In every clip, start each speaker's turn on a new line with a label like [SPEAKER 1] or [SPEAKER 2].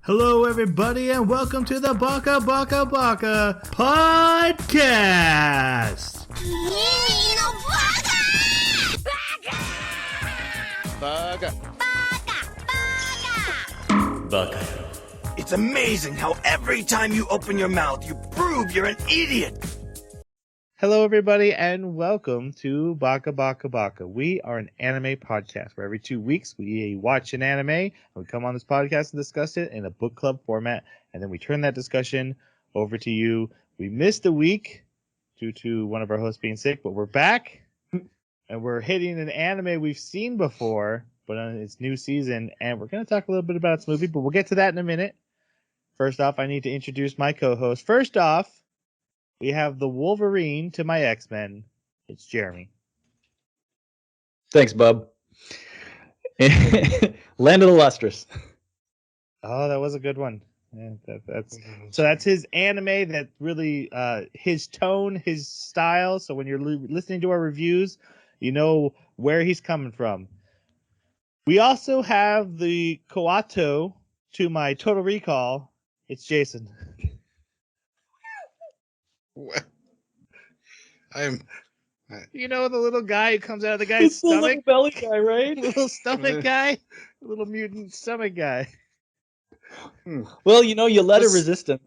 [SPEAKER 1] Hello, everybody, and welcome to the Baka podcast.
[SPEAKER 2] Baka.
[SPEAKER 3] It's amazing how every time you open your mouth, you prove you're an idiot.
[SPEAKER 1] Hello, everybody, and welcome to Baka. We are an anime podcast where every 2 weeks we watch an anime and we come on this podcast and discuss it in a book club format, and then we turn that discussion over to you. We missed a week due to one of our hosts being sick, but we're back and we're hitting an anime we've seen before, but on its new season, and we're going to talk a little bit about its movie, but we'll get to that in a minute. First off, I need to introduce my co-host. First off, we have the Wolverine to my X-Men. It's Jeremy.
[SPEAKER 2] Thanks, bub. Land of the Lustrous.
[SPEAKER 1] Oh, that was a good one. Yeah, that's his anime. That really his tone, his style. So when you're listening to our reviews, you know where he's coming from. We also have the Kawato to my Total Recall. It's Jason.
[SPEAKER 4] What?
[SPEAKER 1] You know the little guy who comes out of the guy's
[SPEAKER 2] It's the
[SPEAKER 1] stomach?
[SPEAKER 2] little belly guy, right?
[SPEAKER 1] Little stomach guy? Little mutant stomach guy.
[SPEAKER 2] Well, you know, you led a resistance.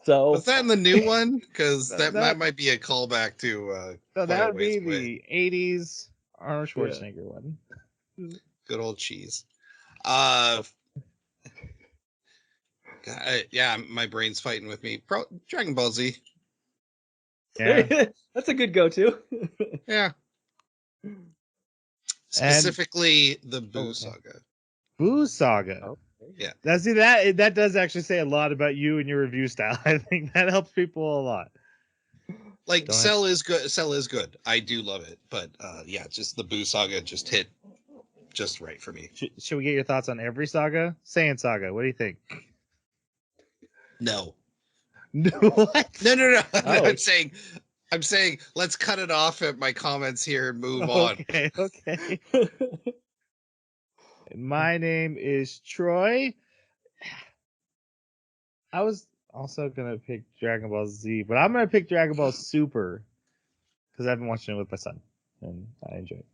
[SPEAKER 2] So
[SPEAKER 4] Was that in the new one? Because that might be a callback to.
[SPEAKER 1] No, that would be
[SPEAKER 4] the
[SPEAKER 1] the 80s Arnold Schwarzenegger one.
[SPEAKER 4] good old cheese. Yeah, my brain's fighting with me. Dragon Ball Z.
[SPEAKER 1] Yeah.
[SPEAKER 2] That's a good go-to.
[SPEAKER 4] Yeah. Specifically, the Boo Saga.
[SPEAKER 1] Boo Saga.
[SPEAKER 2] Oh,
[SPEAKER 4] yeah.
[SPEAKER 1] That does actually say a lot about you and your review style. I think that helps people a lot.
[SPEAKER 4] Like, Cell is good. Cell is good. I do love it. But, yeah, just the Boo Saga just hit just right for me.
[SPEAKER 1] Should we get your thoughts on every saga? Saiyan Saga, what do you think?
[SPEAKER 4] No.
[SPEAKER 1] What?
[SPEAKER 4] No.
[SPEAKER 2] Oh.
[SPEAKER 4] I'm saying let's cut it off at my comments here and move on.
[SPEAKER 1] Okay. My name is Troy. I was also gonna pick Dragon Ball Z, but I'm gonna pick Dragon Ball Super because I've been watching it with my son and I enjoy it.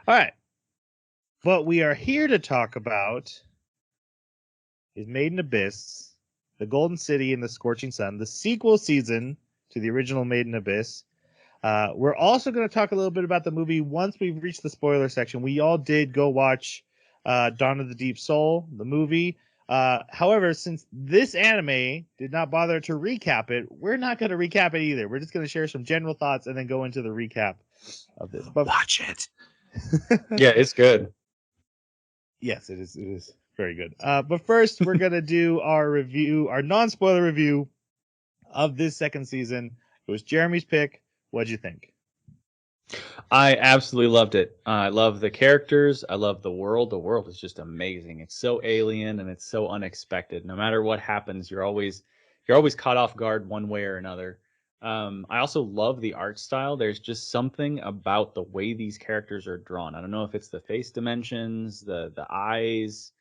[SPEAKER 1] All right. What we are here to talk about is Made in Abyss, The Golden City and the Scorching Sun, the sequel season to the original Made in Abyss. We're also going to talk a little bit about the movie once we've reached the spoiler section. We all did go watch Dawn of the Deep Soul, the movie. However, since this anime did not bother to recap it, we're not going to recap it either. We're just going to share some general thoughts and then go into the recap of this. But
[SPEAKER 4] Watch it.
[SPEAKER 2] Yeah, it's good.
[SPEAKER 1] Yes, it is. It is very good. But first, we're going to do our review, our non-spoiler review of this second season. It was Jeremy's pick. What'd you think?
[SPEAKER 2] I absolutely loved it. I love the characters. I love the world. The world is just amazing. It's so alien and it's so unexpected. No matter what happens, you're always caught off guard one way or another. I also love the art style. There's just something about the way these characters are drawn. I don't know if it's the face dimensions, the eyes.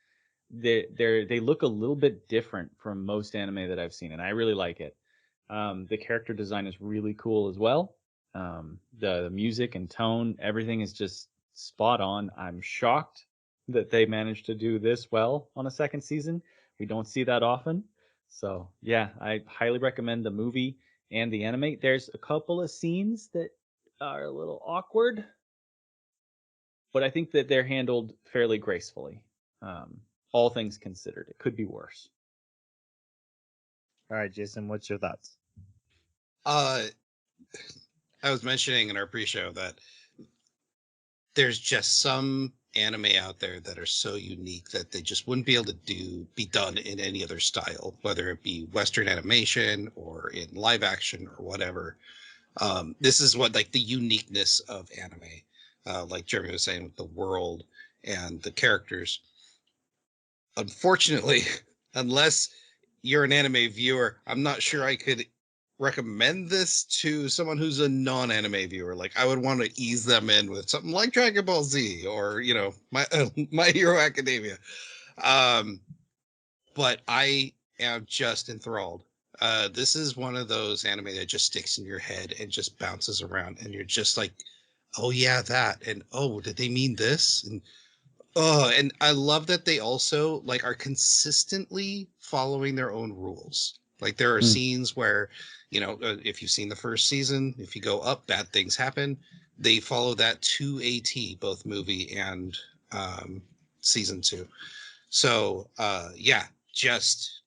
[SPEAKER 2] They look a little bit different from most anime that I've seen, and I really like it. The character design is really cool as well. The music and tone, everything is just spot on. I'm shocked that they managed to do this well on a second season. We don't see that often. So yeah, I highly recommend the movie and the anime. There's a couple of scenes that are a little awkward, but I think that they're handled fairly gracefully. All things considered, it could be worse.
[SPEAKER 1] All right, Jason, what's your thoughts?
[SPEAKER 4] I was mentioning in our pre-show that there's just some anime out there that are so unique that they just wouldn't be able to be done in any other style, whether it be Western animation or in live action or whatever. This is what, like, the uniqueness of anime, like Jeremy was saying, with the world and the characters. Unfortunately, unless you're an anime viewer, I'm not sure I could recommend this to someone who's a non-anime viewer. Like, I would want to ease them in with something like Dragon Ball Z or, you know, My Hero Academia. but I am just enthralled. This is one of those anime that just sticks in your head and just bounces around, and you're just like, oh yeah, that, and oh, did they mean this? And oh, and I love that they also like are consistently following their own rules. Like there are
[SPEAKER 2] Mm.
[SPEAKER 4] scenes where, if you've seen the first season, if you go up, bad things happen. They follow that to a T, both movie and season 2. So yeah, just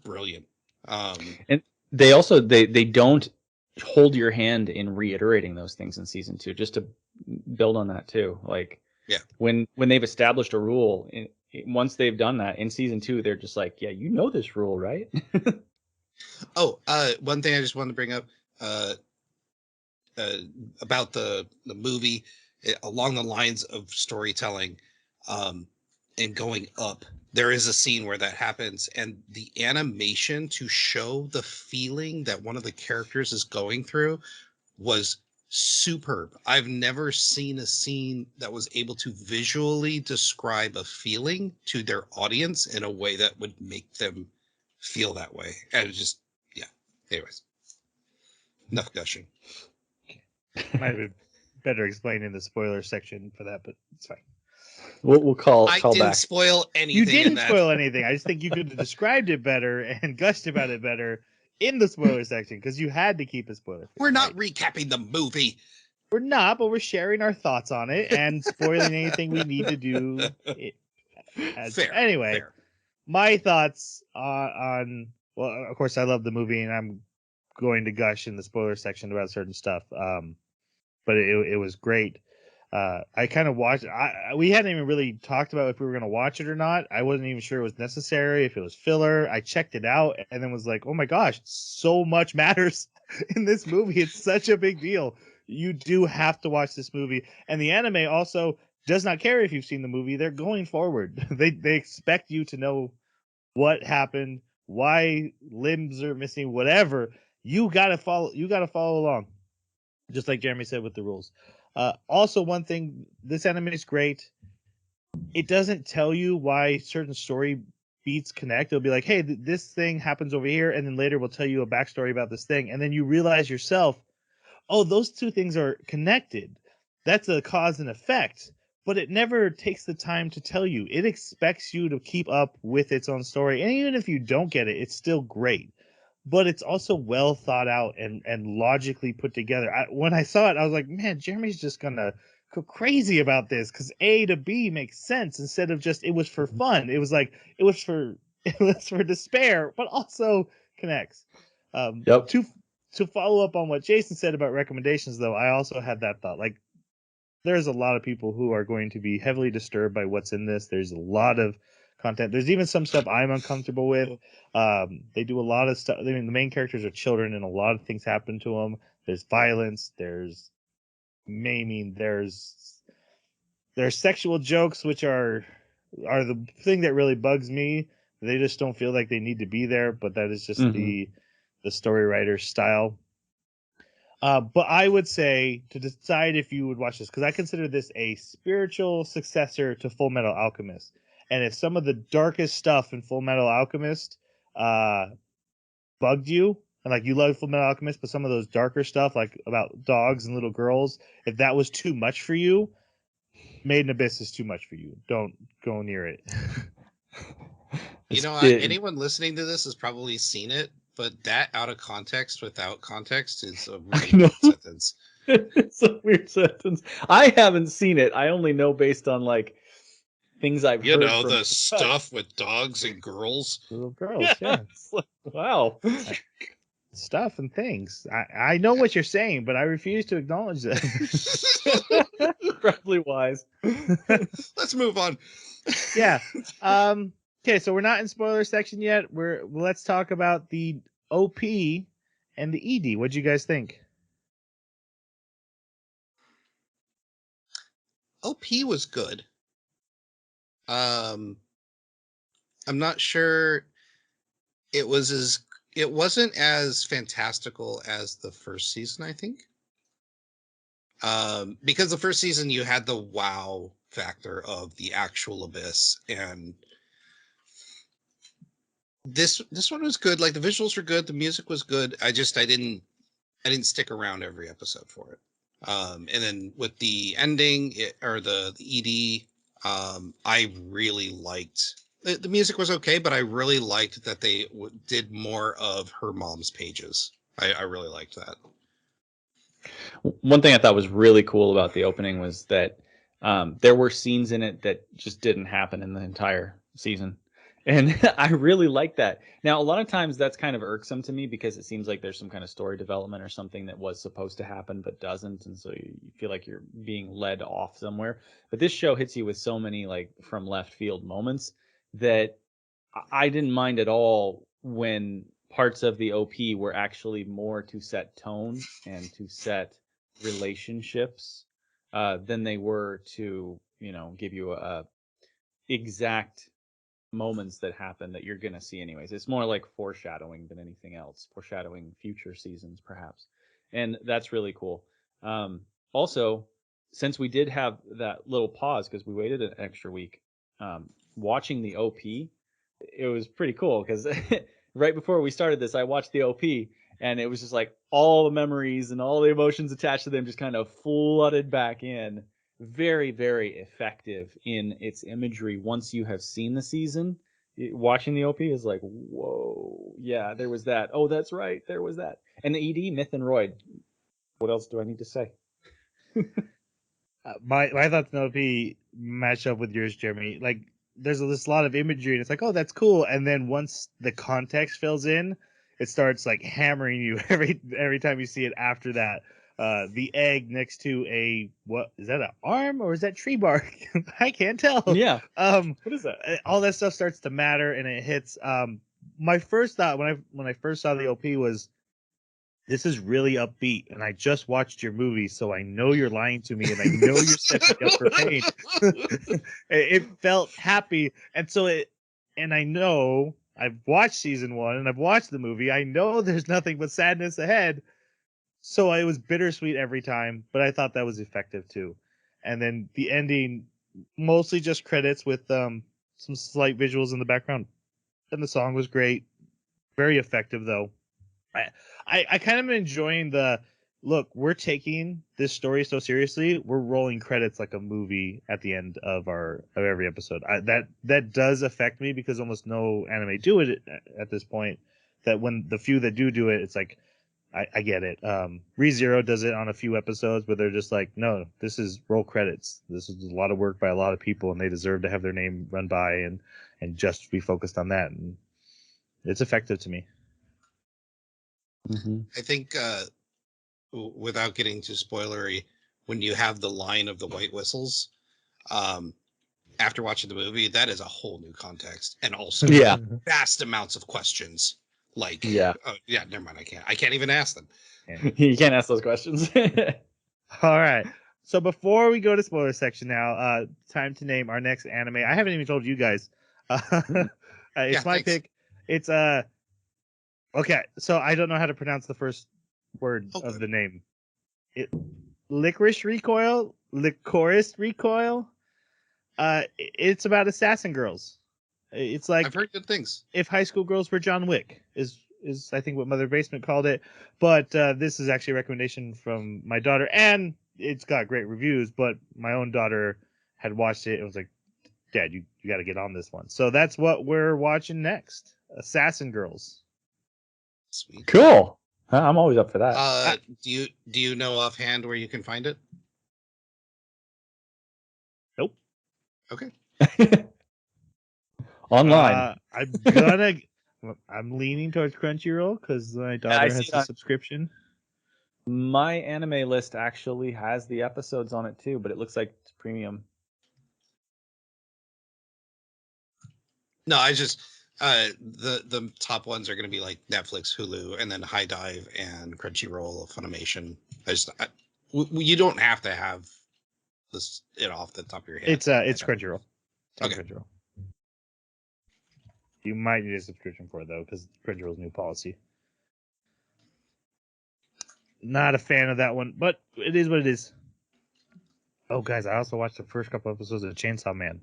[SPEAKER 4] brilliant.
[SPEAKER 2] And they also they don't hold your hand in reiterating those things in season 2. Just to build on that too, like
[SPEAKER 4] Yeah.
[SPEAKER 2] when they've established a rule, once they've done that in season 2, they're just like, yeah, you know this rule, right?
[SPEAKER 4] Oh, one thing I just wanted to bring up uh, uh, about the movie, along the lines of storytelling, um, and going up. There is a scene where that happens, and the animation to show the feeling that one of the characters is going through was superb. I've never seen a scene that was able to visually describe a feeling to their audience in a way that would make them feel that way. And it just, yeah. Anyways, enough gushing.
[SPEAKER 1] Might have been better explained in the spoiler section for that, but it's fine.
[SPEAKER 2] We'll call
[SPEAKER 4] I didn't
[SPEAKER 2] back.
[SPEAKER 4] spoil anything.
[SPEAKER 1] You
[SPEAKER 4] in
[SPEAKER 1] didn't
[SPEAKER 4] that.
[SPEAKER 1] spoil anything. I just think you could have described it better and gushed about it better in the spoiler section because you had to keep it spoiler.
[SPEAKER 4] We're not recapping the movie.
[SPEAKER 1] We're not, but we're sharing our thoughts on it and spoiling anything we need to do.
[SPEAKER 4] Fair.
[SPEAKER 1] Anyway,
[SPEAKER 4] Fair.
[SPEAKER 1] my thoughts on well, of course, I love the movie, and I'm going to gush in the spoiler section about certain stuff. But it was great. I kind of watched. We hadn't even really talked about if we were going to watch it or not. I wasn't even sure it was necessary, if it was filler. I checked it out and then was like, oh my gosh, so much matters in this movie. It's such a big deal. You do have to watch this movie. And the anime also does not care if you've seen the movie. They're going forward. They expect you to know what happened, why limbs are missing, whatever. You gotta follow. You gotta follow along, just like Jeremy said with the rules. Also, one thing, this anime is great. It doesn't tell you why certain story beats connect. It'll be like, hey, this thing happens over here, and then later we'll tell you a backstory about this thing, and then you realize yourself, oh, those two things are connected. That's a cause and effect. But it never takes the time to tell you. It expects you to keep up with its own story, and even if you don't get it, it's still great. But it's also well thought out and logically put together. When I saw it, I was like, man, Jeremy's just gonna go crazy about this because A to B makes sense instead of just it was for fun. It was like it was for despair, but also connects.
[SPEAKER 2] Yep.
[SPEAKER 1] To follow up on what Jason said about recommendations, though, I also had that thought. Like, there's a lot of people who are going to be heavily disturbed by what's in this. There's a lot of content. There's even some stuff I'm uncomfortable with. They do a lot of stuff. I mean, the main characters are children, and a lot of things happen to them. There's violence. There's maiming. There's sexual jokes, which are the thing that really bugs me. They just don't feel like they need to be there, but that is just the story writer's style. But I would say to decide if you would watch this, because I consider this a spiritual successor to Full Metal Alchemist. And if some of the darkest stuff in Full Metal Alchemist bugged you, and like you love Full Metal Alchemist, but some of those darker stuff, like about dogs and little girls, if that was too much for you, Made in Abyss is too much for you. Don't go near it.
[SPEAKER 4] Anyone listening to this has probably seen it, but that out of context, without context, is a really weird sentence.
[SPEAKER 2] It's a weird sentence. I haven't seen it. I only know based on like things I've heard.
[SPEAKER 4] The stuff with dogs and girls.
[SPEAKER 1] Little girls, yeah.
[SPEAKER 2] Wow.
[SPEAKER 1] Stuff and things. I know what you're saying, but I refuse to acknowledge that.
[SPEAKER 2] Probably wise.
[SPEAKER 4] Let's move on.
[SPEAKER 1] Yeah. Okay, so we're not in spoiler section yet. Let's talk about the OP and the ED. What'd you guys think?
[SPEAKER 4] OP was good. I'm not sure it wasn't as fantastical as the first season, I think. Because the first season you had the wow factor of the actual abyss, and This one was good. Like the visuals were good, the music was good. I didn't stick around every episode for it. And then with the ending or the ED, I really liked the music was okay, but I really liked that they did more of her mom's pages. I really liked that.
[SPEAKER 2] One thing I thought was really cool about the opening was that there were scenes in it that just didn't happen in the entire season. And I really like that. Now, a lot of times that's kind of irksome to me because it seems like there's some kind of story development or something that was supposed to happen but doesn't. And so you feel like you're being led off somewhere. But this show hits you with so many like from left field moments that I didn't mind at all when parts of the OP were actually more to set tone and to set relationships than they were to, give you a exact moments that happen that you're going to see anyways. It's more like foreshadowing than anything else, foreshadowing future seasons perhaps. And that's really cool. Also, since we did have that little pause because we waited an extra week, watching the OP, it was pretty cool because right before we started this, I watched the OP and it was just like all the memories and all the emotions attached to them just kind of flooded back in. Very, very effective in its imagery once you have seen the season. Watching the OP is like, whoa, yeah, there was that. Oh, that's right, there was that. And the ED, Myth and Royd. What else do I need to say?
[SPEAKER 1] My thoughts on OP match up with yours, Jeremy. Like, there's this lot of imagery, and it's like, oh, that's cool. And then once the context fills in, it starts like hammering you every time you see it. After that, the egg next to a what is that? An arm or is that tree bark? I can't tell.
[SPEAKER 2] Yeah.
[SPEAKER 1] What is that? All that stuff starts to matter, and it hits. My first thought when I first saw the OP was, this is really upbeat, and I just watched your movie, so I know you're lying to me, and I know you're setting me up for pain. It felt happy, and I know I've watched season 1, and I've watched the movie. I know there's nothing but sadness ahead, so it was bittersweet every time, but I thought that was effective too. And then the ending, mostly just credits with some slight visuals in the background, and the song was great, very effective though. I kind of enjoying the look. We're taking this story so seriously. We're rolling credits like a movie at the end of every episode. That does affect me because almost no anime do it at this point. That when the few that do it, it's like I get it. ReZero does it on a few episodes, but they're just like, no, this is roll credits. This is a lot of work by a lot of people, and they deserve to have their name run by and just be focused on that. And it's effective to me.
[SPEAKER 2] Mm-hmm.
[SPEAKER 4] I think, without getting too spoilery, when you have the line of the white whistles, after watching the movie, that is a whole new context, and also
[SPEAKER 2] Yeah.
[SPEAKER 4] vast amounts of questions. Like,
[SPEAKER 2] Yeah.
[SPEAKER 4] yeah, never mind. I can't even ask them.
[SPEAKER 2] You can't ask those questions.
[SPEAKER 1] All right. So before we go to spoiler section now, time to name our next anime. I haven't even told you guys. It's
[SPEAKER 4] Yeah,
[SPEAKER 1] my
[SPEAKER 4] thanks.
[SPEAKER 1] pick. It's okay. So I don't know how to pronounce the first word of the name. Lycoris Recoil. It's about assassin girls. It's like
[SPEAKER 4] I've heard good things.
[SPEAKER 1] if high school girls were John Wick is I think what Mother Basement called it. But this is actually a recommendation from my daughter, and it's got great reviews. But my own daughter had watched it and was like, "Dad, you got to get on this one." So that's what we're watching next: Assassin Girls.
[SPEAKER 4] Sweet.
[SPEAKER 2] Cool. I'm always up for that.
[SPEAKER 4] Do you know offhand where you can find it?
[SPEAKER 1] Nope.
[SPEAKER 4] Okay.
[SPEAKER 2] Online.
[SPEAKER 1] I'm leaning towards Crunchyroll because my daughter has a subscription.
[SPEAKER 2] My anime list actually has the episodes on it too, but it looks like it's premium.
[SPEAKER 4] No, I just the top ones are going to be like Netflix, Hulu, and then High Dive and Crunchyroll, Funimation. You don't have to have this off the top of your head.
[SPEAKER 1] It's Crunchyroll. It's on Crunchyroll. You might need a subscription for it though, because Crunchyroll's new policy. Not a fan of that one, but it is what it is. Oh, guys, I also watched the first couple episodes of Chainsaw Man.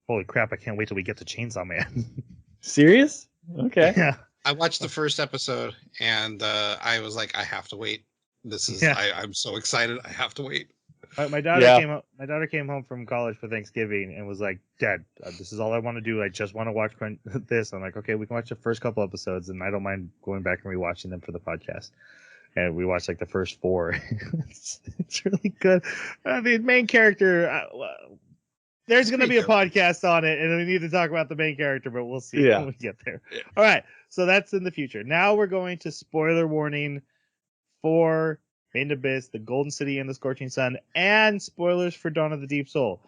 [SPEAKER 1] Holy crap! I can't wait till we get to Chainsaw Man.
[SPEAKER 2] Serious? Okay.
[SPEAKER 1] Yeah.
[SPEAKER 4] I watched the first episode and I was like, I have to wait. This is
[SPEAKER 1] Yeah.
[SPEAKER 4] I'm so excited. I have to wait.
[SPEAKER 1] My daughter
[SPEAKER 2] Yeah.
[SPEAKER 1] came home from college for Thanksgiving and was like, "Dad, this is all I want to do. I just want to watch this." I'm like, "Okay, we can watch the first couple episodes, and I don't mind going back and rewatching them for the podcast." And we watched like the first 4. It's really good. The main character. There's going to be a podcast on it, and we need to talk about the main character, but we'll see when we get there.
[SPEAKER 4] Yeah.
[SPEAKER 1] All right, so that's in the future. Now we're going to spoiler warning for Made in Abyss, the Golden City and the Scorching Sun, and spoilers for Dawn of the Deep Soul.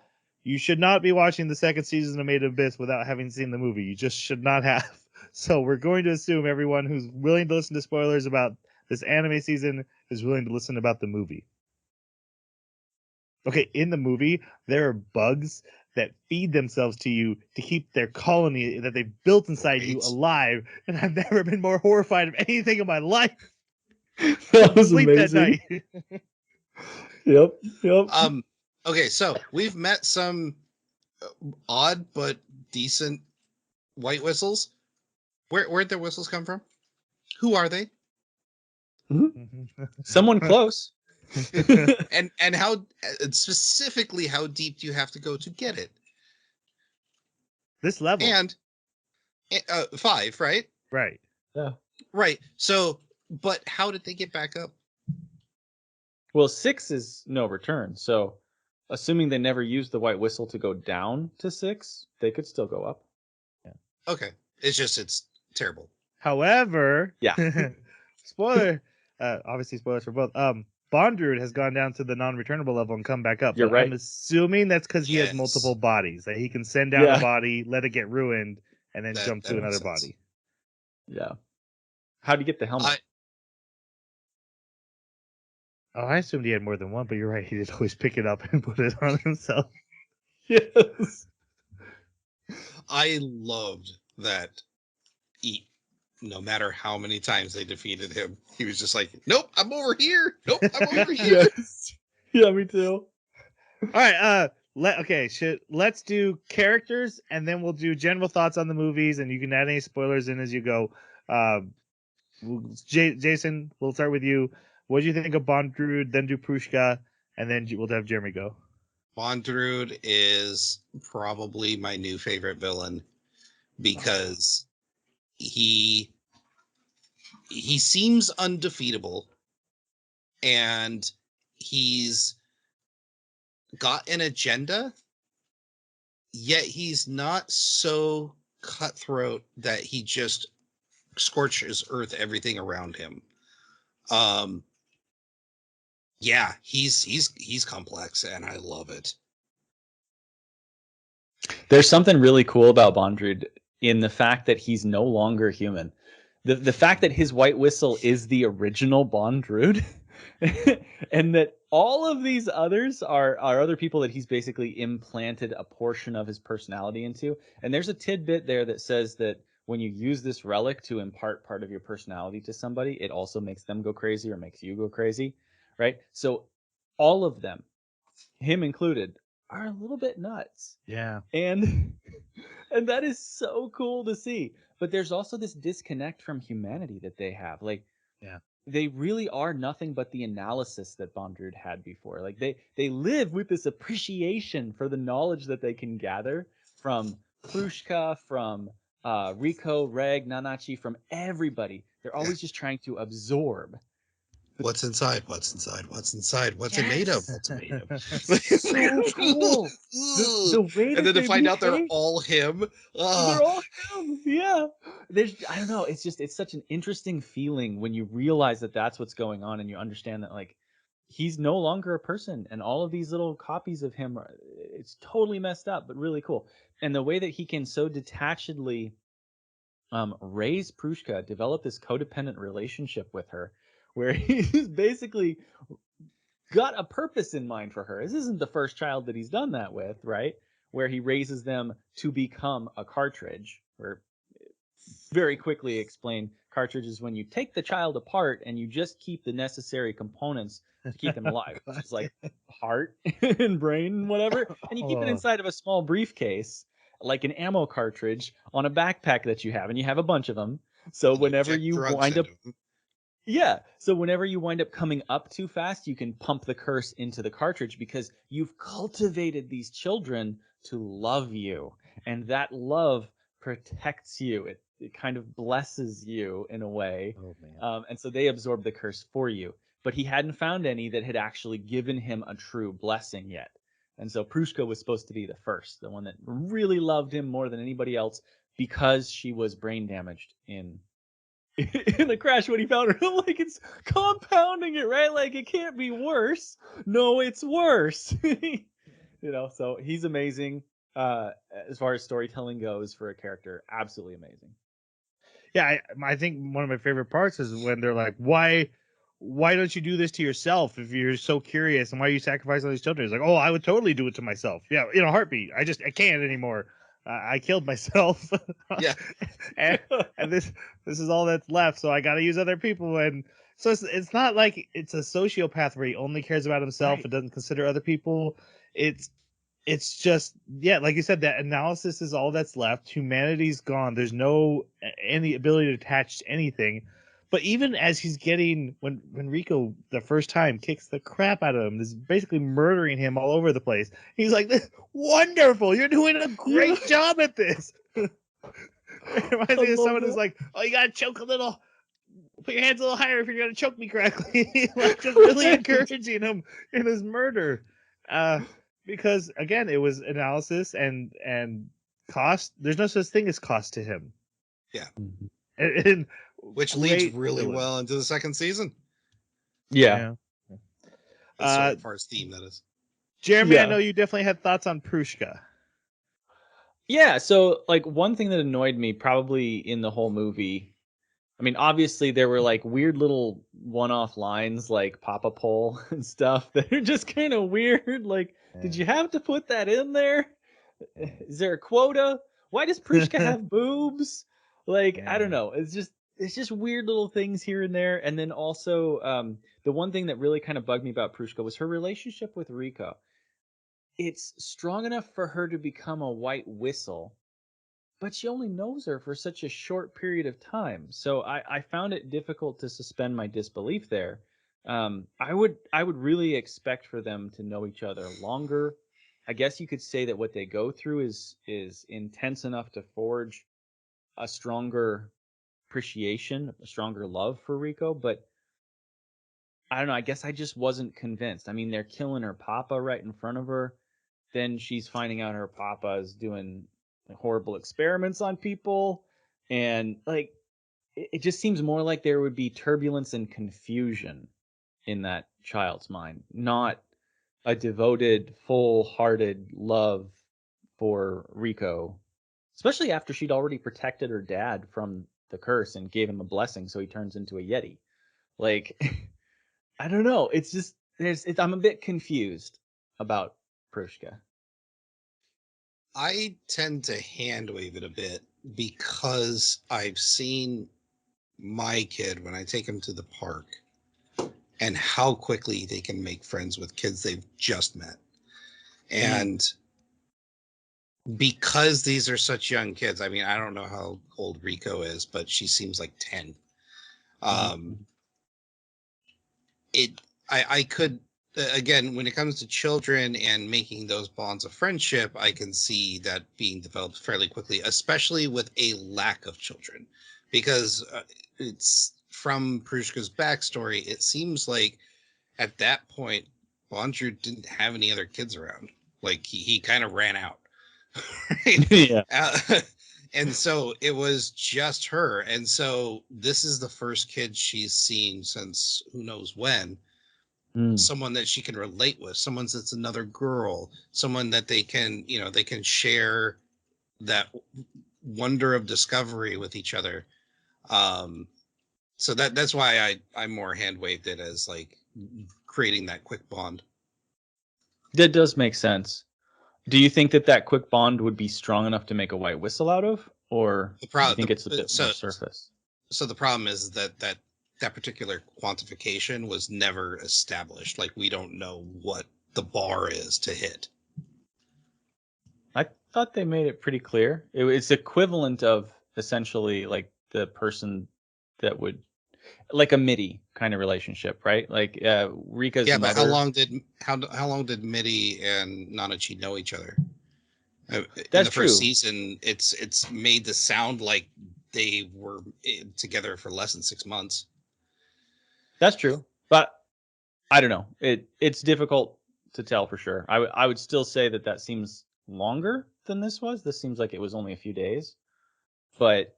[SPEAKER 1] You should not be watching the second season of Made in Abyss without having seen the movie. You just should not have. So we're going to assume everyone who's willing to listen to spoilers about this anime season is willing to listen about the movie. Okay, in the movie, there are bugs that feed themselves to you to keep their colony that they've built inside you alive, and I've never been more horrified of anything in my life.
[SPEAKER 2] That was
[SPEAKER 1] Sleep
[SPEAKER 2] amazing.
[SPEAKER 1] that night.
[SPEAKER 2] Yep.
[SPEAKER 4] Okay, so we've met some odd but decent white whistles. Where'd their whistles come from? Who are they?
[SPEAKER 2] Someone close.
[SPEAKER 4] And how specifically how deep do you have to go to get it?
[SPEAKER 1] This level.
[SPEAKER 4] And 5, right?
[SPEAKER 1] Right.
[SPEAKER 2] Yeah.
[SPEAKER 4] Right. So, but how did they get back up?
[SPEAKER 2] Well, 6 is no return. So, assuming they never used the white whistle to go down to 6, they could still go up.
[SPEAKER 1] Yeah.
[SPEAKER 4] Okay. It's terrible.
[SPEAKER 1] However,
[SPEAKER 2] yeah.
[SPEAKER 1] spoiler. Obviously, spoilers for both. Bondrude has gone down to the non-returnable level and come back up.
[SPEAKER 2] You're right.
[SPEAKER 1] I'm assuming that's because he has multiple bodies. That he can send down a body, let it get ruined, and then jump to another body.
[SPEAKER 2] Yeah. How'd he get the helmet?
[SPEAKER 1] I assumed he had more than one, but you're right. He just always pick it up and put it on himself.
[SPEAKER 2] Yes.
[SPEAKER 4] I loved that. No matter how many times they defeated him, he was just like, "Nope, I'm over here. Nope, I'm over here."
[SPEAKER 2] Yes. Yeah, me too.
[SPEAKER 1] All right. Let's do characters, and then we'll do general thoughts on the movies, and you can add any spoilers in as you go. Jason, we'll start with you. What do you think of Bondrude? Then do Prushka, and then we'll have Jeremy go.
[SPEAKER 4] Bondrude is probably my new favorite villain because he seems undefeatable, and he's got an agenda, yet he's not so cutthroat that he just scorches earth everything around him. Yeah, he's complex, and I love it.
[SPEAKER 2] There's something really cool about Bondrude in the fact that he's no longer human. The fact that his white whistle is the original Bondrude, and that all of these others are other people that he's basically implanted a portion of his personality into. And there's a tidbit there that says that when you use this relic to impart part of your personality to somebody, it also makes them go crazy or makes you go crazy, right? So all of them, him included, are a little bit nuts.
[SPEAKER 1] Yeah.
[SPEAKER 2] And that is so cool to see. But there's also this disconnect from humanity that they have. Like,
[SPEAKER 1] yeah,
[SPEAKER 2] they really are nothing but the analysis that Bondrude had before. Like, they live with this appreciation for the knowledge that they can gather from Prushka, from Riko, Reg, Nanachi, from everybody. They're always just trying to absorb.
[SPEAKER 4] What's inside? What's inside? What's inside? What's it made of? What's it made of?
[SPEAKER 2] So cool. The way that
[SPEAKER 4] and then to
[SPEAKER 2] they
[SPEAKER 4] find out they're
[SPEAKER 2] behave,
[SPEAKER 4] all him.
[SPEAKER 2] they're all him. Yeah. I don't know. It's such an interesting feeling when you realize that that's what's going on, and you understand that, like, he's no longer a person, and all of these little copies of him it's totally messed up, but really cool. And the way that he can so detachedly raise Prushka, develop this codependent relationship with her, where he's basically got a purpose in mind for her. This isn't the first child that he's done that with, right? Where he raises them to become a cartridge. Where very quickly explain, cartridge is when you take the child apart and you just keep the necessary components to keep them alive. It's like heart and brain and whatever, and you keep it inside of a small briefcase. like an ammo cartridge on a backpack that you have, and you have a bunch of them. So whenever
[SPEAKER 4] Inject
[SPEAKER 2] you
[SPEAKER 4] drugs
[SPEAKER 2] wind up,
[SPEAKER 4] into 'em.
[SPEAKER 2] yeah. So whenever you wind up coming up too fast, you can pump the curse into the cartridge because you've cultivated these children to love you, and that love protects you. It kind of blesses you in a way,
[SPEAKER 1] Oh man.
[SPEAKER 2] and so they absorb the curse for you. But he hadn't found any that had actually given him a true blessing yet. And so Prushka was supposed to be the first, the one that really loved him more than anybody else because she was brain damaged in in the crash when he found her. I'm like, it's compounding it, right? Like, it can't be worse. No, it's worse. So he's amazing as far as storytelling goes for a character. Absolutely amazing.
[SPEAKER 1] Yeah, I think one of my favorite parts is when they're like, why don't you do this to yourself if you're so curious, and why are you sacrificing all these children? He's like, oh, I would totally do it to myself. Yeah, in a heartbeat. I can't anymore. I killed myself.
[SPEAKER 4] Yeah.
[SPEAKER 1] and this is all that's left, so I got to use other people. And so it's not like it's a sociopath where he only cares about himself
[SPEAKER 2] Right.
[SPEAKER 1] and doesn't consider other people. It's just, yeah, like you said, that analysis is all that's left. Humanity's gone. There's no any ability to attach to anything. But even as he's getting, when Rico the first time kicks the crap out of him, is basically murdering him all over the place, he's like, wonderful, you're doing a great job at this. It reminds me of someone who's like, oh, you gotta choke a little, put your hands a little higher if you're gonna choke me correctly. Like, just really encouraging him in his murder. Because again, it was analysis and cost. There's no such thing as cost to him.
[SPEAKER 4] Yeah.
[SPEAKER 1] And
[SPEAKER 4] Which leads
[SPEAKER 1] great
[SPEAKER 4] really
[SPEAKER 1] villain.
[SPEAKER 4] well into the second season.
[SPEAKER 2] Yeah.
[SPEAKER 4] As far as theme, that is.
[SPEAKER 1] Jeremy, I
[SPEAKER 2] Yeah.
[SPEAKER 1] know you definitely had thoughts on Prushka.
[SPEAKER 2] Yeah, so like one thing that annoyed me probably in the whole movie, I mean, obviously there were like weird little one-off lines like Papa Pole and stuff that are just kind of weird. Like, did you have to put that in there? Is there a quota? Why does Prushka have boobs? Like, I don't know. It's just weird little things here and there. And then also, the one thing that really kind of bugged me about Prushka was her relationship with Rico. It's strong enough for her to become a white whistle, but she only knows her for such a short period of time. So I found it difficult to suspend my disbelief there. I would really expect for them to know each other longer. I guess you could say that what they go through is intense enough to forge a stronger appreciation, a stronger love for Rico, but I don't know, I guess I just wasn't convinced. I mean, they're killing her papa right in front of her. Then she's finding out her papa is doing horrible experiments on people, and like it just seems more like there would be turbulence and confusion in that child's mind, not a devoted, full-hearted love for Rico, especially after she'd already protected her dad from the curse and gave him a blessing so he turns into a yeti. Like I don't know, it's just I'm a bit confused about Prushka.
[SPEAKER 4] I tend to hand wave it a bit because I've seen my kid when I take him to the park and how quickly they can make friends with kids they've just met. And because these are such young kids, I mean, I don't know how old Rico is, but she seems like 10. I could, again, when it comes to children and making those bonds of friendship, I can see that being developed fairly quickly, especially with a lack of children, because it's from Prushka's backstory. It seems like at that point, Bondru didn't have any other kids around. Like he kind of ran out. Right?
[SPEAKER 2] Yeah.
[SPEAKER 4] And so it was just her. And so this is the first kid she's seen since who knows when. Someone that she can relate with, someone that's another girl, someone that they can, they can share that wonder of discovery with each other. So that's why I more hand waved it as like creating that quick bond.
[SPEAKER 2] That does make sense. Do you think that quick bond would be strong enough to make a white whistle out of, or do you think it's a bit more surface?
[SPEAKER 4] So the problem is that particular quantification was never established. Like we don't know what the bar is to hit.
[SPEAKER 2] thought they made it pretty clear. It's equivalent of essentially like the person that would like a MIDI kind of relationship, right? Like Rika's
[SPEAKER 4] Yeah, but
[SPEAKER 2] mother.
[SPEAKER 4] how long did Mitty and Nanachi know each other? In
[SPEAKER 2] That's
[SPEAKER 4] the first
[SPEAKER 2] true.
[SPEAKER 4] season, it's made to sound like they were together for less than 6 months.
[SPEAKER 2] That's true, but I don't know. It's difficult to tell for sure. I would still say that seems longer than this was. This seems like it was only a few days, but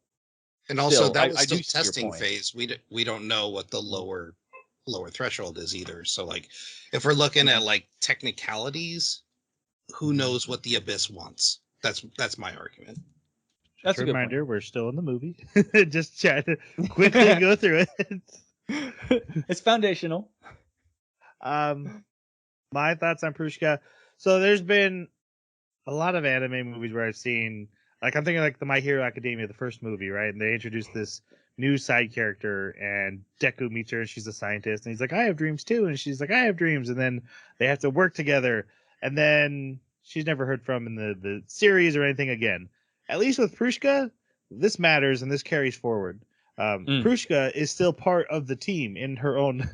[SPEAKER 4] And also,
[SPEAKER 2] still,
[SPEAKER 4] that was
[SPEAKER 2] I
[SPEAKER 4] still
[SPEAKER 2] do see your
[SPEAKER 4] testing
[SPEAKER 2] point.
[SPEAKER 4] phase. We don't know what the lower threshold is either. So, like, if we're looking at like technicalities, who knows what the abyss wants? That's my argument.
[SPEAKER 1] Just
[SPEAKER 2] That's
[SPEAKER 1] a
[SPEAKER 2] a good point.
[SPEAKER 1] reminder, we're still in the movie. Just try to quickly go through it.
[SPEAKER 2] It's foundational.
[SPEAKER 1] My thoughts on Prushka. So there's been a lot of anime movies where I've seen, like, I'm thinking like the My Hero Academia, the first movie, right? And they introduced this new side character, and Deku meets her, and she's a scientist, and he's like, I have dreams too, and she's like, I have dreams, and then they have to work together, and then she's never heard from in the series or anything again. At least with Prushka, this matters, and this carries forward. Prushka is still part of the team in her own,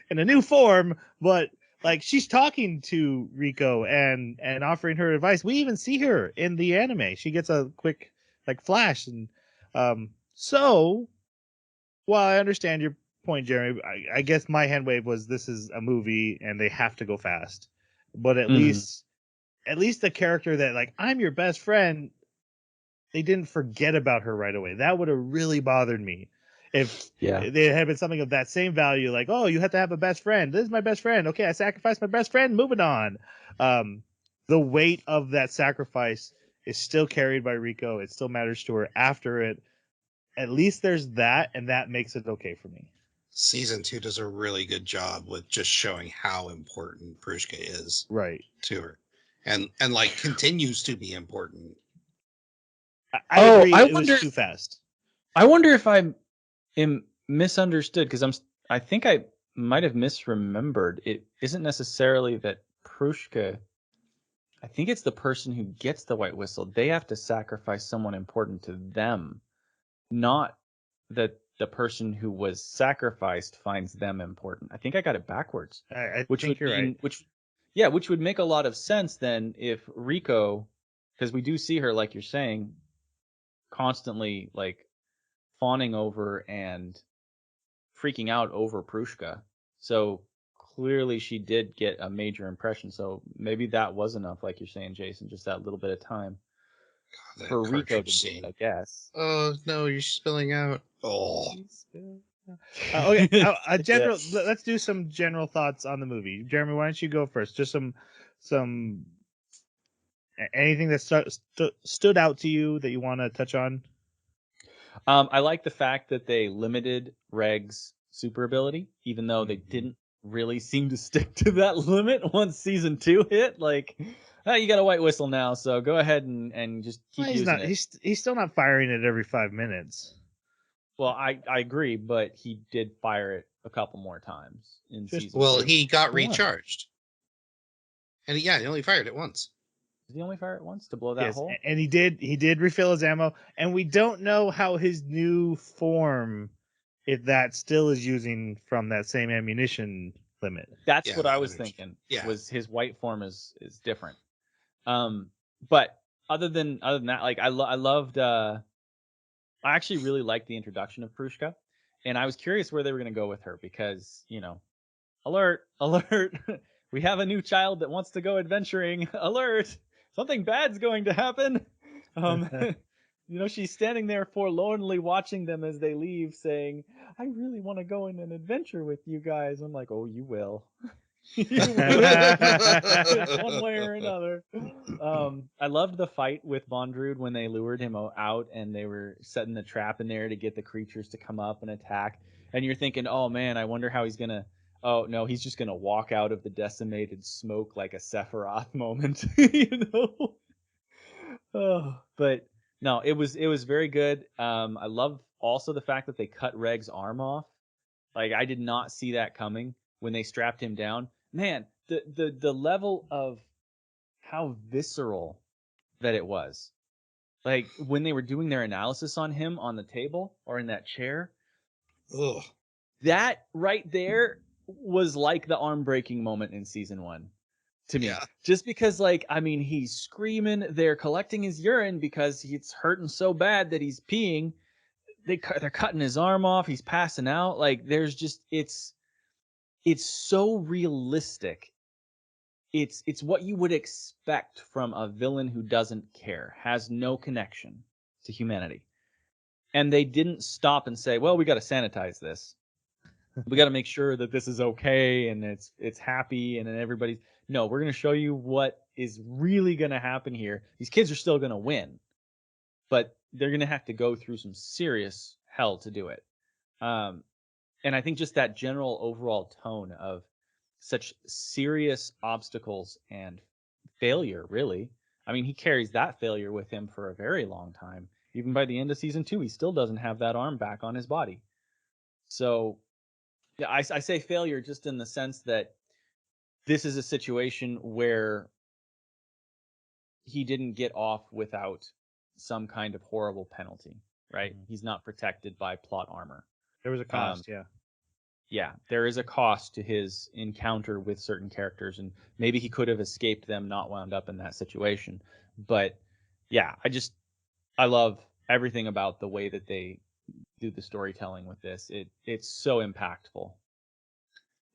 [SPEAKER 1] in a new form, but like she's talking to Riko and offering her advice. We even see her in the anime. She gets a quick like flash, and so while I understand your point, Jeremy, I guess my hand wave was this is a movie and they have to go fast. But at least the character that like I'm your best friend, they didn't forget about her right away. That would have really bothered me if there had been something of that same value, like, oh, you have to have a best friend. This is my best friend. Okay, I sacrificed my best friend. Moving on. The weight of that sacrifice is still carried by Riko. It still matters to her after it. At least there's that, and that makes it okay for me.
[SPEAKER 4] Season 2 does a really good job with just showing how important Prushka is
[SPEAKER 1] Right.
[SPEAKER 4] to her, and like continues to be important.
[SPEAKER 1] I agree. It was too fast.
[SPEAKER 2] I wonder if I am misunderstood because I think I might have misremembered. It isn't necessarily that Prushka. I think it's the person who gets the white whistle. They have to sacrifice someone important to them, not that the person who was sacrificed finds them important. I think I got it backwards.
[SPEAKER 1] I
[SPEAKER 2] which
[SPEAKER 1] think
[SPEAKER 2] would
[SPEAKER 1] you're
[SPEAKER 2] mean,
[SPEAKER 1] right.
[SPEAKER 2] which would make a lot of sense then if Riko, because we do see her like you're saying, constantly like fawning over and freaking out over Prushka. So clearly she did get a major impression. So maybe that was enough, like you're saying, Jason, just that little bit of time
[SPEAKER 4] That
[SPEAKER 2] for Riko to
[SPEAKER 4] cartridge
[SPEAKER 2] do
[SPEAKER 4] scene.
[SPEAKER 2] it, I guess.
[SPEAKER 4] Oh no, you're spilling out. Oh.
[SPEAKER 1] Okay, a general. Let's do some general thoughts on the movie. Jeremy, why don't you go first? Just some anything that stood out to you that you want to touch on.
[SPEAKER 2] I like the fact that they limited Reg's super ability, even though they didn't really seem to stick to that limit once season 2 hit. Like, you got a white whistle now, so go ahead and just keep using it.
[SPEAKER 1] He's still not firing it every 5 minutes.
[SPEAKER 2] Well, I agree, but he did fire it a couple more times in season 2.
[SPEAKER 4] He got recharged, and he only fired it once.
[SPEAKER 2] Did he only fire it once to blow that hole?
[SPEAKER 1] And he did refill his ammo, and we don't know how his new form, if that still is using from that same ammunition limit.
[SPEAKER 2] That's what I was thinking.
[SPEAKER 4] Yeah,
[SPEAKER 2] was his white form is different. But other than that, like I loved. I actually really liked the introduction of Prushka, and I was curious where they were going to go with her because alert, we have a new child that wants to go adventuring. Alert, something bad's going to happen. She's standing there forlornly watching them as they leave, saying, I really want to go on an adventure with you guys. I'm like, oh, you will. You will. One way or another. I loved the fight with Bondrewd when they lured him out and they were setting the trap in there to get the creatures to come up and attack. And you're thinking, oh man, I wonder how he's going to. Oh no, he's just gonna walk out of the decimated smoke like a Sephiroth moment, But no, it was very good. I love also the fact that they cut Reg's arm off. Like I did not see that coming when they strapped him down. Man, the level of how visceral that it was. Like when they were doing their analysis on him on the table or in that chair,
[SPEAKER 4] Ugh.
[SPEAKER 2] that right there was like the arm breaking moment in season 1 to me.
[SPEAKER 4] Yeah.
[SPEAKER 2] Just because, like, I mean, he's screaming, they're collecting his urine because it's hurting so bad that he's peeing. They're cutting his arm off, he's passing out. Like, there's just it's so realistic. It's what you would expect from a villain who doesn't care, has no connection to humanity. And they didn't stop and say, well, we got to sanitize this. We got to make sure that this is okay and it's happy and then everybody's. No, we're going to show you what is really going to happen here. These kids are still going to win, but they're going to have to go through some serious hell to do it. And I think just that general overall tone of such serious obstacles and failure, really. I mean, he carries that failure with him for a very long time. Even by the end of season 2, he still doesn't have that arm back on his body. So, yeah, I say failure just in the sense that this is a situation where he didn't get off without some kind of horrible penalty, right?
[SPEAKER 1] Mhm.
[SPEAKER 2] He's not protected by plot armor.
[SPEAKER 1] There was a cost, yeah.
[SPEAKER 2] Yeah, there is a cost to his encounter with certain characters, and maybe he could have escaped them, not wound up in that situation. But yeah, I love everything about the way that they do the storytelling with this. It's so impactful.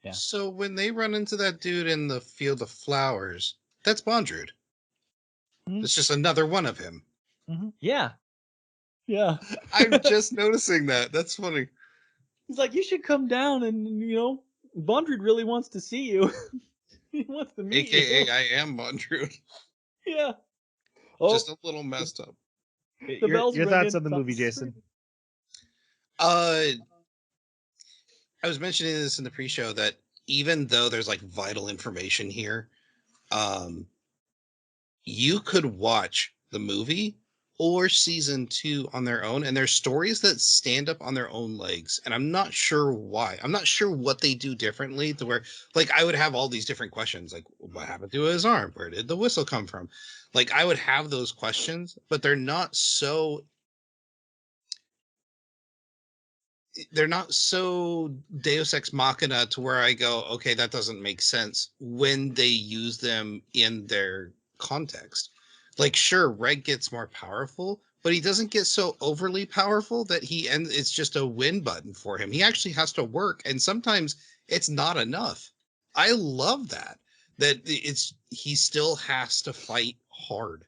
[SPEAKER 2] Yeah.
[SPEAKER 4] So when they run into that dude in the field of flowers, that's Bondrewd.
[SPEAKER 2] Mhm.
[SPEAKER 4] It's just another one of him.
[SPEAKER 2] Yeah. Yeah.
[SPEAKER 4] I'm just noticing that. That's funny.
[SPEAKER 2] He's like, you should come down and, Bondred really wants to see you. He wants to meet
[SPEAKER 4] AKA
[SPEAKER 2] you.
[SPEAKER 4] I am Bondrewd.
[SPEAKER 2] Yeah. Oh,
[SPEAKER 4] Just a little messed up.
[SPEAKER 2] the bell's
[SPEAKER 1] Your thoughts
[SPEAKER 2] ringing.
[SPEAKER 1] on the movie,
[SPEAKER 2] Something's
[SPEAKER 1] Jason?
[SPEAKER 4] I was mentioning this in the pre-show that even though there's like vital information here, you could watch the movie or season 2 on their own, and there's stories that stand up on their own legs, and I'm not sure why. I'm not sure what they do differently to where, like, I would have all these different questions, like what happened to his arm, where did the whistle come from, like I would have those questions, but they're not so Deus Ex Machina to where I go, okay, that doesn't make sense when they use them in their context. Like, sure, Reg gets more powerful, but he doesn't get so overly powerful that it's just a win button for him. He actually has to work, and sometimes it's not enough. I love that he still has to fight hard.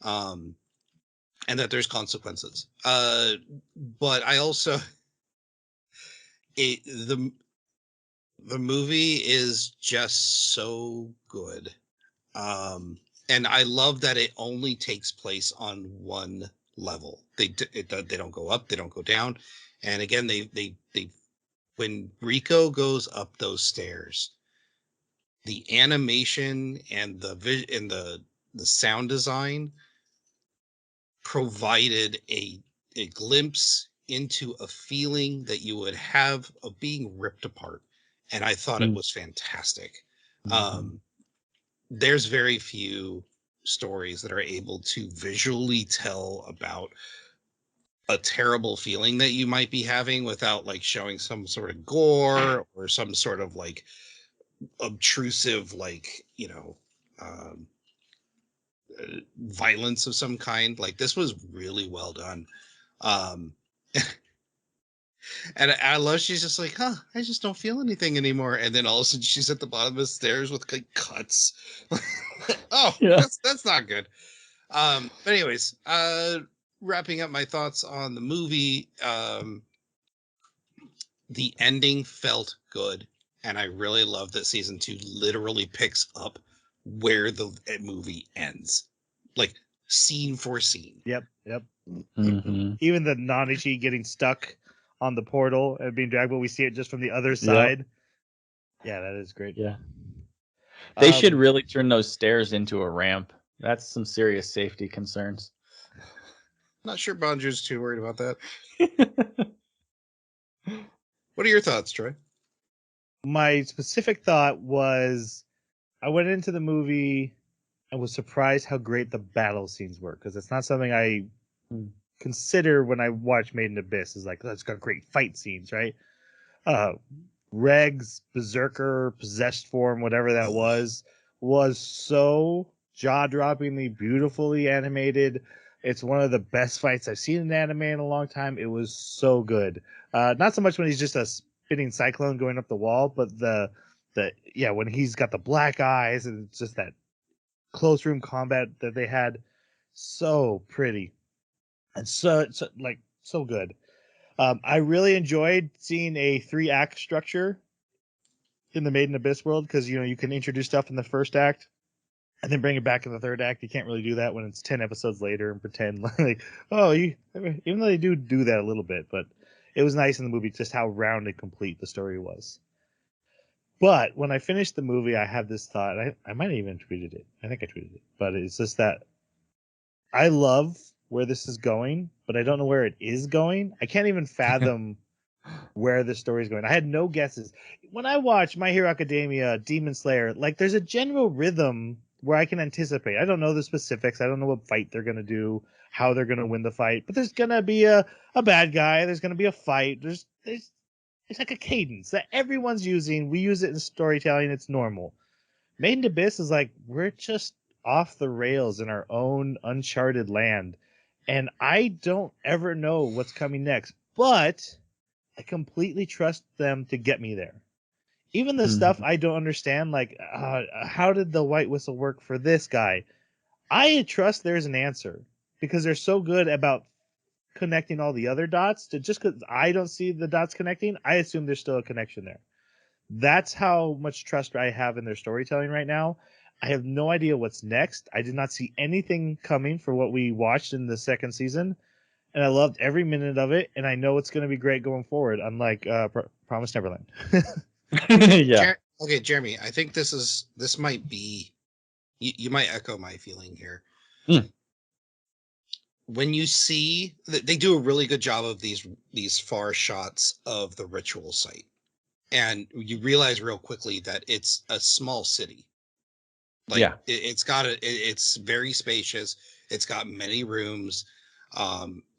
[SPEAKER 4] And that there's consequences. But I also it the movie is just so good, and I love that it only takes place on one level. They don't go up, they don't go down, and again they when Rico goes up those stairs, the animation and the sound design provided a glimpse into a feeling that you would have of being ripped apart, and I thought it was fantastic. There's very few stories that are able to visually tell about a terrible feeling that you might be having without like showing some sort of gore or some sort of like obtrusive, like, um, violence of some kind. Like, this was really well done. um And I love, she's just like, huh, I just don't feel anything anymore. And then all of a sudden she's at the bottom of the stairs with like cuts. Oh,
[SPEAKER 2] Yeah.
[SPEAKER 4] that's not good. But anyways, wrapping up my thoughts on the movie, the ending felt good. And I really love that season 2 literally picks up where the movie ends. Like, scene for scene.
[SPEAKER 1] Yep.
[SPEAKER 2] Mhm.
[SPEAKER 1] Even the Nanachi getting stuck on the portal and being dragged, but we see it just from the other
[SPEAKER 2] Yep.
[SPEAKER 1] side. Yeah, that is great.
[SPEAKER 2] Yeah. They should
[SPEAKER 1] Um,
[SPEAKER 2] really turn those stairs into a ramp. That's some serious safety concerns.
[SPEAKER 4] Not sure Bonjour's too worried about that. What are your thoughts, Troy?
[SPEAKER 1] My specific thought was I went into the movie I was surprised how great the battle scenes were, because it's not something I consider when I watch Made in Abyss. Is like, oh, it's got great fight scenes, right? Reg's berserker possessed form, whatever that was so jaw-droppingly beautifully animated. It's one of the best fights I've seen in anime in a long time. It was so good. Not so much when he's just a spinning cyclone going up the wall, but the when he's got the black eyes, and it's just that close room combat that they had, so pretty and so good. I really enjoyed seeing a 3-act structure in the Made in Abyss world, because you can introduce stuff in the first act and then bring it back in the third act. You can't really do that when it's 10 episodes later and pretend like, even though they do that a little bit, but it was nice in the movie just how round and complete the story was. But when I finished the movie, I had this thought. I might have even tweeted it. I think I tweeted it, but it's just that I love where this is going, but I don't know where it is going. I can't even fathom where the story is going. I had no guesses. When I watch My Hero Academia, Demon Slayer, like, there's a general rhythm where I can anticipate. I don't know the specifics. I don't know what fight they're going to do, how they're going to win the fight, but there's going to be a bad guy. There's going to be a fight. It's like a cadence that everyone's using. We use it in storytelling. It's normal. Made in Abyss is like, we're just off the rails in our own uncharted land. And I don't ever know what's coming next, but I completely trust them to get me there. Even the stuff I don't understand, like how did the white whistle work for this guy? I trust there's an answer, because they're so good about connecting all the other dots. To just because I don't see the dots connecting, I assume there's still a connection there. That's how much trust I have in their storytelling right now. I have no idea what's next. I did not see anything coming for what we watched in the second season, and I loved every minute of it, and I know it's going to be great going forward, unlike Promised Neverland.
[SPEAKER 2] Yeah.
[SPEAKER 4] Okay, Jeremy, I think this might be, you might echo my feeling here. When you see that they do a really good job of these far shots of the ritual site, and you realize real quickly that it's a small city. Like,
[SPEAKER 2] Yeah.
[SPEAKER 4] it's very spacious. It's got many rooms.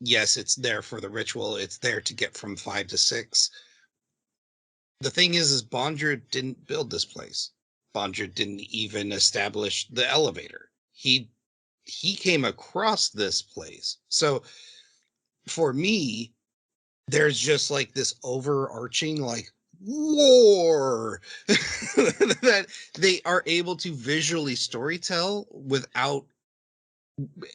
[SPEAKER 4] Yes, it's there for the ritual. It's there to get from 5 to 6. The thing is Bondra didn't build this place. Bondra didn't even establish the elevator. He came across this place. So for me, there's just like this overarching like war that they are able to visually storytell without,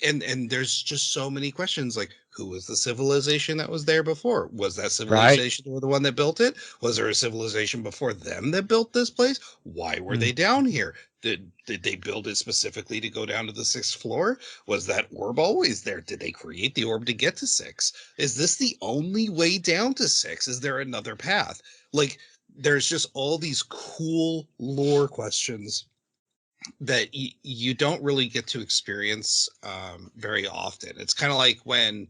[SPEAKER 4] and there's just so many questions, like, who was the civilization that was there before? Was that civilization the one that built it? Was there a civilization before them that built this place? Why were they down here? Did they build it specifically to go down to the 6th floor? Was that orb always there? Did they create the orb to get to 6? Is this the only way down to 6? Is there another path? Like, there's just all these cool lore questions that you don't really get to experience very often. It's kind of like when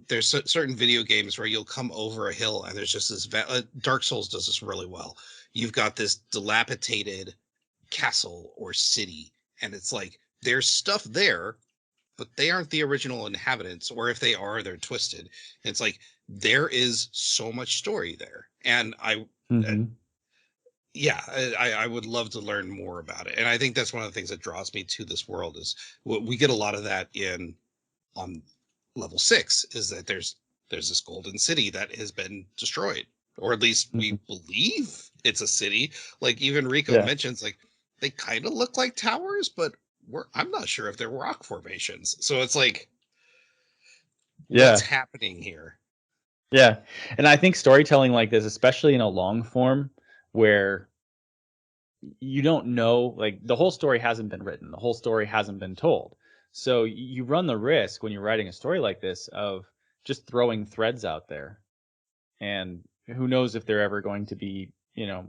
[SPEAKER 4] there's certain video games where you'll come over a hill and there's just this Dark Souls does this really well. You've got this dilapidated castle or city, and it's like there's stuff there, but they aren't the original inhabitants, or if they are, they're twisted. And it's like there is so much story there, and I would love to learn more about it. And I think that's one of the things that draws me to this world is we get a lot of that on level 6, is that there's this golden city that has been destroyed, or at least we believe it's a city. Like, even Riko mentions, like, they kind of look like towers, but I'm not sure if they're rock formations. So it's like, what's happening here?
[SPEAKER 2] Yeah. And I think storytelling like this, especially in a long form where you don't know, like, the whole story hasn't been written, the whole story hasn't been told. So you run the risk when you're writing a story like this of just throwing threads out there. And who knows if they're ever going to be,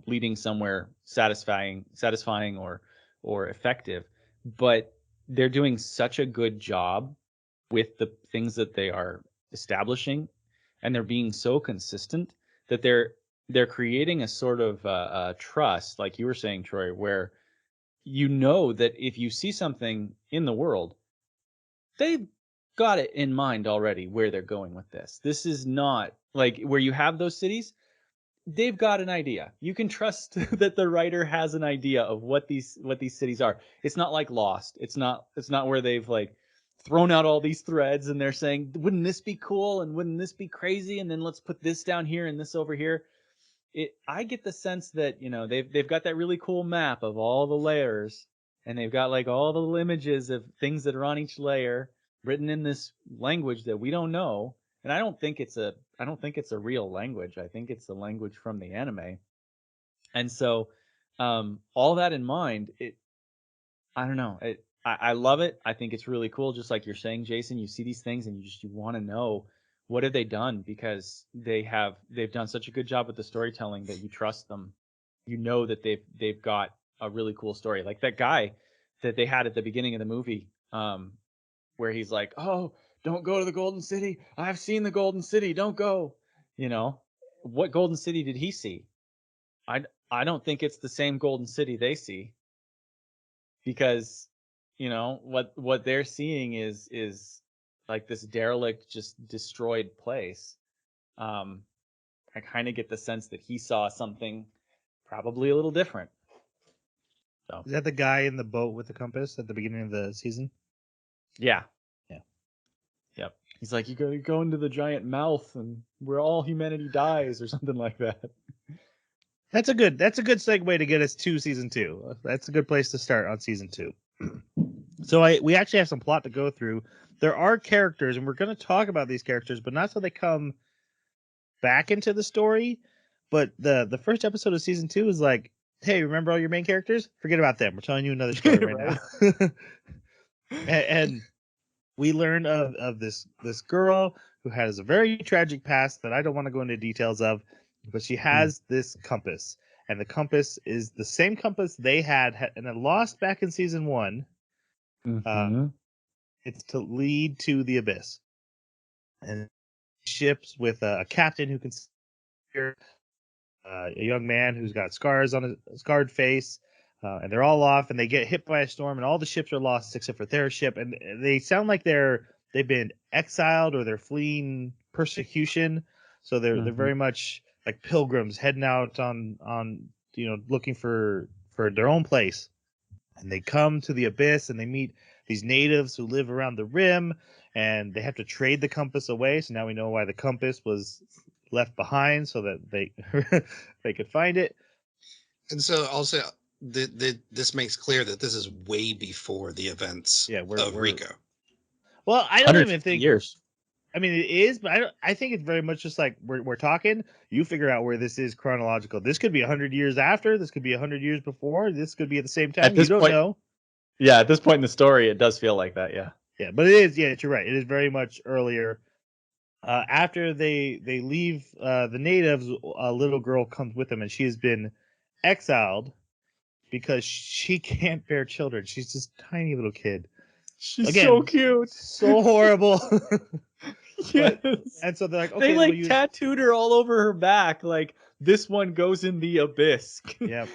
[SPEAKER 2] leading somewhere satisfying or effective. But they're doing such a good job with the things that they are establishing, and they're being so consistent that they're creating a sort of trust, like you were saying, Troy, where you know that if you see something in the world, they've got it in mind already where they're going with this. This is not like where you have those cities. They've got an idea. You can trust that the writer has an idea of what these cities are. It's not like Lost. It's not where they've like thrown out all these threads and they're saying, wouldn't this be cool and wouldn't this be crazy, and then let's put this down here and this over here. I get the sense that, you know, they've got that really cool map of all the layers, and they've got like all the little images of things that are on each layer written in this language that we don't know. And I don't think it's a real language. I think it's the language from the anime. And so, all that in mind, I don't know. I love it. I think it's really cool. Just like you're saying, Jason, you see these things and you want to know, what have they done? Because they've done such a good job with the storytelling that you trust them. You know that they've got a really cool story. Like that guy that they had at the beginning of the movie, where he's like, "Oh, don't go to the Golden City. I've seen the Golden City. Don't go." You know, what Golden City did he see? I don't think it's the same Golden City they see, because, you know, what they're seeing is like this derelict, just destroyed place. I kind of get the sense that he saw something probably a little different. So
[SPEAKER 1] Is that the guy in the boat with the compass at the beginning of the season?
[SPEAKER 2] yeah.
[SPEAKER 1] Yeah.
[SPEAKER 2] Yep. He's like, you gotta go into the giant mouth and where all humanity dies, or something like that.
[SPEAKER 1] That's a good segue to get us to season 2. That's a good place to start on season 2. So we actually have some plot to go through. There are characters, and we're going to talk about these characters, but not so they come back into the story. But the first episode of season 2 is like, hey, remember all your main characters? Forget about them. We're telling you another story right now. and we learn of this girl who has a very tragic past that I don't want to go into details of, but she has this compass, and the compass is the same compass they had and it lost back in season 1. It's to lead to the abyss, and ships with a captain who can steer, a young man who's got scars on his scarred face, and they're all off, and they get hit by a storm, and all the ships are lost except for their ship, and they sound like they've been exiled or they're fleeing persecution, so they're very much like pilgrims heading out on looking for their own place. And they come to the abyss and they meet these natives who live around the rim, and they have to trade the compass away. So now we know why the compass was left behind, so that they could find it.
[SPEAKER 4] And so also this makes clear that this is way before the events of Riko.
[SPEAKER 1] Well, I don't even think
[SPEAKER 2] years.
[SPEAKER 1] I mean, it is, but I think it's very much just like we're talking. You figure out where this is chronological. This could be 100 years after. This could be 100 years before. This could be at the same time.
[SPEAKER 2] At this
[SPEAKER 1] you don't
[SPEAKER 2] point,
[SPEAKER 1] know.
[SPEAKER 2] Yeah, at this point in the story, it does feel like that. Yeah.
[SPEAKER 1] Yeah, but it is. Yeah, you're right. It is very much earlier. After they leave the natives, a little girl comes with them, and she has been exiled because she can't bear children. She's this tiny little kid.
[SPEAKER 2] She's so cute.
[SPEAKER 1] So horrible.
[SPEAKER 2] Yes.
[SPEAKER 1] And so they're like, okay,
[SPEAKER 2] they tattooed her all over her back, like this one goes in the abyss.
[SPEAKER 1] Yep.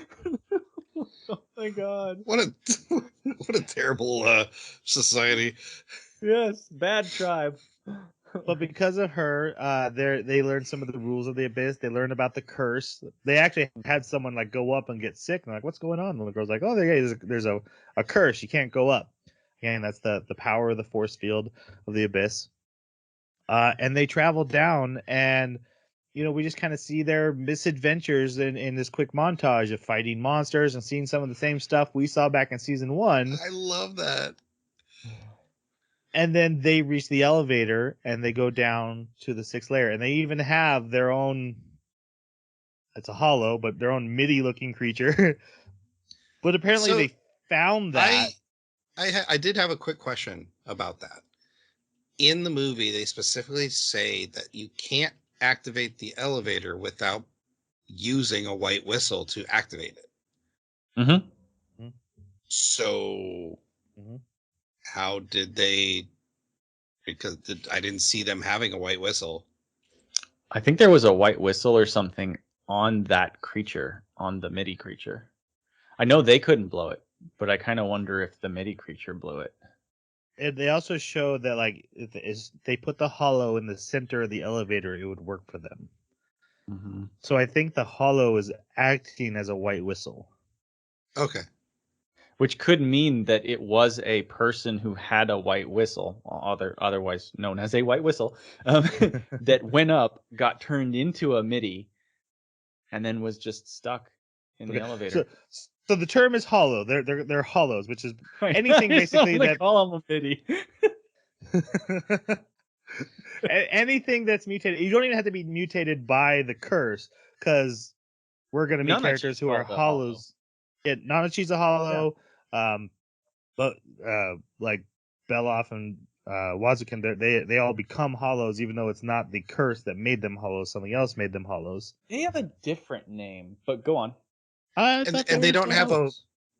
[SPEAKER 2] Oh my god.
[SPEAKER 4] What a terrible society.
[SPEAKER 2] Yes, bad tribe.
[SPEAKER 1] But because of her, they learned some of the rules of the abyss. They learned about the curse. They actually had someone like go up and get sick. And like, what's going on? And the girl's like, oh, there's a curse. You can't go up. Again, that's the power of the force field of the abyss. And they travel down, and we just kind of see their misadventures in this quick montage of fighting monsters and seeing some of the same stuff we saw back in season 1.
[SPEAKER 4] I love that.
[SPEAKER 1] And then they reach the elevator and they go down to the 6th layer, and they even have their own. It's a hollow, but their own MIDI looking creature. But apparently they found that.
[SPEAKER 4] I did have a quick question about that. In the movie, they specifically say that you can't activate the elevator without using a white whistle to activate it.
[SPEAKER 2] Mm-hmm.
[SPEAKER 4] So, how did they? Because I didn't see them having a white whistle.
[SPEAKER 2] I think there was a white whistle or something on that creature, on the MIDI creature. I know they couldn't blow it. but I kind of wonder if the MIDI creature blew it.
[SPEAKER 1] And they also show that like if they put the hollow in the center of the elevator, it would work for them.
[SPEAKER 2] Mm-hmm.
[SPEAKER 1] So I think the hollow is acting as a white whistle.
[SPEAKER 4] Okay.
[SPEAKER 2] Which could mean that it was a person who had a white whistle, otherwise known as a white whistle, that went up, got turned into a MIDI, and then was just stuck in the elevator.
[SPEAKER 1] So the term is hollow. They're hollows, which is
[SPEAKER 2] Right.
[SPEAKER 1] anything basically that
[SPEAKER 2] call them a MIDI.
[SPEAKER 1] anything that's mutated. You don't even have to be mutated by the curse, because we're gonna meet
[SPEAKER 2] Nanachi's
[SPEAKER 1] characters who are
[SPEAKER 2] called a hollow.
[SPEAKER 1] hollows. Yeah, Nanachi's a hollow. But like Beloff and Wazukin, they all become hollows, even though it's not the curse that made them hollows. Something else made them hollows.
[SPEAKER 2] They have a different name, but go on.
[SPEAKER 4] And they don't have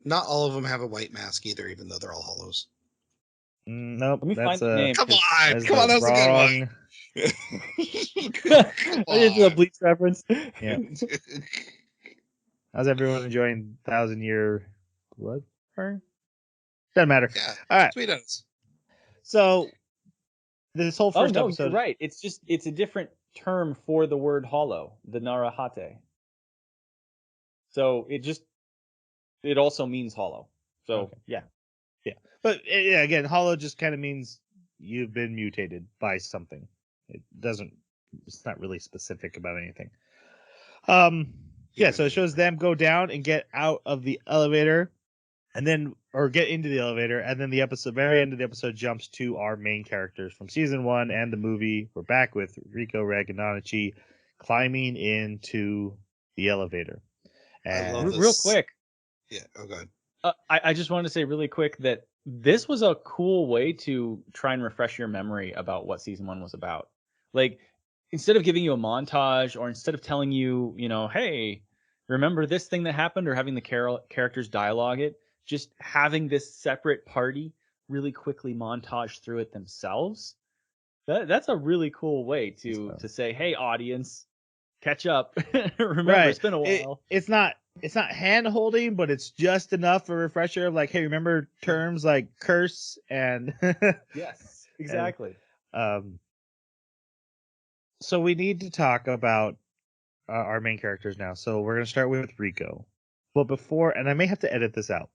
[SPEAKER 4] not all of them have a white mask either, even though they're all hollows.
[SPEAKER 1] Nope.
[SPEAKER 2] Let me find the name.
[SPEAKER 4] Come on,
[SPEAKER 1] That's
[SPEAKER 4] that was a good one.
[SPEAKER 2] It's a Bleach reference.
[SPEAKER 1] Yeah. How's everyone enjoying 1,000-Year Blood Burn? Doesn't matter.
[SPEAKER 4] Yeah.
[SPEAKER 1] All right.
[SPEAKER 4] Tweet us.
[SPEAKER 1] So this whole first episode.
[SPEAKER 2] You're right. It's a different term for the word hollow, the Narahate. So it also means hollow. So
[SPEAKER 1] Okay. Yeah. But yeah, again, hollow just kind of means you've been mutated by something. It's not really specific about anything. Yeah, so it shows them go down and get out of the elevator, or get into the elevator, and then the very end of the episode jumps to our main characters from season 1 and the movie. We're back with Riko, Reg, and Nanachi climbing into the elevator.
[SPEAKER 4] I love
[SPEAKER 1] And
[SPEAKER 4] this.
[SPEAKER 2] real quick.
[SPEAKER 4] Yeah. Oh god.
[SPEAKER 2] I just wanted to say really quick that this was a cool way to try and refresh your memory about what season 1 was about. Like, instead of giving you a montage, or instead of telling you, hey, remember this thing that happened, or having the characters dialogue it, just having this separate party really quickly montage through it themselves. That's a really cool way to say, hey, audience, catch up. Remember,
[SPEAKER 1] right.
[SPEAKER 2] It's been a while.
[SPEAKER 1] It's not hand holding, but it's just enough of a refresher of like, hey, remember terms like curse and
[SPEAKER 2] Yes, exactly.
[SPEAKER 1] So we need to talk about our main characters now. So we're gonna start with Riko. But before, and I may have to edit this out,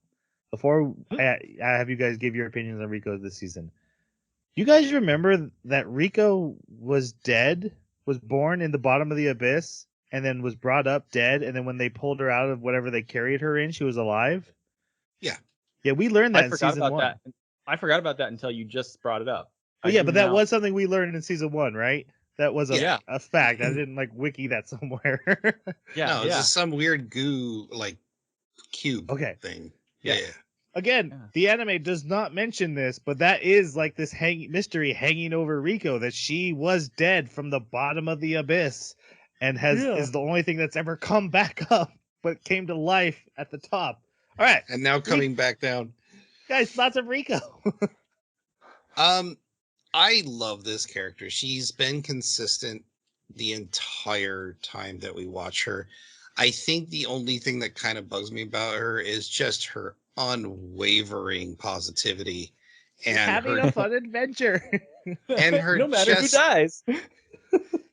[SPEAKER 1] before I have you guys give your opinions on Riko this season. Do you guys remember that Riko was dead, was born in the bottom of the abyss, and then was brought up dead, and then when they pulled her out of whatever they carried her in, she was alive?
[SPEAKER 4] Yeah.
[SPEAKER 1] Yeah, we learned that in
[SPEAKER 2] forgot
[SPEAKER 1] season
[SPEAKER 2] about
[SPEAKER 1] 1.
[SPEAKER 2] that. I forgot about that until you just brought it up.
[SPEAKER 1] But yeah, but that was something we learned in season 1, right? That was a fact. I didn't like wiki that somewhere.
[SPEAKER 4] No, it's just some weird goo like cube thing. Yeah.
[SPEAKER 1] Again, the anime does not mention this, but that is like this mystery hanging over Riko, that she was dead from the bottom of the abyss and is the only thing that's ever come back up, but came to life at the top. All right.
[SPEAKER 4] And now coming back down.
[SPEAKER 1] Guys, thoughts of Riko?
[SPEAKER 4] I love this character. She's been consistent the entire time that we watch her. I think the only thing that kind of bugs me about her is just her unwavering positivity and
[SPEAKER 1] having a fun adventure.
[SPEAKER 4] And her
[SPEAKER 2] no matter who dies.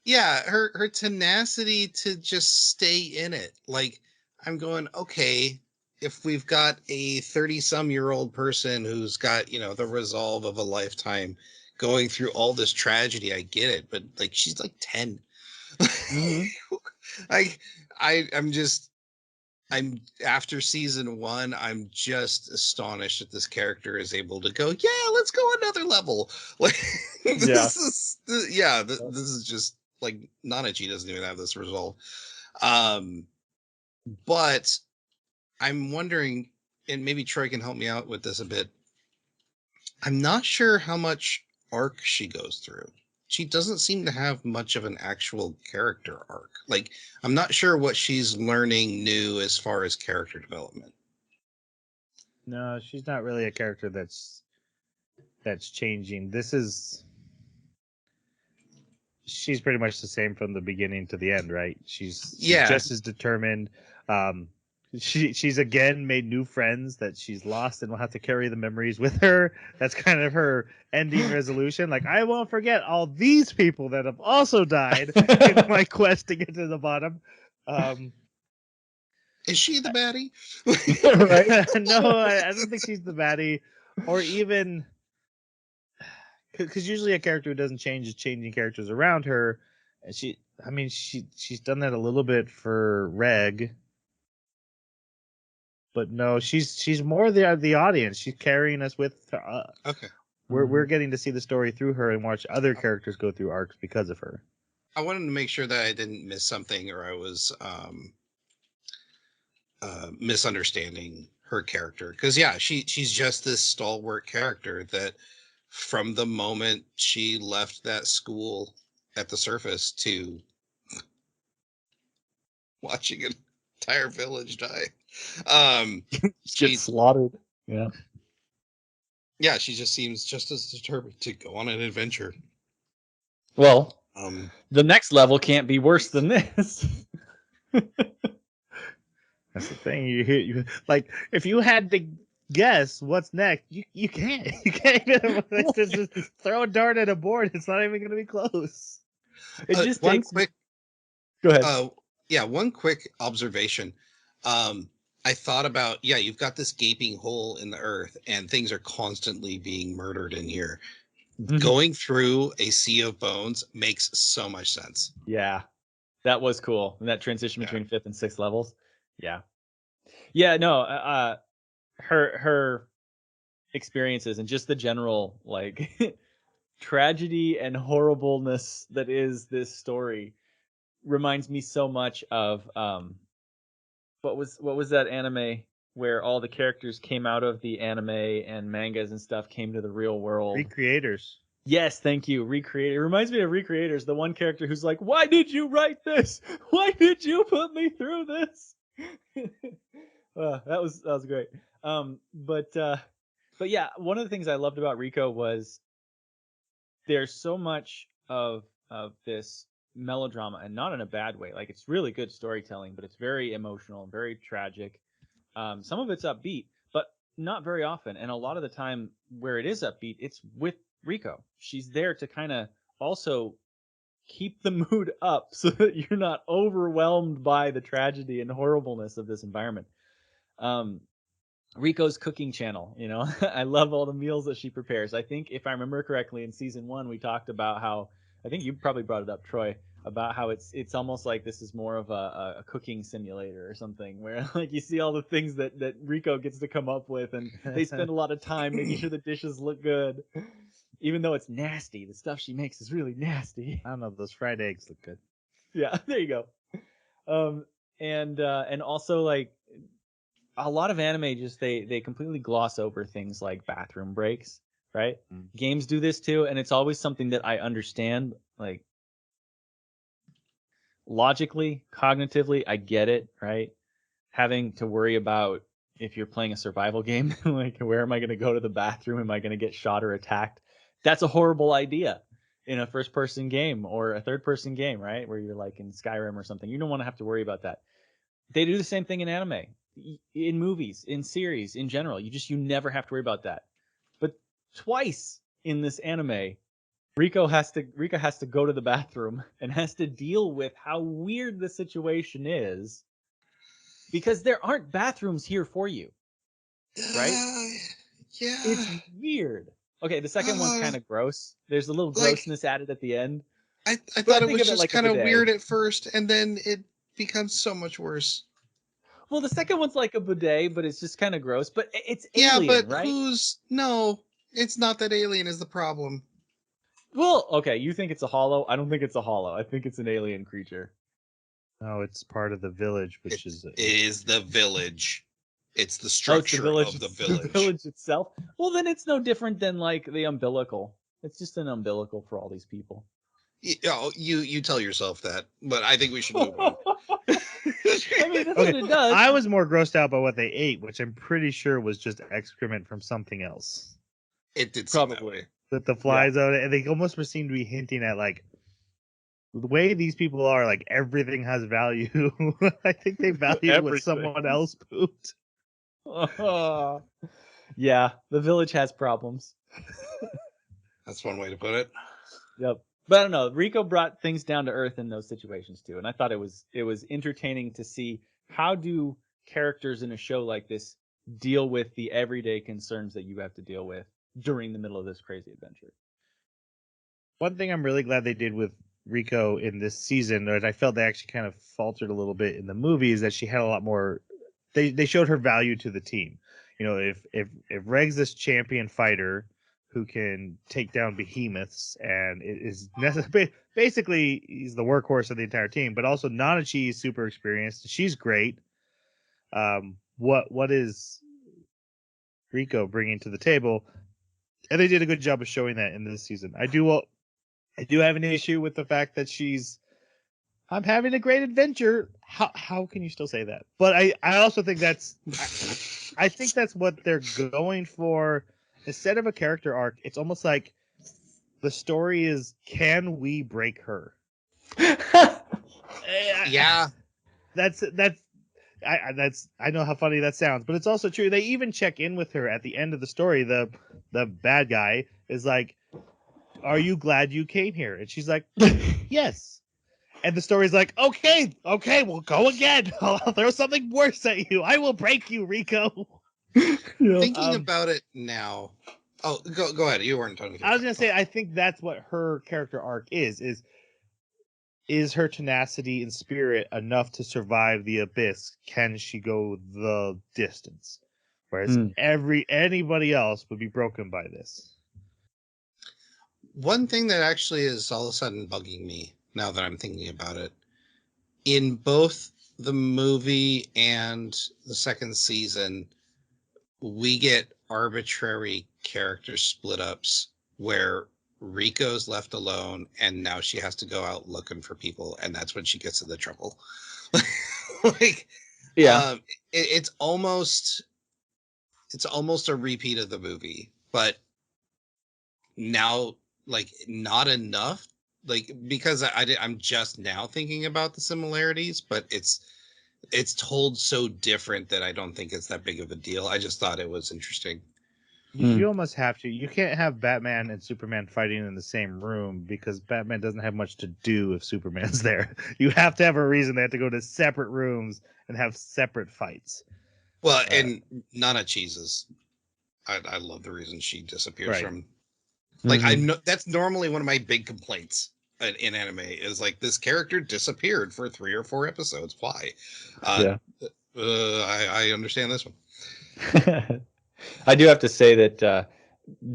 [SPEAKER 4] Yeah, her tenacity to just stay in it. Like, I'm going, okay, if we've got a 30-some-year-old person who's got, the resolve of a lifetime going through all this tragedy, I get it, but like she's like 10. Mm-hmm. I'm after season 1, I'm just astonished that this character is able to go, yeah, let's go another level. Like this is just like Nanachi doesn't even have this resolve. But I'm wondering, and maybe Troy can help me out with this a bit. I'm not sure how much arc she goes through. She doesn't seem to have much of an actual character arc. Like, I'm not sure what she's learning new as far as character development.
[SPEAKER 1] No, she's not really a character that's changing. She's pretty much the same from the beginning to the end, right? She's just as determined. She's again made new friends that she's lost and will have to carry the memories with her. That's kind of her ending resolution. Like, I won't forget all these people that have also died in my quest to get to the bottom.
[SPEAKER 4] Is she the baddie?
[SPEAKER 2] Right?
[SPEAKER 1] No, I don't think she's the baddie, or even because usually a character who doesn't change is changing characters around her. And she's done that a little bit for Reg. But no, she's more the audience. She's carrying us with her.
[SPEAKER 4] Okay.
[SPEAKER 1] We're getting to see the story through her and watch other characters go through arcs because of her.
[SPEAKER 4] I wanted to make sure that I didn't miss something or I was misunderstanding her character. Because yeah, she's just this stalwart character that from the moment she left that school at the surface to watching an entire village die.
[SPEAKER 2] Get
[SPEAKER 4] She,
[SPEAKER 2] slaughtered. Yeah.
[SPEAKER 4] yeah, she just seems just as determined to go on an adventure.
[SPEAKER 2] Well,
[SPEAKER 4] The
[SPEAKER 2] next level can't be worse than this.
[SPEAKER 1] That's the thing. You like if you had to guess what's next, you can't. You can't even just throw a dart at a board. It's not even going to be close.
[SPEAKER 2] It just
[SPEAKER 4] one
[SPEAKER 2] takes.
[SPEAKER 4] quick.
[SPEAKER 2] Go ahead.
[SPEAKER 4] Yeah, one quick observation. I thought about, yeah, you've got this gaping hole in the earth and things are constantly being murdered in here. Going through a sea of bones makes so much sense.
[SPEAKER 2] Yeah, that was cool. And that transition between 5th and 6th levels. Yeah. Yeah, no, her experiences and just the general like tragedy and horribleness that is this story reminds me so much of what was that anime where all the characters came out of the anime and mangas and stuff came to the real world?
[SPEAKER 1] Recreators.
[SPEAKER 2] Yes, thank you. Recreator. It reminds me of Recreators, the one character who's like, "Why did you write this? Why did you put me through this?" That was great. But yeah, one of the things I loved about Rico was there's so much of this melodrama, and not in a bad way. Like, it's really good storytelling, but it's very emotional and very tragic. Some of it's upbeat, but not very often. And a lot of the time where it is upbeat, it's with Rico. She's there to kind of also keep the mood up so that you're not overwhelmed by the tragedy and horribleness of this environment. Rico's cooking channel, you know, I love all the meals that she prepares. I think if I remember correctly, in season 1, we talked about how, I think you probably brought it up, Troy, about how it's almost like this is more of a cooking simulator or something, where like you see all the things that Rico gets to come up with, and they spend a lot of time making sure the dishes look good, even though it's nasty. The stuff she makes is really nasty.
[SPEAKER 1] I don't know. Those fried eggs look good.
[SPEAKER 2] Yeah, there you go. And also, like, a lot of anime just they completely gloss over things like bathroom breaks, right? Games do this too, and it's always something that I understand, like, logically, cognitively, I get it, right? Having to worry about if you're playing a survival game, like, where am I going to go to the bathroom? Am I going to get shot or attacked? That's a horrible idea in a first-person game or a third-person game, right? Where you're like in Skyrim or something. You don't want to have to worry about that. They do the same thing in anime, in movies, in series, in general. You never have to worry about that. But twice in this anime, Rika has to go to the bathroom and has to deal with how weird the situation is, because there aren't bathrooms here for you, right?
[SPEAKER 4] Yeah.
[SPEAKER 2] It's weird. Okay, the second one's kind of gross. There's a little
[SPEAKER 4] like,
[SPEAKER 2] grossness added at the end.
[SPEAKER 4] I thought it was just
[SPEAKER 2] like
[SPEAKER 4] kind of weird at first, and then it becomes so much worse.
[SPEAKER 2] Well, the second one's like a bidet, but it's just kind of gross. But it's
[SPEAKER 4] Yeah,
[SPEAKER 2] alien,
[SPEAKER 4] but
[SPEAKER 2] right?
[SPEAKER 4] no, it's not that alien is the problem.
[SPEAKER 2] Well, okay, you think it's a hollow. I don't think it's a hollow. I think it's an alien creature.
[SPEAKER 1] No, it's part of the village, which
[SPEAKER 4] It is the village. It's the structure
[SPEAKER 2] the village,
[SPEAKER 4] of the village.
[SPEAKER 2] The village itself. Well, then it's no different than like the umbilical. It's just an umbilical for all these people.
[SPEAKER 4] You tell yourself that, but I think we should move on.
[SPEAKER 2] I mean, that's what it does.
[SPEAKER 1] I was more grossed out by what they ate, which I'm pretty sure was just excrement from something else.
[SPEAKER 4] It did
[SPEAKER 2] probably
[SPEAKER 1] that the flies out, and they almost seemed to be hinting at like the way these people are, like everything has value. I think they value what
[SPEAKER 2] Everything.
[SPEAKER 1] someone else pooped.
[SPEAKER 2] Yeah, the village has problems.
[SPEAKER 4] That's one way to put it.
[SPEAKER 2] Yep. But I don't know. Rico brought things down to earth in those situations too, and I thought it was entertaining to see how do characters in a show like this deal with the everyday concerns that you have to deal with during the middle of this crazy adventure.
[SPEAKER 1] One thing I'm really glad they did with Rico in this season, that I felt they actually kind of faltered a little bit in the movie, is that she had a lot more. They showed her value to the team. You know, if Reg's this champion fighter who can take down behemoths and is basically he's the workhorse of the entire team, but also Nanachi is super experienced. She's great. What is Rico bringing to the table? And they did a good job of showing that in this season. I do have an issue with the fact that I'm having a great adventure. How can you still say that? But I also think I think that's what they're going for. Instead of a character arc, it's almost like the story is, can we break her?
[SPEAKER 4] Yeah.
[SPEAKER 1] I know how funny that sounds, but it's also true. They even check in with her at the end of the story. The bad guy is like, "Are you glad you came here?" And she's like, "Yes." And the story's like, "Okay, we'll go again. I'll throw something worse at you. I will break you, Rico."
[SPEAKER 4] Thinking about it now. Oh, go ahead. You weren't talking.
[SPEAKER 1] I was gonna say, I think that's what her character arc is her tenacity and spirit enough to survive the abyss? Can she go the distance? Whereas anybody else would be broken by this.
[SPEAKER 4] One thing that actually is all of a sudden bugging me now that I'm thinking about it, in both the movie and the second season, we get arbitrary character split ups where Rico's left alone and now she has to go out looking for people, and that's when she gets into trouble. Like,
[SPEAKER 2] Yeah.
[SPEAKER 4] it's almost a repeat of the movie, but now, like, not enough, like, because I'm just now thinking about the similarities, but it's told so different that I don't think it's that big of a deal. I just thought it was interesting.
[SPEAKER 1] You almost have to. You can't have Batman and Superman fighting in the same room because Batman doesn't have much to do if Superman's there. You have to have a reason. They have to go to separate rooms and have separate fights.
[SPEAKER 4] Well, and Nana Cheeses, I love the reason she disappears
[SPEAKER 1] Right.
[SPEAKER 4] from. Like, I know that's normally one of my big complaints in anime is like, this character disappeared for 3 or 4 episodes. Why? I understand this one.
[SPEAKER 2] I do have to say that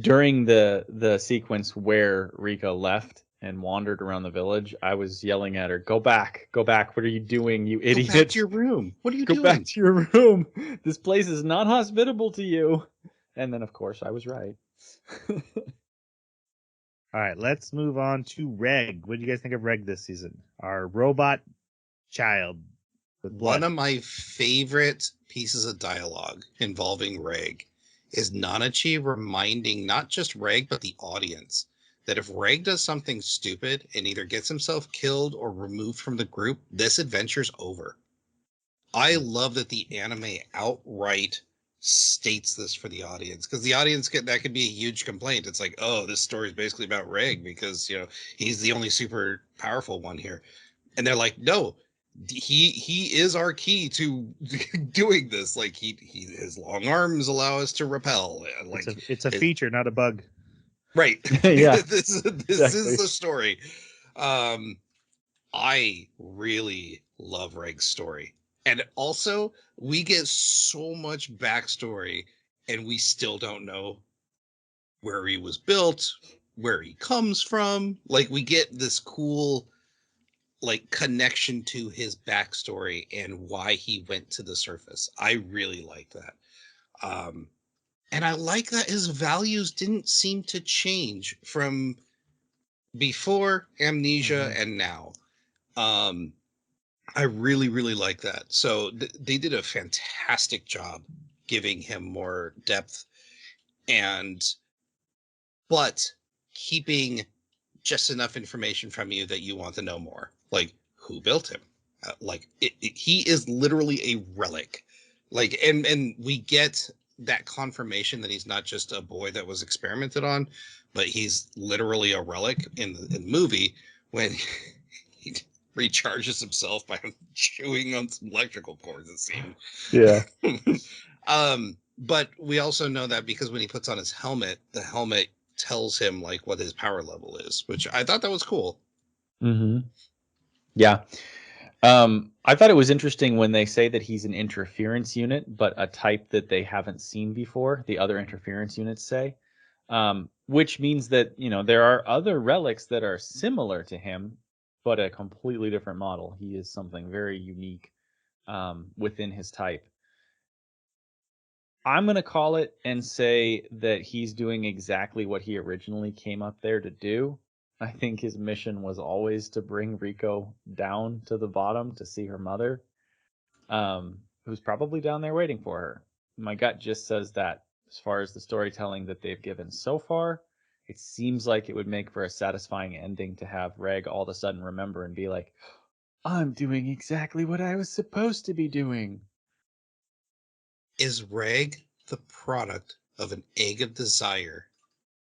[SPEAKER 2] during the sequence where Rico left and wandered around the village, I was yelling at her, "Go back! Go back! What are you doing, you idiot?
[SPEAKER 4] Go back to your room. What are you
[SPEAKER 2] Go
[SPEAKER 4] doing?
[SPEAKER 2] back to your room. This place is not hospitable to you." And then, of course, I was right.
[SPEAKER 1] All right, let's move on to Reg. What do you guys think of Reg this season? Our robot child with blood.
[SPEAKER 4] One of my favorite pieces of dialogue involving Reg is Nanachi reminding not just Reg, but the audience that if Reg does something stupid and either gets himself killed or removed from the group, this adventure's over. I love that the anime outright states this for the audience, because the audience that could be a huge complaint. It's like, oh, this story is basically about Reg because, he's the only super powerful one here. And they're like, no, he is our key to doing this. Like, his long arms allow us to repel. Like,
[SPEAKER 1] it's a feature, not a bug.
[SPEAKER 4] Right.
[SPEAKER 2] Yeah.
[SPEAKER 4] This is the story. I really love Reg's story. And also, we get so much backstory, and we still don't know where he was built, where he comes from. Like, we get this cool, like, connection to his backstory and why he went to the surface. I really like that. And I like that his values didn't seem to change from before Amnesia and now. I really, really like that. So they did a fantastic job giving him more depth, but keeping just enough information from you that you want to know more. Like, who built him? He is literally a relic. Like, and we get that confirmation that he's not just a boy that was experimented on, but he's literally a relic in the movie when he recharges himself by chewing on some electrical cords, it seemed.
[SPEAKER 2] Yeah.
[SPEAKER 4] But we also know that because when he puts on his helmet, the helmet tells him like what his power level is, which I thought that was cool.
[SPEAKER 2] Mm-hmm. Yeah. I thought it was interesting when they say that he's an interference unit, but a type that they haven't seen before, the other interference units say, which means that, you know, there are other relics that are similar to him, but a completely different model. He is something very unique within his type. I'm going to call it and say that he's doing exactly what he originally came up there to do. I think his mission was always to bring Riko down to the bottom to see her mother, who's probably down there waiting for her. My gut just says that. As far as the storytelling that they've given so far, it seems like it would make for a satisfying ending to have Reg all of a sudden remember and be like, I'm doing exactly what I was supposed to be doing.
[SPEAKER 4] Is Reg the product of an egg of desire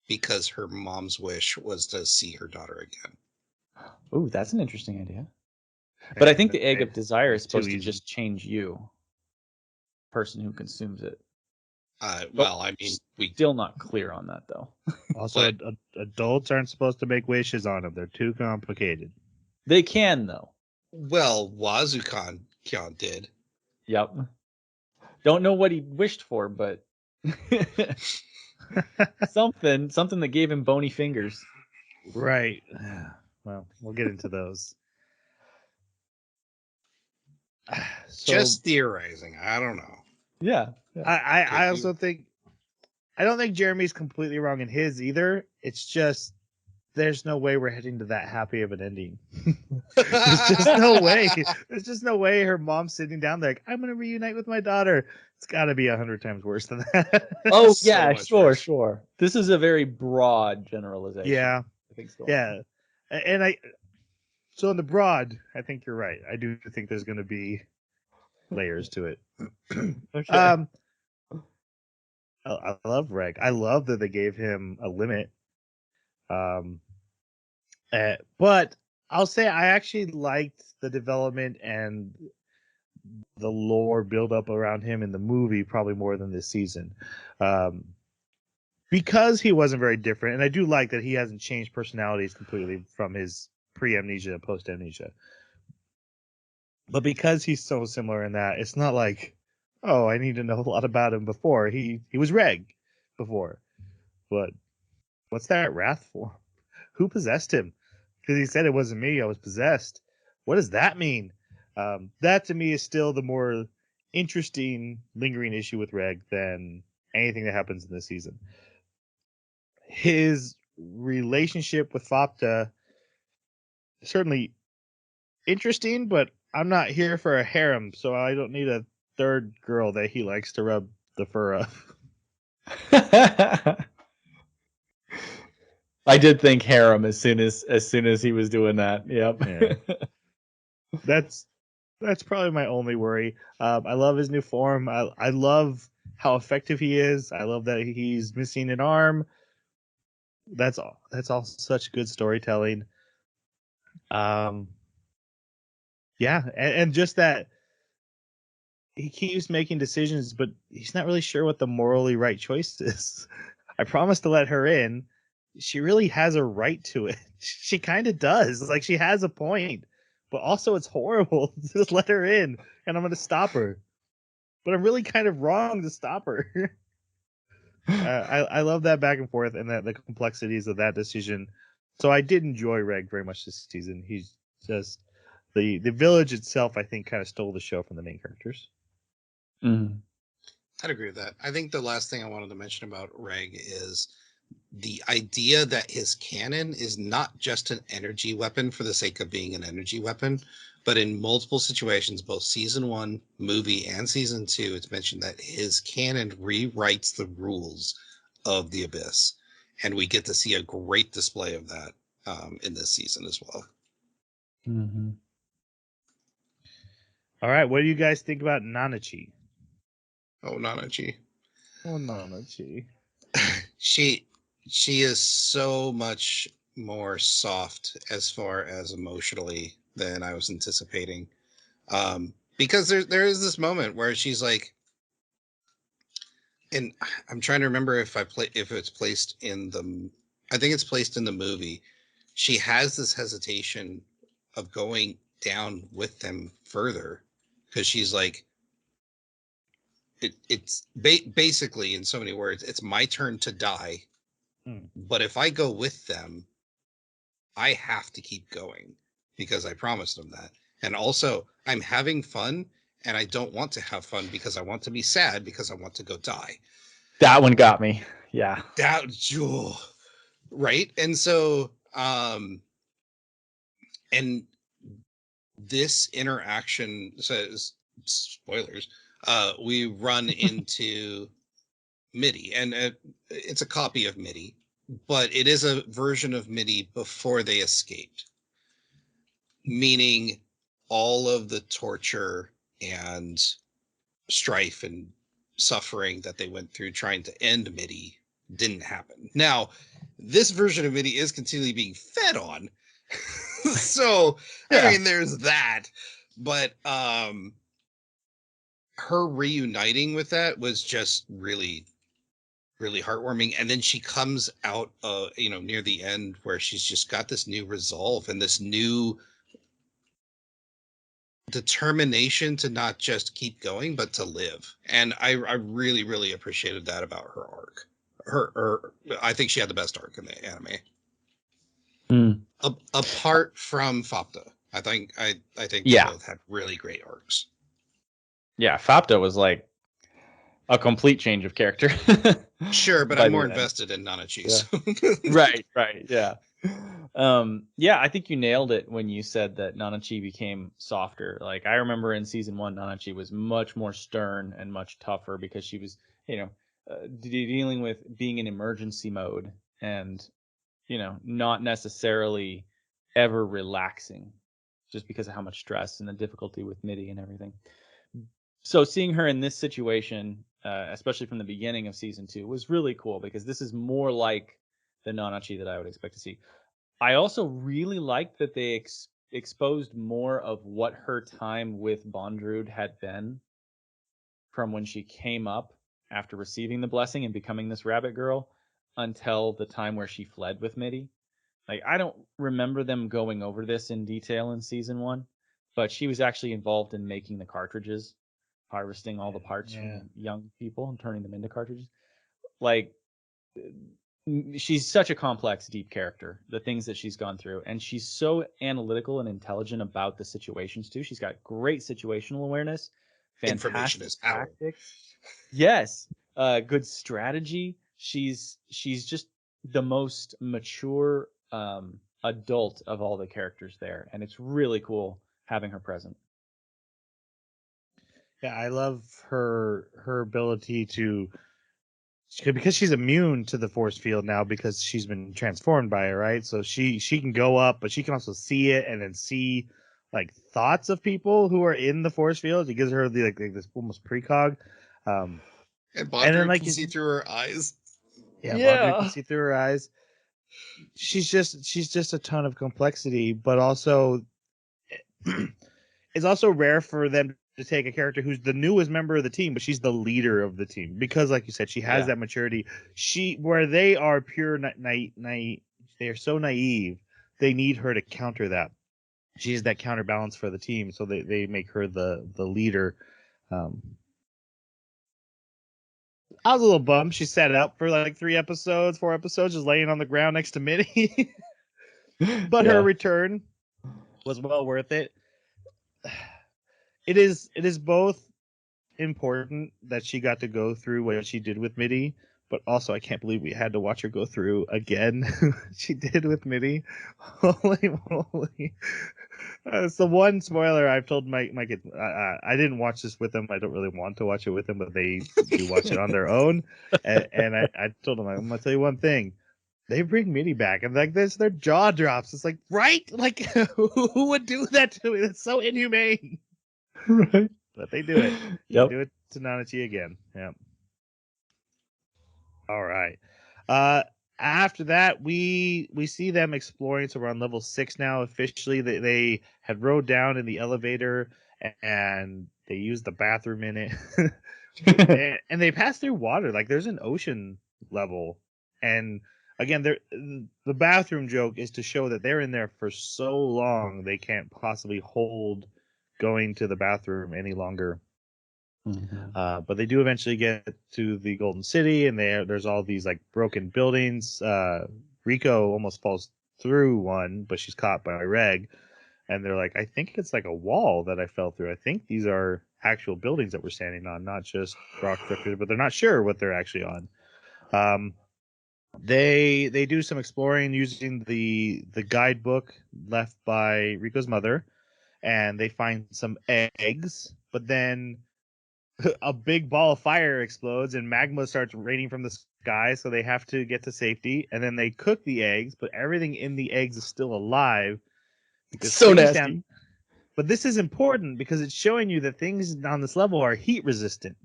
[SPEAKER 4] because her mom's wish was to see her daughter again?
[SPEAKER 2] Ooh, that's an interesting idea. But I think the egg of desire is
[SPEAKER 1] It's too
[SPEAKER 2] supposed to
[SPEAKER 1] easy.
[SPEAKER 2] just change you, person who consumes it.
[SPEAKER 4] Well, I mean, we
[SPEAKER 2] Still not clear on that though.
[SPEAKER 1] Also, adults aren't supposed to make wishes on them. They're too complicated.
[SPEAKER 2] They can though.
[SPEAKER 4] Wazukan did.
[SPEAKER 2] Yep. Don't know what he wished for, but something that gave him bony fingers.
[SPEAKER 1] Right. Well, we'll get into those. So,
[SPEAKER 4] Just theorizing. I don't know.
[SPEAKER 2] Yeah.
[SPEAKER 1] I also think I don't think Jeremy's completely wrong in his either. It's just there's no way we're heading to that happy of an ending. There's just no way. There's just no way her mom's sitting down there like, I'm gonna reunite with my daughter. It's gotta be 100 times worse than that.
[SPEAKER 2] Oh
[SPEAKER 4] So
[SPEAKER 2] yeah,
[SPEAKER 4] much
[SPEAKER 2] sure,
[SPEAKER 4] worse.
[SPEAKER 2] sure. This is a very broad generalization.
[SPEAKER 1] Yeah.
[SPEAKER 2] I think so.
[SPEAKER 1] Yeah. And so in the broad, I think you're right. I do think there's gonna be layers to it.
[SPEAKER 2] Okay.
[SPEAKER 1] I love Reg. I love that they gave him a limit. But I'll say I actually liked the development and the lore build up around him in the movie probably more than this season. Because he wasn't very different, and I do like that he hasn't changed personalities completely from his pre-amnesia, post-amnesia. But because he's so similar in that, it's not like, oh, I need to know a lot about him before. He was Reg before. But what's that wrath for? Who possessed him? Because he said it wasn't me, I was possessed. What does that mean? That to me is still the more interesting, lingering issue with Reg than anything that happens in this season. His relationship with Fopta is certainly interesting, but I'm not here for a harem, so I don't need a third girl that he likes to rub the fur of.
[SPEAKER 2] I did think harem as soon as he was doing that. Yep.
[SPEAKER 1] Yeah. That's probably my only worry. I love his new form. I love how effective he is. I love that he's missing an arm. That's all. That's all such good storytelling. Yeah, and just that he keeps making decisions, but he's not really sure what the morally right choice is. I promised to let her in. She really has a right to it. She kind of does. Like, she has a point, but also it's horrible to just let her in, and I'm going to stop her. But I'm really kind of wrong to stop her. I love that back and forth and that the complexities of that decision. So I did enjoy Reg very much this season. He's just the village itself, I think, kind of stole the show from the main characters.
[SPEAKER 2] Mm.
[SPEAKER 4] I'd agree with that. I think the last thing I wanted to mention about Reg is the idea that his cannon is not just an energy weapon for the sake of being an energy weapon, but in multiple situations, both season 1 movie and season 2, it's mentioned that his cannon rewrites the rules of the Abyss, and we get to see a great display of that in this season as well.
[SPEAKER 2] Mm-hmm.
[SPEAKER 1] All right, what do you guys think about Nanachi?
[SPEAKER 4] Oh, Nanachi.
[SPEAKER 1] Oh, Nanachi.
[SPEAKER 4] She is so much more soft as far as emotionally than I was anticipating. Because there is this moment where she's like, and I'm trying to remember if it's placed in the, I think it's placed in the movie. She has this hesitation of going down with them further because she's like, it's basically, in so many words, it's my turn to die. But if I go with them, I have to keep going because I promised them that. And also, I'm having fun and I don't want to have fun because I want to be sad because I want to go die.
[SPEAKER 2] That one got me. Yeah.
[SPEAKER 4] That, right? And so, and this interaction says, spoilers, we run into MIDI, and it's a copy of MIDI, but it is a version of MIDI before they escaped, meaning all of the torture and strife and suffering that they went through trying to end MIDI didn't happen. Now, this version of MIDI is continually being fed on. So,
[SPEAKER 2] Yeah.
[SPEAKER 4] I mean, there's that. But her reuniting with that was just really, really heartwarming. And then she comes out, near the end where she's just got this new resolve and this new determination to not just keep going, but to live. And I really, really appreciated that about her arc. I think she had the best arc in the anime. Apart from Fapta, I think they both had really great arcs.
[SPEAKER 2] Yeah, Fapta was like a complete change of character.
[SPEAKER 4] Sure, but I'm more invested in Nanachi.
[SPEAKER 2] Yeah.
[SPEAKER 4] So.
[SPEAKER 2] Right, yeah. Yeah, I think you nailed it when you said that Nanachi became softer. Like, I remember in season 1, Nanachi was much more stern and much tougher because she was, dealing with being in emergency mode and, not necessarily ever relaxing just because of how much stress and the difficulty with MIDI and everything. So seeing her in this situation, especially from the beginning of season 2, was really cool because this is more like the Nanachi that I would expect to see. I also really liked that they exposed more of what her time with Bondrewd had been from when she came up after receiving the blessing and becoming this rabbit girl until the time where she fled with MIDI. Like, I don't remember them going over this in detail in season 1, but she was actually involved in making the cartridges, harvesting all the parts from young people and turning them into cartridges. Like, she's such a complex, deep character, the things that she's gone through, and she's so analytical and intelligent about the situations too. She's got great situational awareness,
[SPEAKER 4] Information
[SPEAKER 2] fantastic
[SPEAKER 4] is power.
[SPEAKER 2] tactics. Yes, good strategy. She's just the most mature adult of all the characters there, and it's really cool having her present.
[SPEAKER 1] Yeah, I love her ability to, because she's immune to the force field now because she's been transformed by it, right? So she can go up, but she can also see it and then see like thoughts of people who are in the force field. It gives her the like this almost precog.
[SPEAKER 4] And
[SPEAKER 1] then
[SPEAKER 4] Bondrewd can see through her eyes.
[SPEAKER 1] Yeah, Bondrewd can see through her eyes. She's just a ton of complexity, but also it's also rare for them to take a character who's the newest member of the team, but she's the leader of the team because, like you said, she has that maturity. Where they are pure naive, they are so naive. They need her to counter that. She's that counterbalance for the team, so they make her the leader. I was a little bummed she sat up for like 4 episodes, just laying on the ground next to Minnie. But her return was well worth it. It is both important that she got to go through what she did with MIDI, but also I can't believe we had to watch her go through again she did with MIDI. Holy moly. So one spoiler I've told my kids, I didn't watch this with them. I don't really want to watch it with them, but they do watch it on their own. And I told them, I'm going to tell you one thing. they bring Minnie back, and like this, their jaw drops. It's like, right? Like, who would do that to me? That's so inhumane.
[SPEAKER 2] Right.
[SPEAKER 1] But they do it. They
[SPEAKER 2] Yep.
[SPEAKER 1] do it to Nanachi again. Yep. All right. Uh, After that, we see them exploring. So we're on level 6 now. Officially, they had rode down in the elevator and they used the bathroom in it, and they passed through water. Like there's an ocean level, and again, the bathroom joke is to show that they're in there for so long they can't possibly hold going to the bathroom any longer. But they do eventually get to the Golden City, and there's all these like broken buildings. Riko almost falls through one, but she's caught by Reg, and they're like, I think it's like a wall that I fell through. I think these are actual buildings that we're standing on, not just rock structures, but they're not sure what they're actually on. They do some exploring using the guidebook left by Riko's mother, and they find some eggs, but then a big ball of fire explodes and magma starts raining from the sky, so they have to get to safety. And then they cook the eggs, but everything in the eggs is still alive. Because
[SPEAKER 2] So nasty.
[SPEAKER 1] But this is important because it's showing you that things on this level are heat resistant.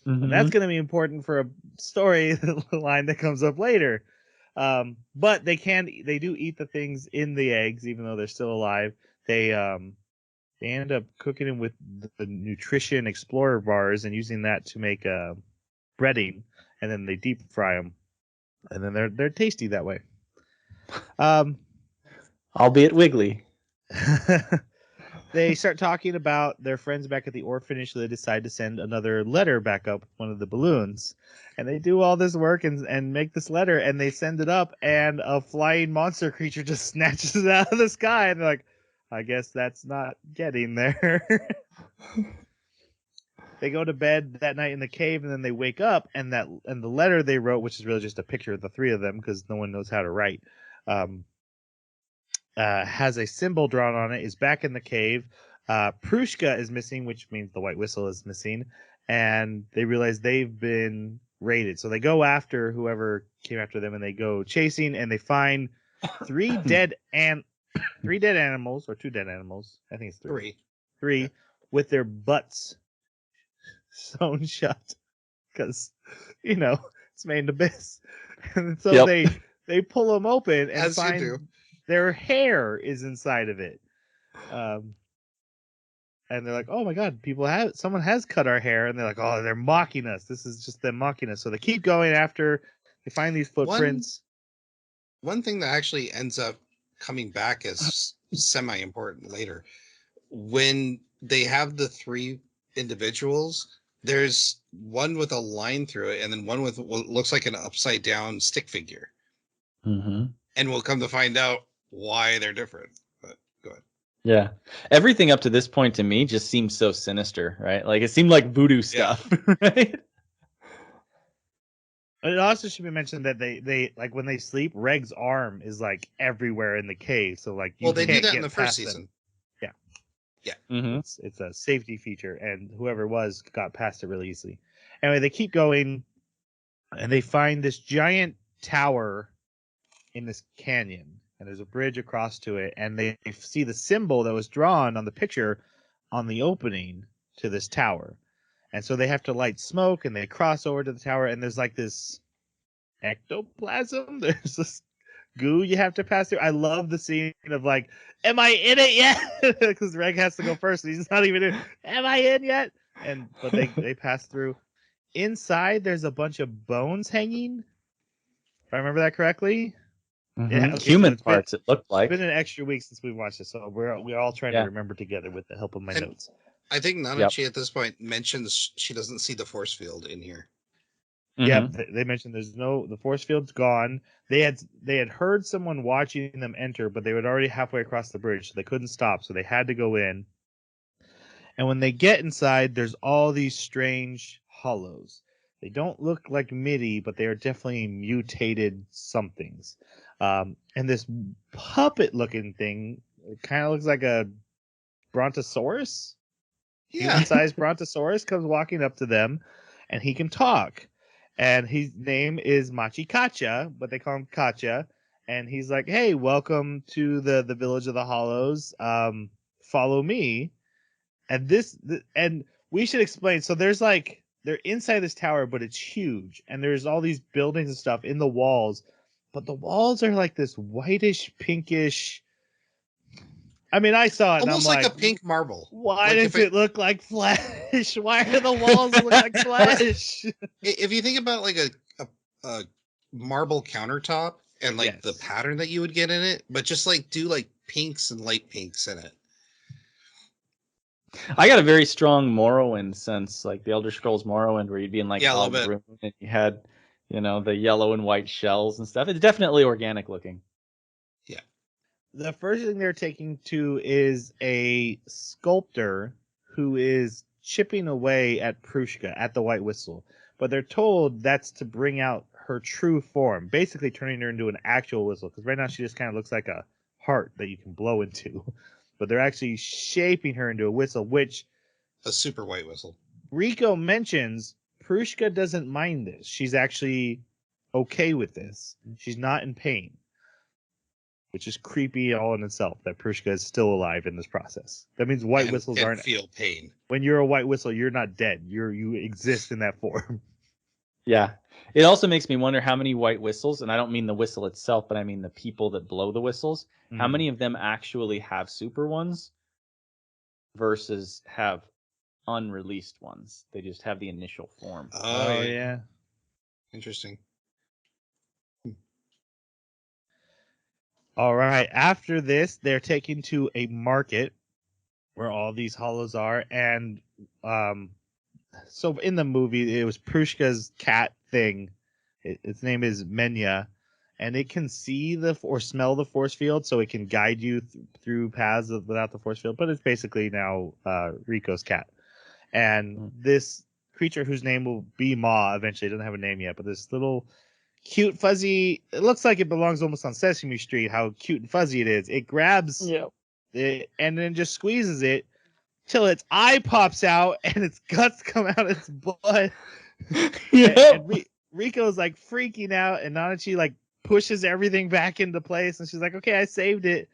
[SPEAKER 1] And that's going to be important for a story line that comes up later. But they do eat the things in the eggs, even though they're still alive. They end up cooking them with the nutrition explorer bars and using that to make breading, and then they deep fry them, and then they're tasty that way.
[SPEAKER 2] Albeit wiggly.
[SPEAKER 1] They start talking about their friends back at the orphanage, so they decide to send another letter back up with one of the balloons. And they do all this work and make this letter, and they send it up, and a flying monster creature just snatches it out of the sky, and they're like, I guess that's not getting there. They go to bed that night in the cave, and then they wake up, and the letter they wrote, which is really just a picture of the three of them because no one knows how to write, has a symbol drawn on it, is back in the cave. Prushka is missing, which means the white whistle is missing, and they realize they've been raided. So they go after whoever came after them, and they go chasing, and they find three dead animals, or 2 dead animals. I think it's 3. 3 with their butts sewn shut because, it's made in abyss. And so they pull them open and find their hair is inside of it. And they're like, oh my God, someone has cut our hair. And they're like, oh, they're mocking us. This is just them mocking us. So they keep going after they find these footprints.
[SPEAKER 4] One thing that actually ends up coming back as semi-important later, when they have the 3 individuals, there's one with a line through it, and then one with what looks like an upside down stick figure. And we'll come to find out why they're different. But go ahead.
[SPEAKER 2] Yeah, everything up to this point to me just seems so sinister, right? Like it seemed like voodoo stuff, right?
[SPEAKER 1] It also should be mentioned that they like when they sleep, Reg's arm is like everywhere in the cave. So like
[SPEAKER 4] they do that in the first season.
[SPEAKER 1] Yeah. It's a safety feature, and whoever was got past it really easily. Anyway, they keep going, and they find this giant tower in this canyon, and there's a bridge across to it, and they see the symbol that was drawn on the picture on the opening to this tower. And so they have to light smoke, and they cross over to the tower, and there's like this ectoplasm. There's this goo you have to pass through. I love the scene of like, am I in it yet? Because Reg has to go first, and he's not even in. Am I in yet? But they pass through. Inside, there's a bunch of bones hanging. If I remember that correctly.
[SPEAKER 2] Yeah, human parts. It looked like.
[SPEAKER 1] It's been an extra week since we've watched this, so we're all trying to remember together with the help of my notes.
[SPEAKER 4] I think Nanachi at this point mentions she doesn't see the force field in here.
[SPEAKER 1] Yep, they mentioned the force field's gone. They had heard someone watching them enter, but they were already halfway across the bridge, so they couldn't stop, so they had to go in. And when they get inside, there's all these strange hollows. They don't look like MIDI, but they are definitely mutated somethings. And this puppet-looking thing, it kind of looks like a brontosaurus.
[SPEAKER 4] Yeah.
[SPEAKER 1] Human-sized brontosaurus comes walking up to them, and he can talk. and his name is Machikacha, but they call him Kacha. And he's like, "Hey, welcome to the village of the Hollows. Follow me." And and we should explain. So there's like they're inside this tower, but it's huge, and there's all these buildings and stuff in the walls, but the walls are like this whitish, pinkish. I mean, I saw it,
[SPEAKER 4] Almost
[SPEAKER 1] and I'm
[SPEAKER 4] like a pink marble.
[SPEAKER 1] why
[SPEAKER 4] Like
[SPEAKER 1] does it look like flesh? Why are the walls look like flesh?
[SPEAKER 4] if you think about like a marble countertop and like the
[SPEAKER 1] Yes.
[SPEAKER 4] pattern that you would get in it, but just like do like pinks and light pinks in it.
[SPEAKER 2] I got a very strong Morrowind sense, like the Elder Scrolls Morrowind, where you'd be in like
[SPEAKER 4] Yeah, a little bit.
[SPEAKER 2] Room and you had, the yellow and white shells and stuff. It's definitely organic looking.
[SPEAKER 4] Yeah.
[SPEAKER 1] The first thing they're taking to is a sculptor who is chipping away at Prushka at the White Whistle, but they're told that's to bring out her true form, basically turning her into an actual whistle, because right now she just kind of looks like a heart that you can blow into. But they're actually shaping her into a whistle, which
[SPEAKER 4] A super white whistle.
[SPEAKER 1] Riko mentions Prushka doesn't mind this. She's actually okay with this. She's not in pain, which is creepy all in itself that Prushka is still alive in this process. That means white whistles
[SPEAKER 4] and
[SPEAKER 1] aren't.
[SPEAKER 4] feel pain.
[SPEAKER 1] When you're a white whistle, you're not dead. You exist in that form.
[SPEAKER 2] Yeah. It also makes me wonder how many white whistles, and I don't mean the whistle itself, but I mean the people that blow the whistles, how many of them actually have super ones versus have unreleased ones. They just have the initial form.
[SPEAKER 1] Oh yeah.
[SPEAKER 4] Interesting.
[SPEAKER 1] All right. After this, they're taken to a market where all these hollows are, and so in the movie, it was Prushka's cat thing. Its name is Menya, and it can see or smell the force field, so it can guide you through paths without the force field. But it's basically now Riko's cat, and this creature whose name will be Ma eventually, doesn't have a name yet, but this little cute fuzzy, it looks like it belongs almost on Sesame Street. How cute and fuzzy it is! It grabs it and then just squeezes it till its eye pops out and its guts come out its butt. And Riko's like freaking out, and Nanachi like pushes everything back into place, and she's like, "Okay, I saved it."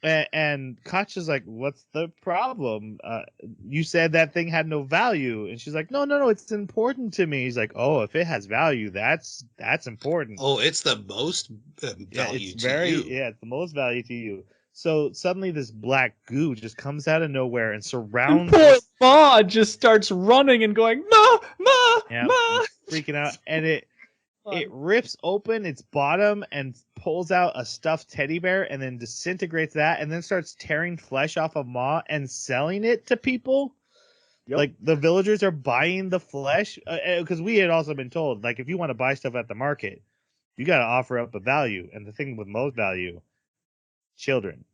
[SPEAKER 1] And Kacha's like, "What's the problem? You said that thing had no value," and she's like, "No, it's important to me." He's like, "Oh, if it has value, that's important."
[SPEAKER 4] Oh, it's the most value to you.
[SPEAKER 1] Yeah, it's the most value to you. So suddenly this black goo just comes out of nowhere and surrounds.
[SPEAKER 2] Poor Ma just starts running and going, Ma, Ma.
[SPEAKER 1] Freaking out, and it rips open its bottom and pulls out a stuffed teddy bear, and then disintegrates that, and then starts tearing flesh off of Ma and selling it to people. Yep. Like the villagers are buying the flesh, because we had also been told, like, if you want to buy stuff at the market, you got to offer up a value. And the thing with most value, children.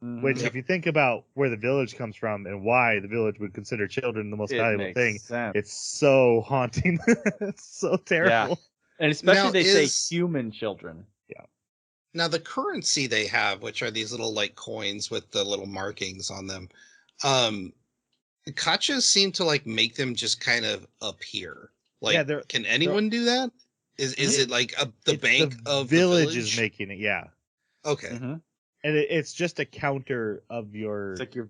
[SPEAKER 1] Which, if you think about where the village comes from and why the village would consider children the most valuable thing, it's so haunting. It's so terrible.
[SPEAKER 2] Yeah. And especially
[SPEAKER 4] Now,
[SPEAKER 2] they say human children.
[SPEAKER 1] Yeah.
[SPEAKER 4] Now the currency they have, which are these little like coins with the little markings on them, Kachas seem to like make them just kind of appear. Like, can anyone do that? Is it like the bank of the village
[SPEAKER 1] is making it? Yeah.
[SPEAKER 4] Okay.
[SPEAKER 2] Mm-hmm.
[SPEAKER 1] And it's just a counter of your.
[SPEAKER 2] It's like your.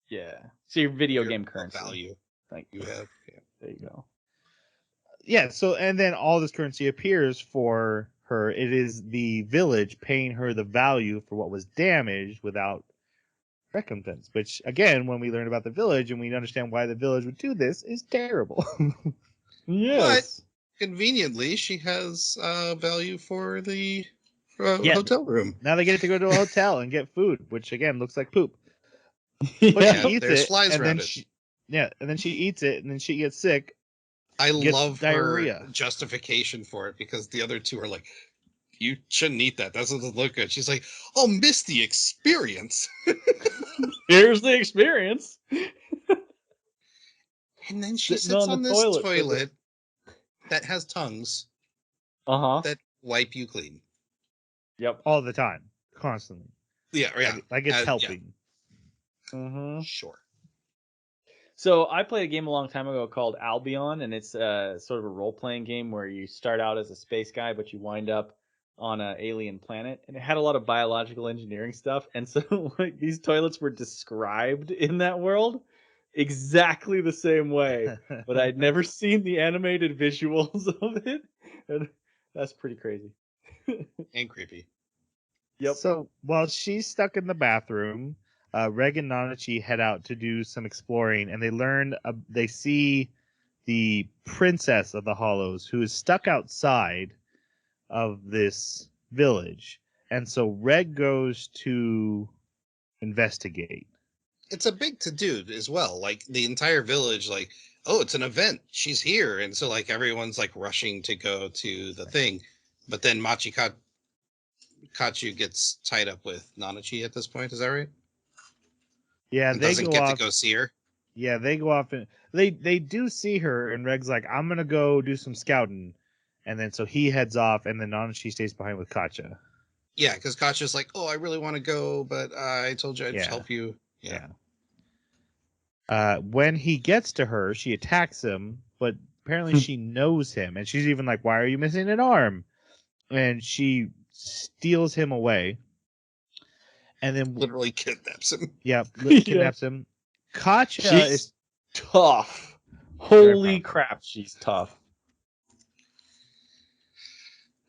[SPEAKER 2] Yeah. So your video game currency
[SPEAKER 4] value.
[SPEAKER 2] Like
[SPEAKER 4] you have. Yeah.
[SPEAKER 2] There you go.
[SPEAKER 1] Yeah. So and then all this currency appears for her. It is the village paying her the value for what was damaged without recompense. Which again, when we learn about the village and we understand why the village would do this, is terrible.
[SPEAKER 2] Yes.
[SPEAKER 4] But conveniently, she has value for the hotel room.
[SPEAKER 1] Now they get to go to a hotel and get food, which again looks like poop. But she eats
[SPEAKER 4] there's
[SPEAKER 1] it,
[SPEAKER 4] flies
[SPEAKER 1] and
[SPEAKER 4] around
[SPEAKER 1] then
[SPEAKER 4] it.
[SPEAKER 1] and then she eats it, and then she gets sick.
[SPEAKER 4] I love
[SPEAKER 1] diarrhea.
[SPEAKER 4] her justification for it, because the other two are like, "You shouldn't eat that. That doesn't look good." She's like, "I'll miss the experience."
[SPEAKER 2] Here's the experience.
[SPEAKER 4] And then she sits on this toilet that has tongues that wipe you clean.
[SPEAKER 2] Yep.
[SPEAKER 1] All the time. Constantly.
[SPEAKER 4] Yeah.
[SPEAKER 1] Like it's helping.
[SPEAKER 2] Yeah. Mm-hmm.
[SPEAKER 4] Sure.
[SPEAKER 2] So I played a game a long time ago called Albion, and it's sort of a role-playing game where you start out as a space guy, but you wind up on an alien planet, and it had a lot of biological engineering stuff. And so like these toilets were described in that world exactly the same way, but I'd never seen the animated visuals of it, and that's pretty crazy.
[SPEAKER 4] And creepy.
[SPEAKER 2] Yep.
[SPEAKER 1] So while she's stuck in the bathroom, Reg and Nanachi head out to do some exploring, and they see the princess of the Hollows, who is stuck outside of this village. And so Reg goes to investigate.
[SPEAKER 4] It's a big to-do as well. Like the entire village, like, oh, it's an event. She's here. And so like everyone's like rushing to go to the thing. But then Kachu gets tied up with Nanachi at this point, is that right?
[SPEAKER 1] Yeah,
[SPEAKER 4] And
[SPEAKER 1] they
[SPEAKER 4] doesn't
[SPEAKER 1] go
[SPEAKER 4] get
[SPEAKER 1] off.
[SPEAKER 4] to go see her.
[SPEAKER 1] Yeah, they go off and they do see her, and Reg's like, "I'm gonna go do some scouting," and then so he heads off, and then Nanachi stays behind with Katja.
[SPEAKER 4] Yeah, because Kachu's like, oh, I really want to go, but I told you I'd
[SPEAKER 1] Yeah.
[SPEAKER 4] help you. Yeah.
[SPEAKER 1] When he gets to her, she attacks him, but apparently she knows him, and she's even like, "Why are you missing an arm?" And she steals him away, and then
[SPEAKER 4] Literally kidnaps him.
[SPEAKER 1] kidnaps him. Katja
[SPEAKER 2] She's
[SPEAKER 1] is
[SPEAKER 2] tough. Holy crap, she's tough.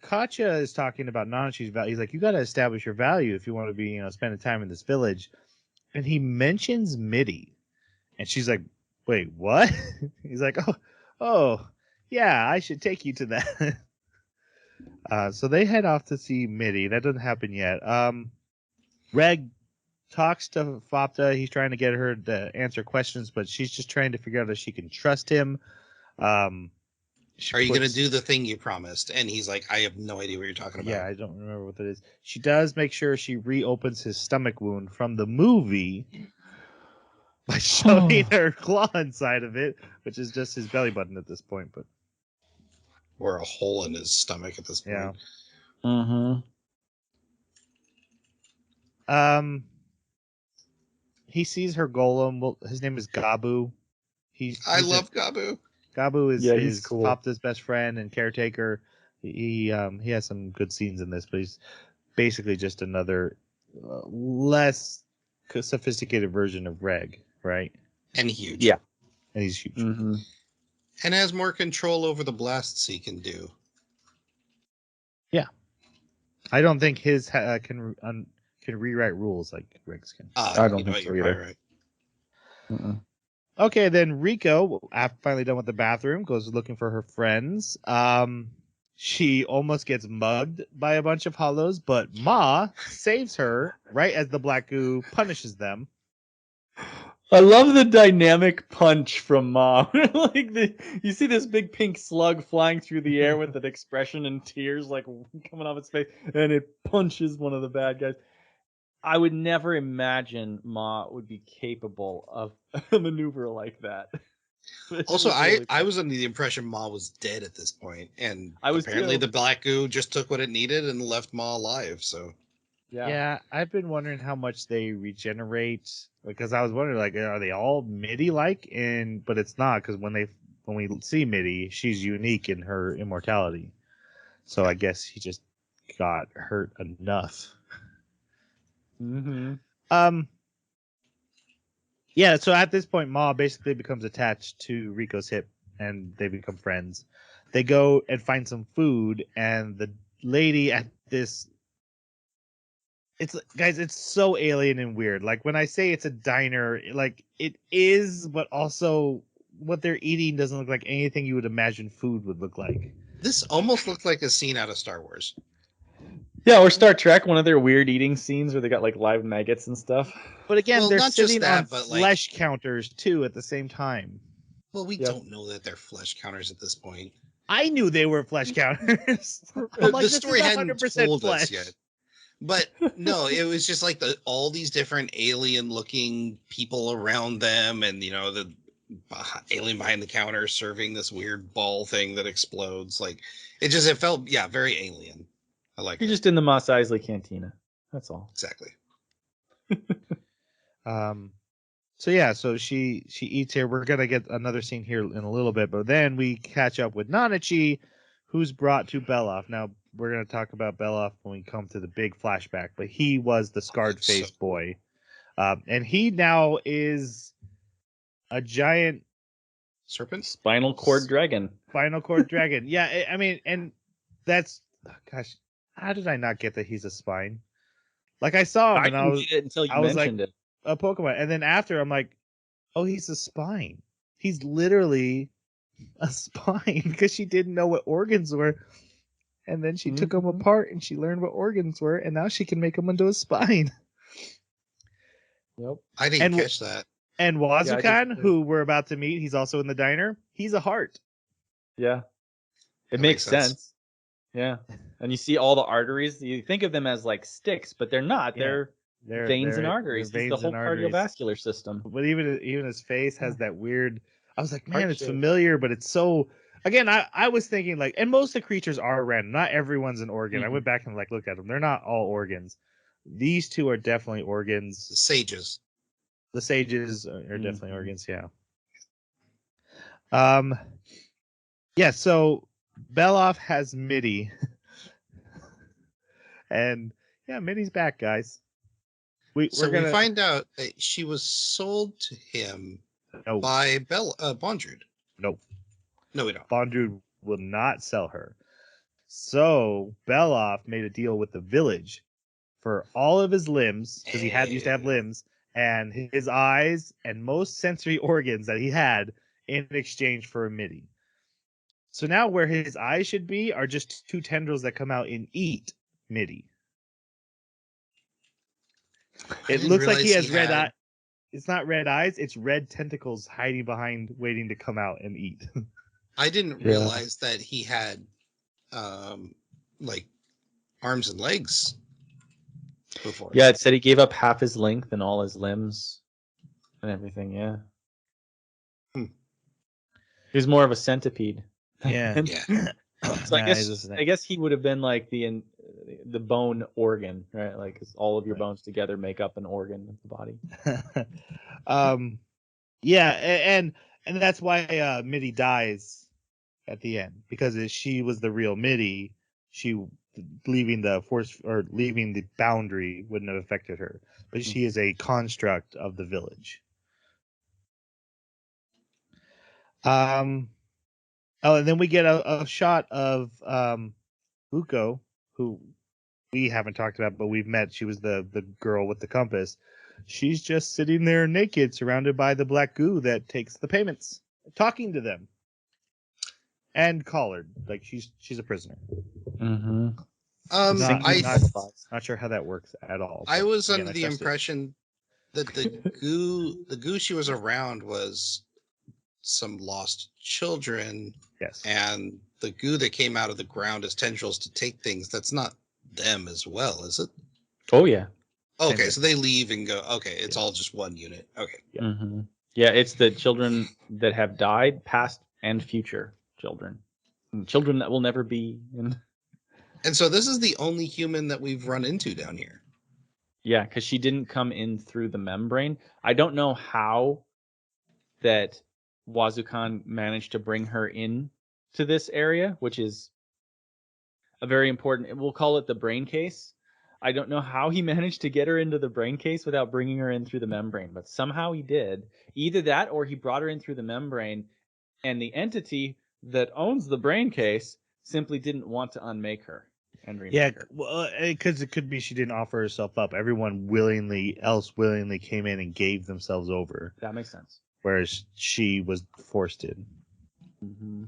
[SPEAKER 1] Katja is talking about Nanachi's value. He's like, "You got to establish your value if you want to be, spending time in this village." And he mentions Mitty, and she's like, "Wait, what?" He's like, "Oh, yeah, I should take you to that." So they head off to see Mitty. That doesn't happen yet. Reg talks to Fopta. He's trying to get her to answer questions, but she's just trying to figure out if she can trust him.
[SPEAKER 4] Are you going to do the thing you promised? And he's like, I have no idea what you're talking about.
[SPEAKER 1] Yeah, I don't remember what that is. She does make sure she reopens his stomach wound from the movie by showing her claw inside of it, which is just his belly button at this point. But
[SPEAKER 4] or a hole in his stomach at this point.
[SPEAKER 1] yeah.
[SPEAKER 2] Mm-hmm.
[SPEAKER 1] He sees her golem. Well, his name is Gabu.
[SPEAKER 4] I love Gabu.
[SPEAKER 1] Gabu is
[SPEAKER 2] he's cool.
[SPEAKER 1] Fopta's best friend and caretaker. He has some good scenes in this, but he's basically just another less sophisticated version of Reg, right?
[SPEAKER 4] And huge.
[SPEAKER 2] Yeah.
[SPEAKER 1] And he's huge.
[SPEAKER 2] Mm-hmm.
[SPEAKER 4] And has more control over the blasts he can do.
[SPEAKER 1] Yeah. I don't think his can rewrite rules like Reg's can.
[SPEAKER 2] I don't think so either.
[SPEAKER 4] Right.
[SPEAKER 1] Okay, then Riko, after finally done with the bathroom, goes looking for her friends. She almost gets mugged by a bunch of hollows, but Ma saves her right as the black goo punishes them.
[SPEAKER 2] I love the dynamic punch from Ma. You see this big pink slug flying through the air with an expression and tears like coming off its face, and it punches one of the bad guys. I would never imagine Ma would be capable of a maneuver like that.
[SPEAKER 4] Also, I was under the impression Ma was dead at this point, and apparently the black goo just took what it needed and left Ma alive. So,
[SPEAKER 1] yeah, I've been wondering how much they regenerate, because I was wondering, like, are they all Mitty like? But it's not, because when we see Mitty, she's unique in her immortality. So I guess he just got hurt enough.
[SPEAKER 2] Mm-hmm.
[SPEAKER 1] Yeah, so at this point, Ma basically becomes attached to Riko's hip, and they become friends. They go and find some food, and the lady at this... It's so alien and weird. Like, when I say it's a diner, like, it is, but also what they're eating doesn't look like anything you would imagine food would look like.
[SPEAKER 4] This almost looked like a scene out of Star Wars.
[SPEAKER 2] Yeah, or Star Trek, one of their weird eating scenes where they got like live maggots and stuff.
[SPEAKER 1] But again,
[SPEAKER 4] Well,
[SPEAKER 1] they're
[SPEAKER 4] not just
[SPEAKER 1] sitting
[SPEAKER 4] that,
[SPEAKER 1] on
[SPEAKER 4] but,
[SPEAKER 1] flesh counters too at the same time.
[SPEAKER 4] Well, we don't know that they're flesh counters at this point.
[SPEAKER 1] I knew they were flesh counters.
[SPEAKER 4] The story hadn't told
[SPEAKER 1] flesh.
[SPEAKER 4] us yet. But no, it was just like all these different alien-looking people around them, and the alien behind the counter serving this weird ball thing that explodes. Like it felt very alien. I like.
[SPEAKER 2] You're just in the Mos Eisley Cantina. That's all.
[SPEAKER 4] Exactly.
[SPEAKER 1] So yeah, so she eats here. We're gonna get another scene here in a little bit, but then we catch up with Nanachi, who's brought to Beloff. Now we're gonna talk about Beloff when we come to the big flashback, but he was the scarred face boy, and he now is a giant
[SPEAKER 4] Serpent?
[SPEAKER 2] Spinal cord dragon.
[SPEAKER 1] spinal cord dragon. Yeah, I mean, and that's gosh, how did I not get that he's a spine? Like I saw him
[SPEAKER 2] I
[SPEAKER 1] and I
[SPEAKER 2] didn't
[SPEAKER 1] was
[SPEAKER 2] get it until you
[SPEAKER 1] I was like
[SPEAKER 2] mentioned it.
[SPEAKER 1] a Pokemon, and then after I'm like, oh, he's a spine. He's literally a spine because she didn't know what organs were, and then she took them
[SPEAKER 2] Mhm.
[SPEAKER 1] apart and she learned what organs were, and now she can make them into a spine.
[SPEAKER 2] Yep.
[SPEAKER 4] I didn't
[SPEAKER 1] And
[SPEAKER 4] catch that.
[SPEAKER 1] and
[SPEAKER 2] I just-
[SPEAKER 1] Wazukan, who we're about to meet, he's also in the diner. He's a heart.
[SPEAKER 2] Yeah. It
[SPEAKER 4] That
[SPEAKER 2] makes
[SPEAKER 4] makes sense.
[SPEAKER 2] sense. Yeah. And you see all the arteries. You think of them as like sticks, but they're not.
[SPEAKER 1] Yeah.
[SPEAKER 2] They're veins and
[SPEAKER 1] they're
[SPEAKER 2] arteries. It's the
[SPEAKER 1] veins
[SPEAKER 2] whole
[SPEAKER 1] and arteries.
[SPEAKER 2] cardiovascular system.
[SPEAKER 1] But even his face has that weird. I was like, man,
[SPEAKER 2] Heart
[SPEAKER 1] it's
[SPEAKER 2] shape.
[SPEAKER 1] familiar, but it's so. Again, I was thinking like, and most of the creatures are random. Not everyone's an organ. I
[SPEAKER 2] Mhm.
[SPEAKER 1] went back and like looked at them. They're not all organs. These two are definitely
[SPEAKER 4] The
[SPEAKER 1] organs.
[SPEAKER 4] sages.
[SPEAKER 1] The sages are definitely
[SPEAKER 2] Mhm.
[SPEAKER 1] organs. Yeah. Yeah. So Beloff has Mitty, and yeah, Mitty's back, guys.
[SPEAKER 4] So
[SPEAKER 1] We're gonna
[SPEAKER 4] we find out that she was sold to him
[SPEAKER 1] no
[SPEAKER 4] by Bondrewd.
[SPEAKER 1] no.
[SPEAKER 4] No, we don't.
[SPEAKER 1] Bondrewd will not sell her. So Beloff made a deal with the village for all of his limbs, because he used to have limbs, and his eyes and most sensory organs that he had in exchange for a Mitty. So now where his eyes should be are just two tendrils that come out and eat Mitty.
[SPEAKER 4] I
[SPEAKER 1] It
[SPEAKER 4] didn't
[SPEAKER 1] looks like he
[SPEAKER 4] realize
[SPEAKER 1] has red
[SPEAKER 4] had-
[SPEAKER 1] eye. It's not red eyes, it's red tentacles hiding behind, waiting to come out and eat.
[SPEAKER 4] I didn't
[SPEAKER 2] Yeah.
[SPEAKER 4] realize that he had like arms and legs before.
[SPEAKER 2] Yeah, it said he gave up half his length and all his limbs and everything. Yeah.
[SPEAKER 4] Hmm.
[SPEAKER 2] He was more of a centipede.
[SPEAKER 1] Yeah.
[SPEAKER 4] Yeah.
[SPEAKER 2] So
[SPEAKER 1] Nah, he's a snake.
[SPEAKER 2] I guess he would have been like the bone organ, right? Like 'cause all of your
[SPEAKER 1] Right.
[SPEAKER 2] bones together make up an organ of the body.
[SPEAKER 1] Yeah, and that's why Mitty dies at the end, because if she was the real Mitty, she leaving the force or leaving the boundary wouldn't have affected her, but she is a construct of the village. Oh, and then we get a shot of Buko, who we haven't talked about, but we've met. She was the girl with the compass. She's just sitting there naked, surrounded by the black goo that takes the payments, talking to them, and collared, like she's a prisoner.
[SPEAKER 2] Mm-hmm.
[SPEAKER 1] Not sure how that works at all.
[SPEAKER 4] I
[SPEAKER 1] but
[SPEAKER 4] was
[SPEAKER 1] again,
[SPEAKER 4] under
[SPEAKER 1] I
[SPEAKER 4] the
[SPEAKER 1] trust it.
[SPEAKER 4] impression that the goo she was around was some lost children,
[SPEAKER 1] Yes.
[SPEAKER 4] and the goo that came out of the ground as tendrils to take things, that's not them as well, is it?
[SPEAKER 2] Oh yeah.
[SPEAKER 4] Okay,
[SPEAKER 1] Kinda.
[SPEAKER 4] so they leave and go, okay, it's
[SPEAKER 1] Yeah.
[SPEAKER 4] all just one unit. Okay.
[SPEAKER 1] Yeah.
[SPEAKER 2] Mm-hmm. Yeah, it's the children that have died, past and future children. And children that will never be.
[SPEAKER 4] And so this is the only human that we've run into down here.
[SPEAKER 2] Yeah, because she didn't come in through the membrane. I don't know how that Wazukan managed to bring her in to this area, which is a very important. We'll call it the brain case. I don't know how he managed to get her into the brain case without bringing her in through the membrane, but somehow he did. Either that, or he brought her in through the membrane, and the entity that owns the brain case simply didn't want to unmake her and remake
[SPEAKER 1] Yeah,
[SPEAKER 2] her.
[SPEAKER 1] well, because it could be she didn't offer herself up. Everyone willingly came in and gave themselves over,
[SPEAKER 2] That makes sense.
[SPEAKER 1] whereas she was forced in.
[SPEAKER 2] Mm-hmm.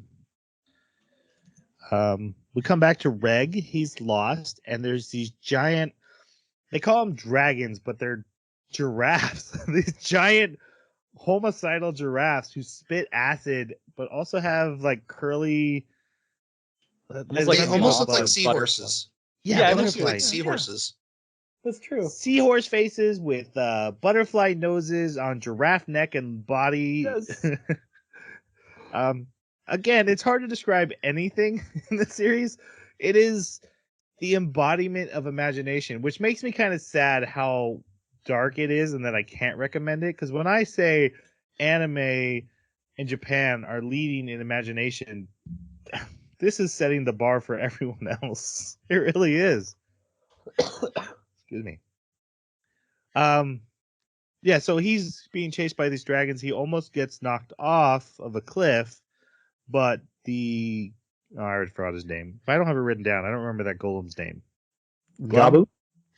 [SPEAKER 1] We come back to Reg. He's lost, and there's these giant. They call them dragons, but they're giraffes. These giant homicidal giraffes who spit acid, but also have like curly.
[SPEAKER 2] Almost
[SPEAKER 4] They
[SPEAKER 2] like
[SPEAKER 4] almost look
[SPEAKER 2] butterfly.
[SPEAKER 4] like seahorses.
[SPEAKER 1] Yeah,
[SPEAKER 4] They look
[SPEAKER 1] butterfly.
[SPEAKER 4] like seahorses.
[SPEAKER 2] That's true.
[SPEAKER 1] Seahorse faces with butterfly noses on giraffe neck and body.
[SPEAKER 2] Yes.
[SPEAKER 1] Again, it's hard to describe anything in the series. It is the embodiment of imagination, which makes me kind of sad how dark it is and that I can't recommend it. Because when I say anime in Japan are leading in imagination, this is setting the bar for everyone else. It really is. Excuse me. Yeah, so he's being chased by these dragons. He almost gets knocked off of a cliff, but I already forgot his name. If I don't have it written down, I don't remember that golem's name.
[SPEAKER 2] Gabu?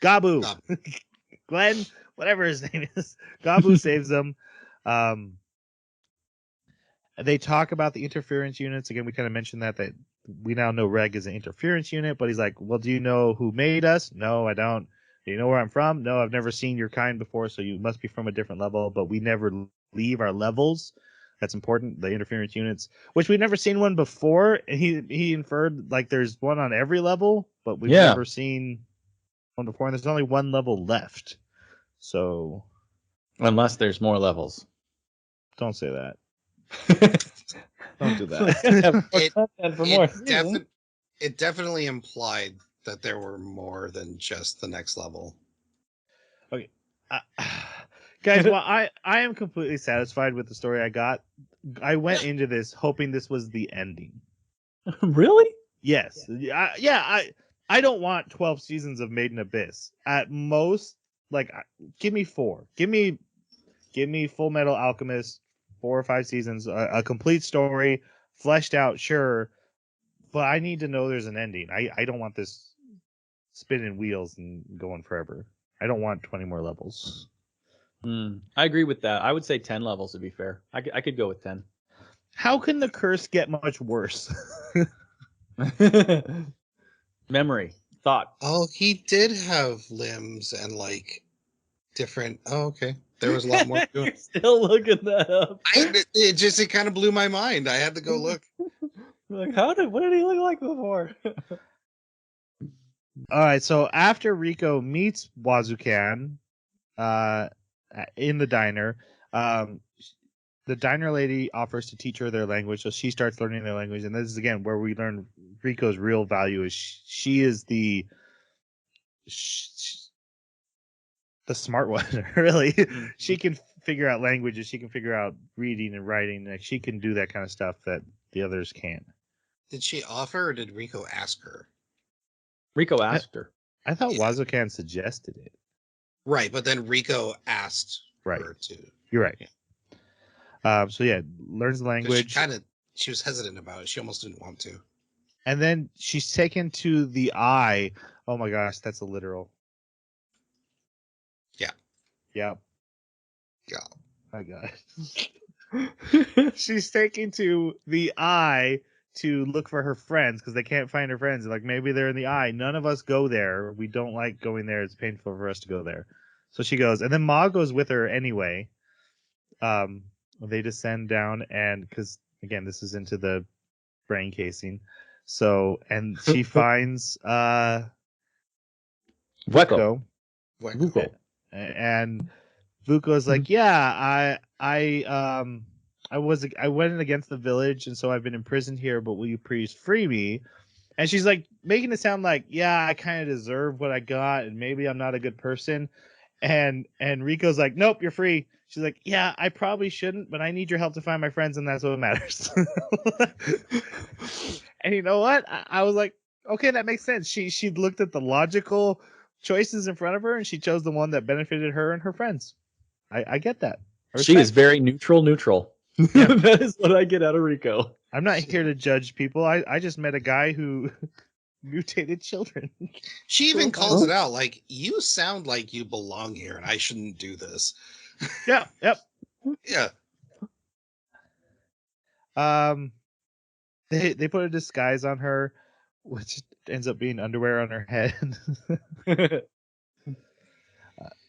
[SPEAKER 1] Gabu.
[SPEAKER 4] Gabu.
[SPEAKER 1] Glenn, whatever his name is. Gabu saves them. They talk about the interference units. Again, we kind of mentioned that we now know Reg is an interference unit, but he's like, well, do you know who made us? No, I don't. Do you know where I'm from? No, I've never seen your kind before, so you must be from a different level, but we never leave our levels. That's important, the interference units, which we've never seen one before. And he inferred like there's one on every level, but we've never seen one before, and there's only one level left. So
[SPEAKER 2] Unless there's more levels.
[SPEAKER 1] don't say that. Don't do that.
[SPEAKER 4] It definitely implied that there were more than just the next level.
[SPEAKER 1] Okay. Guys, well, I am completely satisfied with the story I got. I went into this hoping this was the ending.
[SPEAKER 2] Really?
[SPEAKER 1] Yes. I don't want 12 seasons of Made in Abyss. At most, like, give me 4. Give me Full Metal Alchemist, 4 or 5 seasons, a complete story, fleshed out, sure. But I need to know there's an ending. I don't want this spinning wheels and going forever. I don't want 20 more levels.
[SPEAKER 2] I agree with that. I would say 10 levels would be fair. I could go with 10.
[SPEAKER 1] How can the curse get much worse?
[SPEAKER 2] Memory. Thought.
[SPEAKER 4] Oh, he did have limbs and like different. Oh, okay. There was a lot more.
[SPEAKER 2] You're still looking that up.
[SPEAKER 4] It kind of blew my mind. I had to go look.
[SPEAKER 2] Like, what did he look like before?
[SPEAKER 1] All right, so after Riko meets Wazukan in the diner, the diner lady offers to teach her their language, so she starts learning their language, and this is again where we learn Riko's real value is she is the smart one, really. She can figure out languages, she can figure out reading and writing, like she can do that kind of stuff that the others can't.
[SPEAKER 4] Did she offer or did Riko ask her?
[SPEAKER 2] Riko asked her.
[SPEAKER 1] I thought Wazukan suggested it.
[SPEAKER 4] Right, but then Riko asked her to.
[SPEAKER 1] You're right. So yeah, learns the language.
[SPEAKER 4] She was hesitant about it. She almost didn't want to.
[SPEAKER 1] And then she's taken to the eye. Oh my gosh, that's a literal.
[SPEAKER 4] Yeah.
[SPEAKER 1] Yep.
[SPEAKER 4] Yeah.
[SPEAKER 1] My God. She's taken to the eye to look for her friends because they can't find her friends. Like maybe they're in the eye. None of us go there. We don't like going there. It's painful for us to go there. So she goes, and then Ma goes with her anyway. They descend down, and because again, this is into the brain casing. So, and she finds Vuko. And Vuko's like, yeah, I went in against the village, and so I've been imprisoned here, but will you please free me? And she's like making it sound like, yeah, I kind of deserve what I got, and maybe I'm not a good person. And Riko's like, nope, you're free. She's like, yeah, I probably shouldn't, but I need your help to find my friends, and that's what matters. And you know what? I was like, okay, that makes sense. She looked at the logical choices in front of her, and she chose the one that benefited her and her friends. I get that.
[SPEAKER 2] She is very neutral. Yeah. That is what I get out of Riko.
[SPEAKER 1] I'm not here to judge people. I just met a guy who mutated children.
[SPEAKER 4] She even calls it out, like, you sound like you belong here, and I shouldn't do this.
[SPEAKER 1] Yeah. Yep.
[SPEAKER 4] Yeah.
[SPEAKER 1] They put a disguise on her, which ends up being underwear on her head.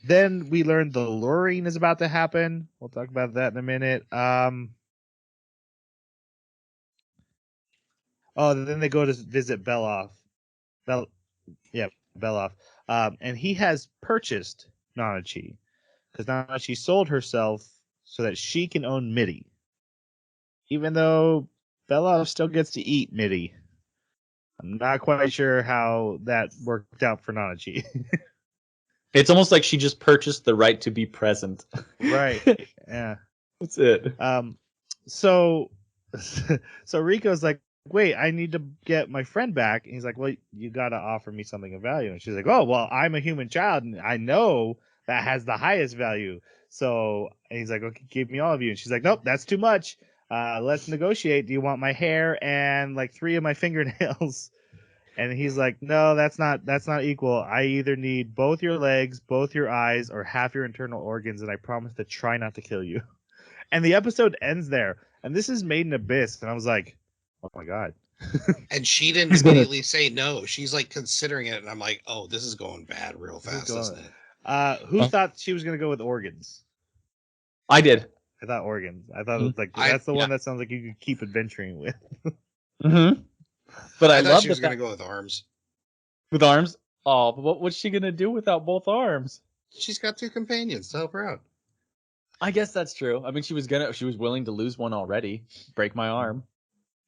[SPEAKER 1] Then we learned the luring is about to happen. We'll talk about that in a minute. Then they go to visit Beloff. Beloff. And he has purchased Nanachi because Nanachi sold herself so that she can own Midi. Even though Beloff still gets to eat Midi. I'm not quite sure how that worked out for Nanachi.
[SPEAKER 2] It's almost like she just purchased the right to be present.
[SPEAKER 1] Right. Yeah.
[SPEAKER 2] That's it.
[SPEAKER 1] So so Rico's like, wait, I need to get my friend back. And he's like, well, you gotta offer me something of value. And she's like, oh, well, I'm a human child, and I know that has the highest value. So and he's like, okay, give me all of you. And she's like, nope, that's too much. Let's negotiate. Do you want my hair and like 3 of my fingernails? And he's like, no, that's not equal. I either need both your legs, both your eyes, or half your internal organs, and I promise to try not to kill you. And the episode ends there. And this is Made in Abyss, and I was like, oh my god.
[SPEAKER 4] And she didn't immediately say no. She's like considering it, and I'm like, oh, this is going bad real fast, isn't it?
[SPEAKER 1] Who thought she was gonna go with organs?
[SPEAKER 2] I did.
[SPEAKER 1] I thought organs. I thought it was like that's the one that sounds like you could keep adventuring with.
[SPEAKER 2] Mm-hmm. But I
[SPEAKER 4] thought
[SPEAKER 2] love
[SPEAKER 4] she was going to go with arms.
[SPEAKER 2] with arms. Oh, but what's she gonna do without both arms?
[SPEAKER 4] She's got 2 companions to help her out.
[SPEAKER 2] I guess that's true. I mean, she was willing to lose one already, break my arm.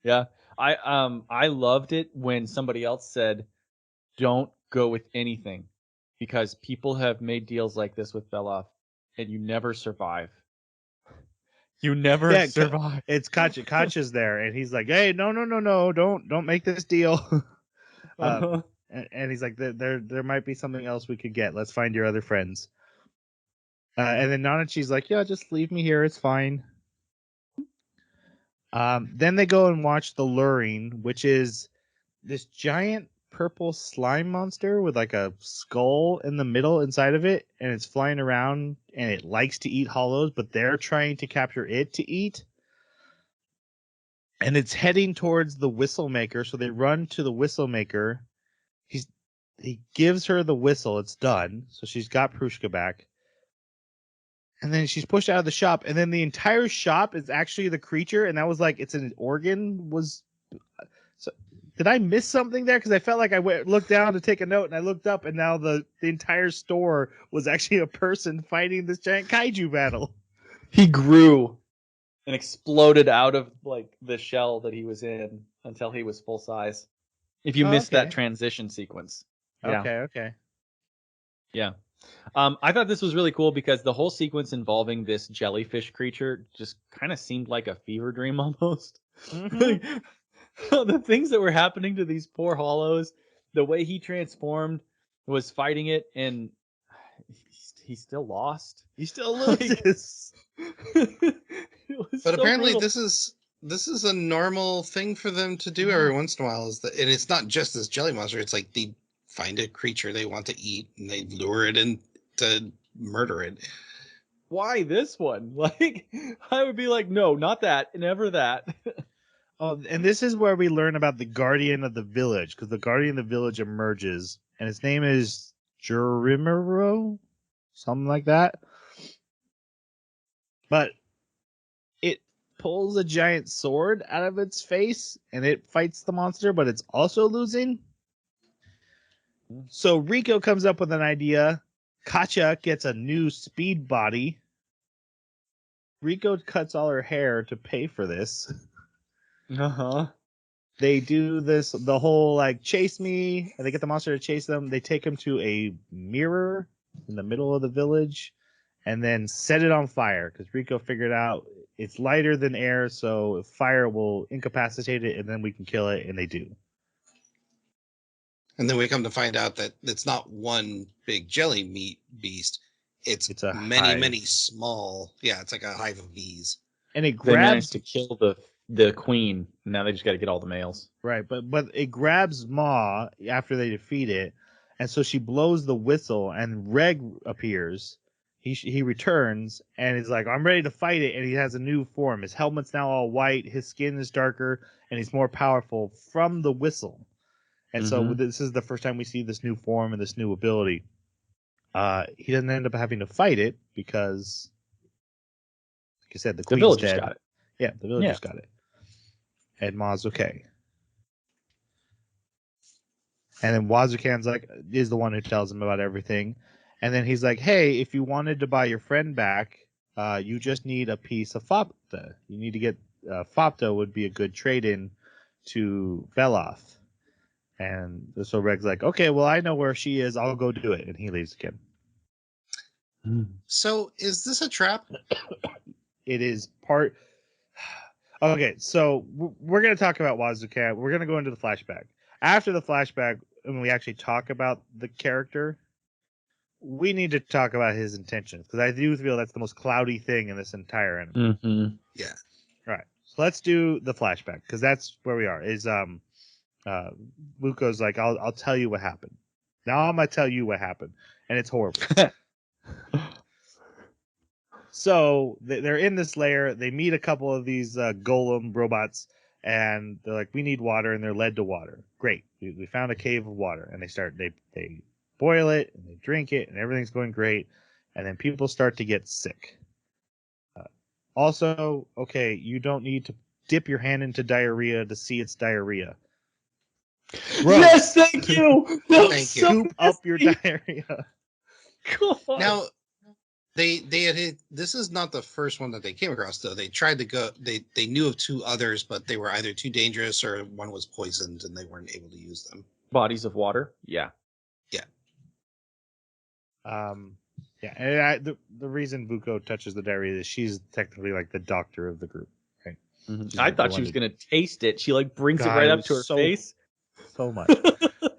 [SPEAKER 2] Yeah, I loved it when somebody else said, "Don't go with anything," because people have made deals like this with Beloff, and you never survive. You never survive.
[SPEAKER 1] It's Kacha. Kacha's there, and he's like, "Hey, no, don't make this deal." And he's like, "There might be something else we could get. Let's find your other friends." And then Nanachi's like, "Yeah, just leave me here. It's fine." Then they go and watch The Luring, which is this giant purple slime monster with like a skull in the middle inside of it, and it's flying around, and it likes to eat hollows, but they're trying to capture it to eat. And it's heading towards the whistle maker, so they run to the whistle maker. He gives her the whistle. It's done, so she's got Prushka back. And then she's pushed out of the shop, and then the entire shop is actually the creature, and that was like it's an organ was. So did I miss something there? Because I felt like I looked down to take a note, and I looked up, and now the entire store was actually a person fighting this giant kaiju battle.
[SPEAKER 2] He grew and exploded out of like the shell that he was in until he was full size. If you missed that transition sequence. Yeah.
[SPEAKER 1] Okay.
[SPEAKER 2] Yeah. I thought this was really cool because the whole sequence involving this jellyfish creature just kind of seemed like a fever dream almost.
[SPEAKER 1] Mm-hmm.
[SPEAKER 2] The things that were happening to these poor hollows, the way he transformed was fighting it, and he still lost.
[SPEAKER 1] He still loses.
[SPEAKER 4] But apparently this is a normal thing for them to do every once in a while. And it's not just this jelly monster. It's like they find a creature they want to eat, and they lure it in to murder it.
[SPEAKER 2] Why this one? Like, I would be like, no, not that, never that.
[SPEAKER 1] Oh, and this is where we learn about the Guardian of the Village, because the Guardian of the Village emerges, and his name is Jurimiro, something like that. But it pulls a giant sword out of its face, and it fights the monster, but it's also losing. So Riko comes up with an idea. Katya gets a new speed body. Riko cuts all her hair to pay for this.
[SPEAKER 2] Uh-huh.
[SPEAKER 1] They do the whole like chase me, and they get the monster to chase them. They take him to a mirror in the middle of the village and then set it on fire because Riko figured out it's lighter than air, so fire will incapacitate it, and then we can kill it, and they do.
[SPEAKER 4] And then we come to find out that it's not one big jelly meat beast. It's many,
[SPEAKER 1] hive.
[SPEAKER 4] many small. Yeah, it's like a hive of bees.
[SPEAKER 1] And it
[SPEAKER 2] They
[SPEAKER 1] grabs
[SPEAKER 2] managed to kill the queen. Now they just got to get all the males.
[SPEAKER 1] right, but it grabs Ma after they defeat it, and so she blows the whistle, and Reg appears. He returns and he's like, I'm ready to fight it, and he has a new form. His helmet's now all white, his skin is darker, and he's more powerful from the whistle. And so this is the first time we see this new form and this new ability. He doesn't end up having to fight it because, like I said, the
[SPEAKER 2] villagers
[SPEAKER 1] dead.
[SPEAKER 2] got it.
[SPEAKER 1] Yeah, the villagers got it. And Ma's okay. And then Wazukan's like, is the one who tells him about everything. And then he's like, hey, if you wanted to buy your friend back, you just need a piece of Fopta. You need to get Fopta would be a good trade-in to Beloff. And so Reg's like, okay, well, I know where she is. I'll go do it. And he leaves again.
[SPEAKER 4] So is this a trap?
[SPEAKER 1] It is part. Okay, so we're going to talk about Wazuka. We're going to go into the flashback. After the flashback, when we actually talk about the character, we need to talk about his intentions because I do feel that's the most cloudy thing in this entire anime.
[SPEAKER 2] Mm-hmm.
[SPEAKER 4] Yeah.
[SPEAKER 1] All right, so let's do the flashback because that's where we are. Is Buko's like, I'll tell you what happened. Now I'm gonna tell you what happened, and it's horrible. So they're in this lair. They meet a couple of these golem robots, and they're like, "We need water," and they're led to water. Great, we found a cave of water, and they boil it and they drink it, and everything's going great. And then people start to get sick. Also, okay, you don't need to dip your hand into diarrhea to see it's diarrhea. Bro,
[SPEAKER 2] Yes, thank you. That was
[SPEAKER 4] Thank you.
[SPEAKER 2] so
[SPEAKER 1] scoop up your
[SPEAKER 2] nasty.
[SPEAKER 1] diarrhea.
[SPEAKER 2] God.
[SPEAKER 4] Now, they had this is not the first one that they came across though. They tried to go. They knew of 2 others, but they were either too dangerous or one was poisoned, and they weren't able to use them.
[SPEAKER 2] Bodies of water. Yeah.
[SPEAKER 1] Yeah, and the reason Buko touches the diarrhea is she's technically like the doctor of the group, right? She's
[SPEAKER 2] I
[SPEAKER 1] the
[SPEAKER 2] thought
[SPEAKER 1] one
[SPEAKER 2] she was
[SPEAKER 1] to-
[SPEAKER 2] gonna taste it. She like brings
[SPEAKER 1] God,
[SPEAKER 2] it right
[SPEAKER 1] it
[SPEAKER 2] up
[SPEAKER 1] was
[SPEAKER 2] to her
[SPEAKER 1] so-
[SPEAKER 2] face.
[SPEAKER 1] so much.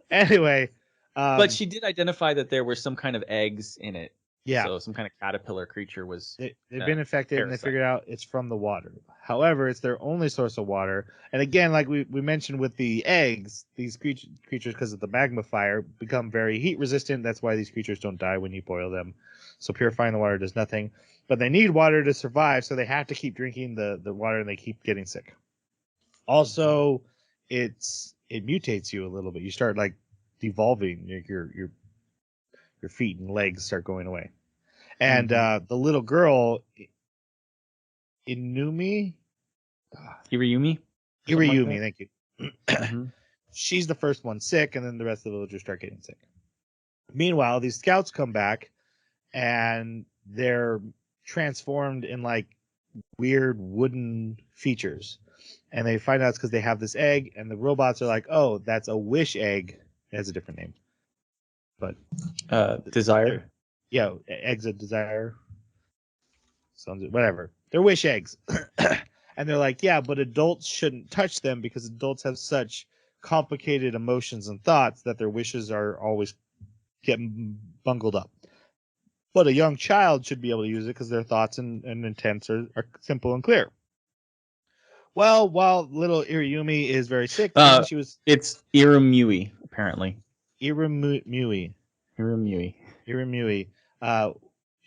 [SPEAKER 1] Anyway,
[SPEAKER 2] But she did identify that there were some kind of eggs in it.
[SPEAKER 1] yeah,
[SPEAKER 2] So some kind of caterpillar creature was.
[SPEAKER 1] they've been infected and they
[SPEAKER 2] parasite.
[SPEAKER 1] figured out it's from the water. However, it's their only source of water. And again, like we mentioned with the eggs, these creatures, because of the magma fire, become very heat resistant. That's why these creatures don't die when you boil them. So purifying the water does nothing. But they need water to survive, so they have to keep drinking the water and they keep getting sick. Also, it mutates you a little bit. You start like devolving. Your feet and legs start going away. And the little girl, Inumi,
[SPEAKER 2] Hirayumi?
[SPEAKER 1] Iriyumi, thank you.
[SPEAKER 2] Mhm.
[SPEAKER 1] She's the first one sick, and then the rest of the villagers start getting sick. Meanwhile, these scouts come back, and they're transformed in like weird wooden features. And they find out it's because they have this egg, and the robots are like, "Oh, that's a wish egg." It has a different name, but
[SPEAKER 2] Desire.
[SPEAKER 1] yeah, eggs of desire. Whatever. They're wish eggs. And they're like, yeah, but adults shouldn't touch them because adults have such complicated emotions and thoughts that their wishes are always getting bungled up. But a young child should be able to use it because their thoughts and intents are simple and clear. Well, while little Iriyumi is very sick, she was
[SPEAKER 2] It's Irumui, apparently.
[SPEAKER 1] Irumui.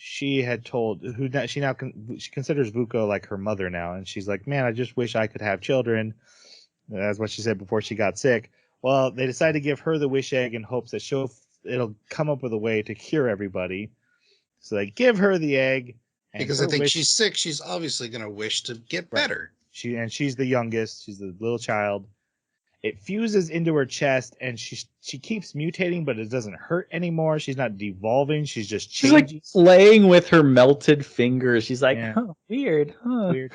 [SPEAKER 1] She had told she considers Vuko like her mother now, and she's like, man, I just wish I could have children. That's what she said before she got sick. Well, they decided to give her the wish egg in hopes that it'll come up with a way to cure everybody. So they give her the egg, and
[SPEAKER 4] Because I think she's sick, she's obviously going to wish to get better.
[SPEAKER 1] She's the youngest. She's the little child. It fuses into her chest, and she keeps mutating, but it doesn't hurt anymore. She's not devolving. She's just changing.
[SPEAKER 2] She's like playing with her melted fingers. She's like,
[SPEAKER 1] Yeah.
[SPEAKER 2] huh, weird, huh?
[SPEAKER 1] Weird.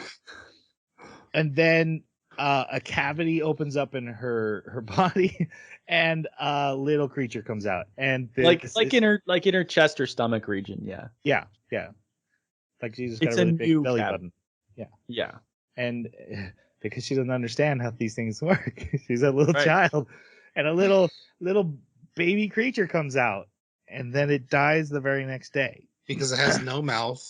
[SPEAKER 1] And then a cavity opens up in her body, and a little creature comes out. And
[SPEAKER 2] in her chest or stomach region. Yeah.
[SPEAKER 1] Yeah. Like she's just got
[SPEAKER 2] It's
[SPEAKER 1] a really
[SPEAKER 2] a
[SPEAKER 1] big
[SPEAKER 2] new
[SPEAKER 1] belly
[SPEAKER 2] cavity.
[SPEAKER 1] button.
[SPEAKER 2] Yeah.
[SPEAKER 1] And because she doesn't understand how these things work, she's a little
[SPEAKER 2] Right.
[SPEAKER 1] child, and a little baby creature comes out, and then it dies the very next day
[SPEAKER 4] Because it has no mouth.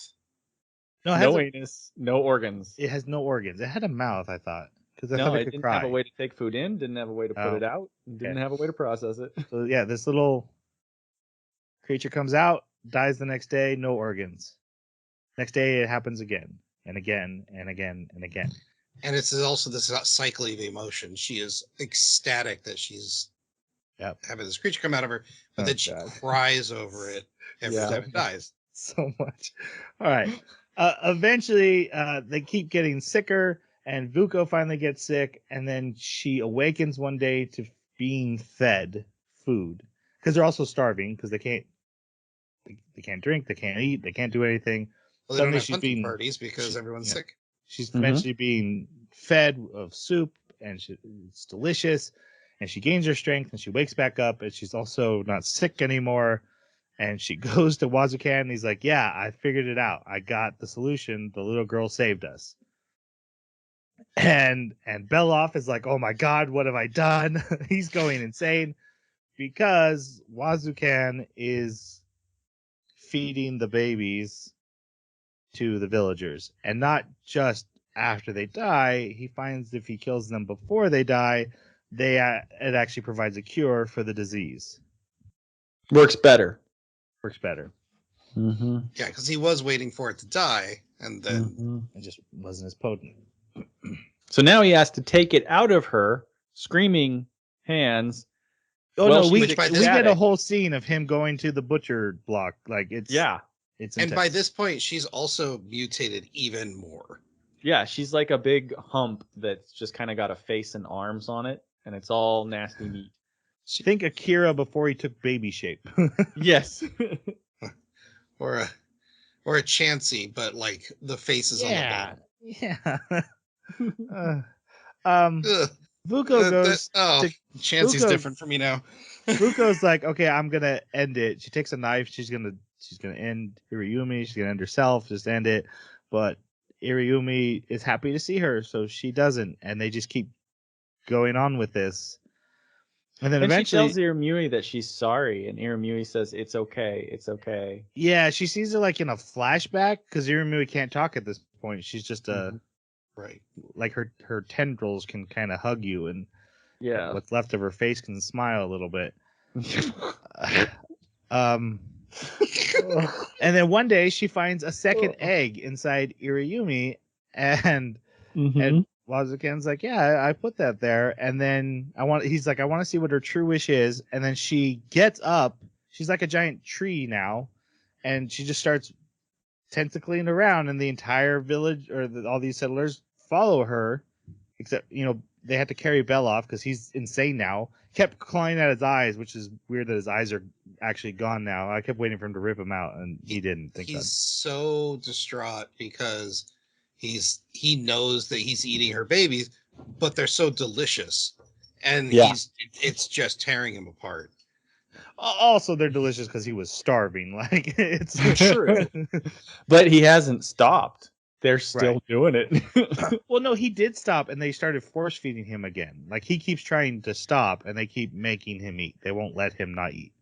[SPEAKER 1] No,
[SPEAKER 2] No anus, no organs.
[SPEAKER 1] it has no organs. It had a mouth, I thought, because I
[SPEAKER 2] No,
[SPEAKER 1] thought
[SPEAKER 2] it
[SPEAKER 1] it could
[SPEAKER 2] didn't
[SPEAKER 1] cry.
[SPEAKER 2] have a way to take food in, didn't have a way to put
[SPEAKER 1] Oh,
[SPEAKER 2] it out, didn't have a way to process it.
[SPEAKER 1] So yeah, this little creature comes out, dies the next day, no organs. Next day, it happens again and again and again and again.
[SPEAKER 4] And it's also this cycle of emotion. She is ecstatic that she's having this creature come out of her, but then she cries over it every time it dies.
[SPEAKER 1] So much. All right. Eventually, they keep getting sicker, and Vuko finally gets sick, and then she awakens one day to being fed food because they're also starving because they can't drink, they can't eat, they can't do anything.
[SPEAKER 4] Well, they don't
[SPEAKER 1] Suddenly
[SPEAKER 4] have hunting parties because everyone's sick.
[SPEAKER 1] She's eventually being fed of soup, and it's delicious, and she gains her strength, and she wakes back up, and she's also not sick anymore, And she goes to Wazukan, and he's like, yeah, I figured it out. I got the solution. The little girl saved us. And Beloff is like, oh my god, what have I done? He's going insane because Wazukan is feeding the babies to the villagers. And not just after they die. He finds if he kills them before they die, it actually provides a cure for the disease.
[SPEAKER 2] Works better.
[SPEAKER 1] Works better.
[SPEAKER 2] Mm-hmm.
[SPEAKER 4] Yeah, because he was waiting for it to die, and then
[SPEAKER 1] It just wasn't as potent.
[SPEAKER 2] So now he has to take it out of her, screaming hands.
[SPEAKER 1] Oh
[SPEAKER 2] Well,
[SPEAKER 1] no, we
[SPEAKER 2] she's
[SPEAKER 1] get a
[SPEAKER 2] ecstatic.
[SPEAKER 1] whole scene of him going to the butcher block. Like it's
[SPEAKER 2] Yeah.
[SPEAKER 1] it's
[SPEAKER 4] and
[SPEAKER 1] intense.
[SPEAKER 4] by this point, she's also mutated even more.
[SPEAKER 2] Yeah, she's like a big hump that's just kind of got a face and arms on it, and it's all nasty meat.
[SPEAKER 1] Think Akira before he took baby shape.
[SPEAKER 2] Yes.
[SPEAKER 4] Or a Chansey, but like the face is on the bottom.
[SPEAKER 1] Yeah. Vuko goes to
[SPEAKER 4] Chansey's
[SPEAKER 1] Vuko-
[SPEAKER 4] different for me now.
[SPEAKER 1] Vuko's like, okay, I'm gonna end it. She takes a knife. She's gonna end Iriyumi. She's gonna end herself. Just end it. But Iriyumi is happy to see her, so she doesn't, and they just keep going on with this. And then eventually,
[SPEAKER 2] she tells Irumui that she's sorry, and Irumui says, "It's okay, it's okay."
[SPEAKER 1] yeah, she sees her like in a flashback because Irumui can't talk at this point. She's just
[SPEAKER 4] right.
[SPEAKER 1] Like her tendrils can kind of hug you, and
[SPEAKER 2] Yeah.
[SPEAKER 1] what's left of her face can smile a little bit. And then one day she finds a second egg inside Iriyumi, and Wazukan's like, yeah, I put that there. And then he's like, I want to see what her true wish is. And then she gets up. She's like a giant tree now, and she just starts tentacling around, and the entire village all these settlers follow her, except they had to carry Bell off because he's insane now. Kept clawing at his eyes, which is weird that his eyes are actually gone now. I kept waiting for him to rip them out, and he didn't.
[SPEAKER 4] He's so distraught because he knows that he's eating her babies, but they're so delicious, and it's just tearing him apart.
[SPEAKER 1] Also, they're delicious because he was starving. Like it's
[SPEAKER 2] true, but he hasn't stopped. They're still doing it.
[SPEAKER 1] Well, no, he did stop, and they started force feeding him again. Like he keeps trying to stop, and they keep making him eat. They won't let him not eat.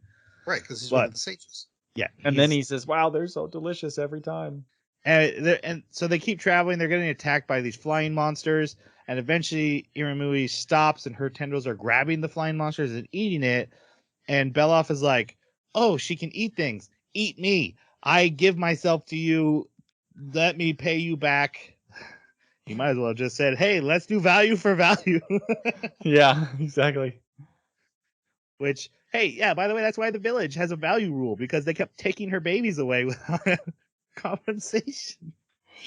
[SPEAKER 4] Right, because he's one of the sages.
[SPEAKER 1] Yeah,
[SPEAKER 2] and then he says, "Wow, they're so delicious every time."
[SPEAKER 1] And so they keep traveling. They're getting attacked by these flying monsters, and eventually Irumui stops, and her tendrils are grabbing the flying monsters and eating it. And Beloff is like, "Oh, she can eat things. Eat me. I give myself to you. Let me pay you back." You might as well have just said, "Hey, let's do value for value."
[SPEAKER 2] Yeah, exactly.
[SPEAKER 1] Which, hey, yeah, by the way, that's why the village has a value rule, because they kept taking her babies away without compensation.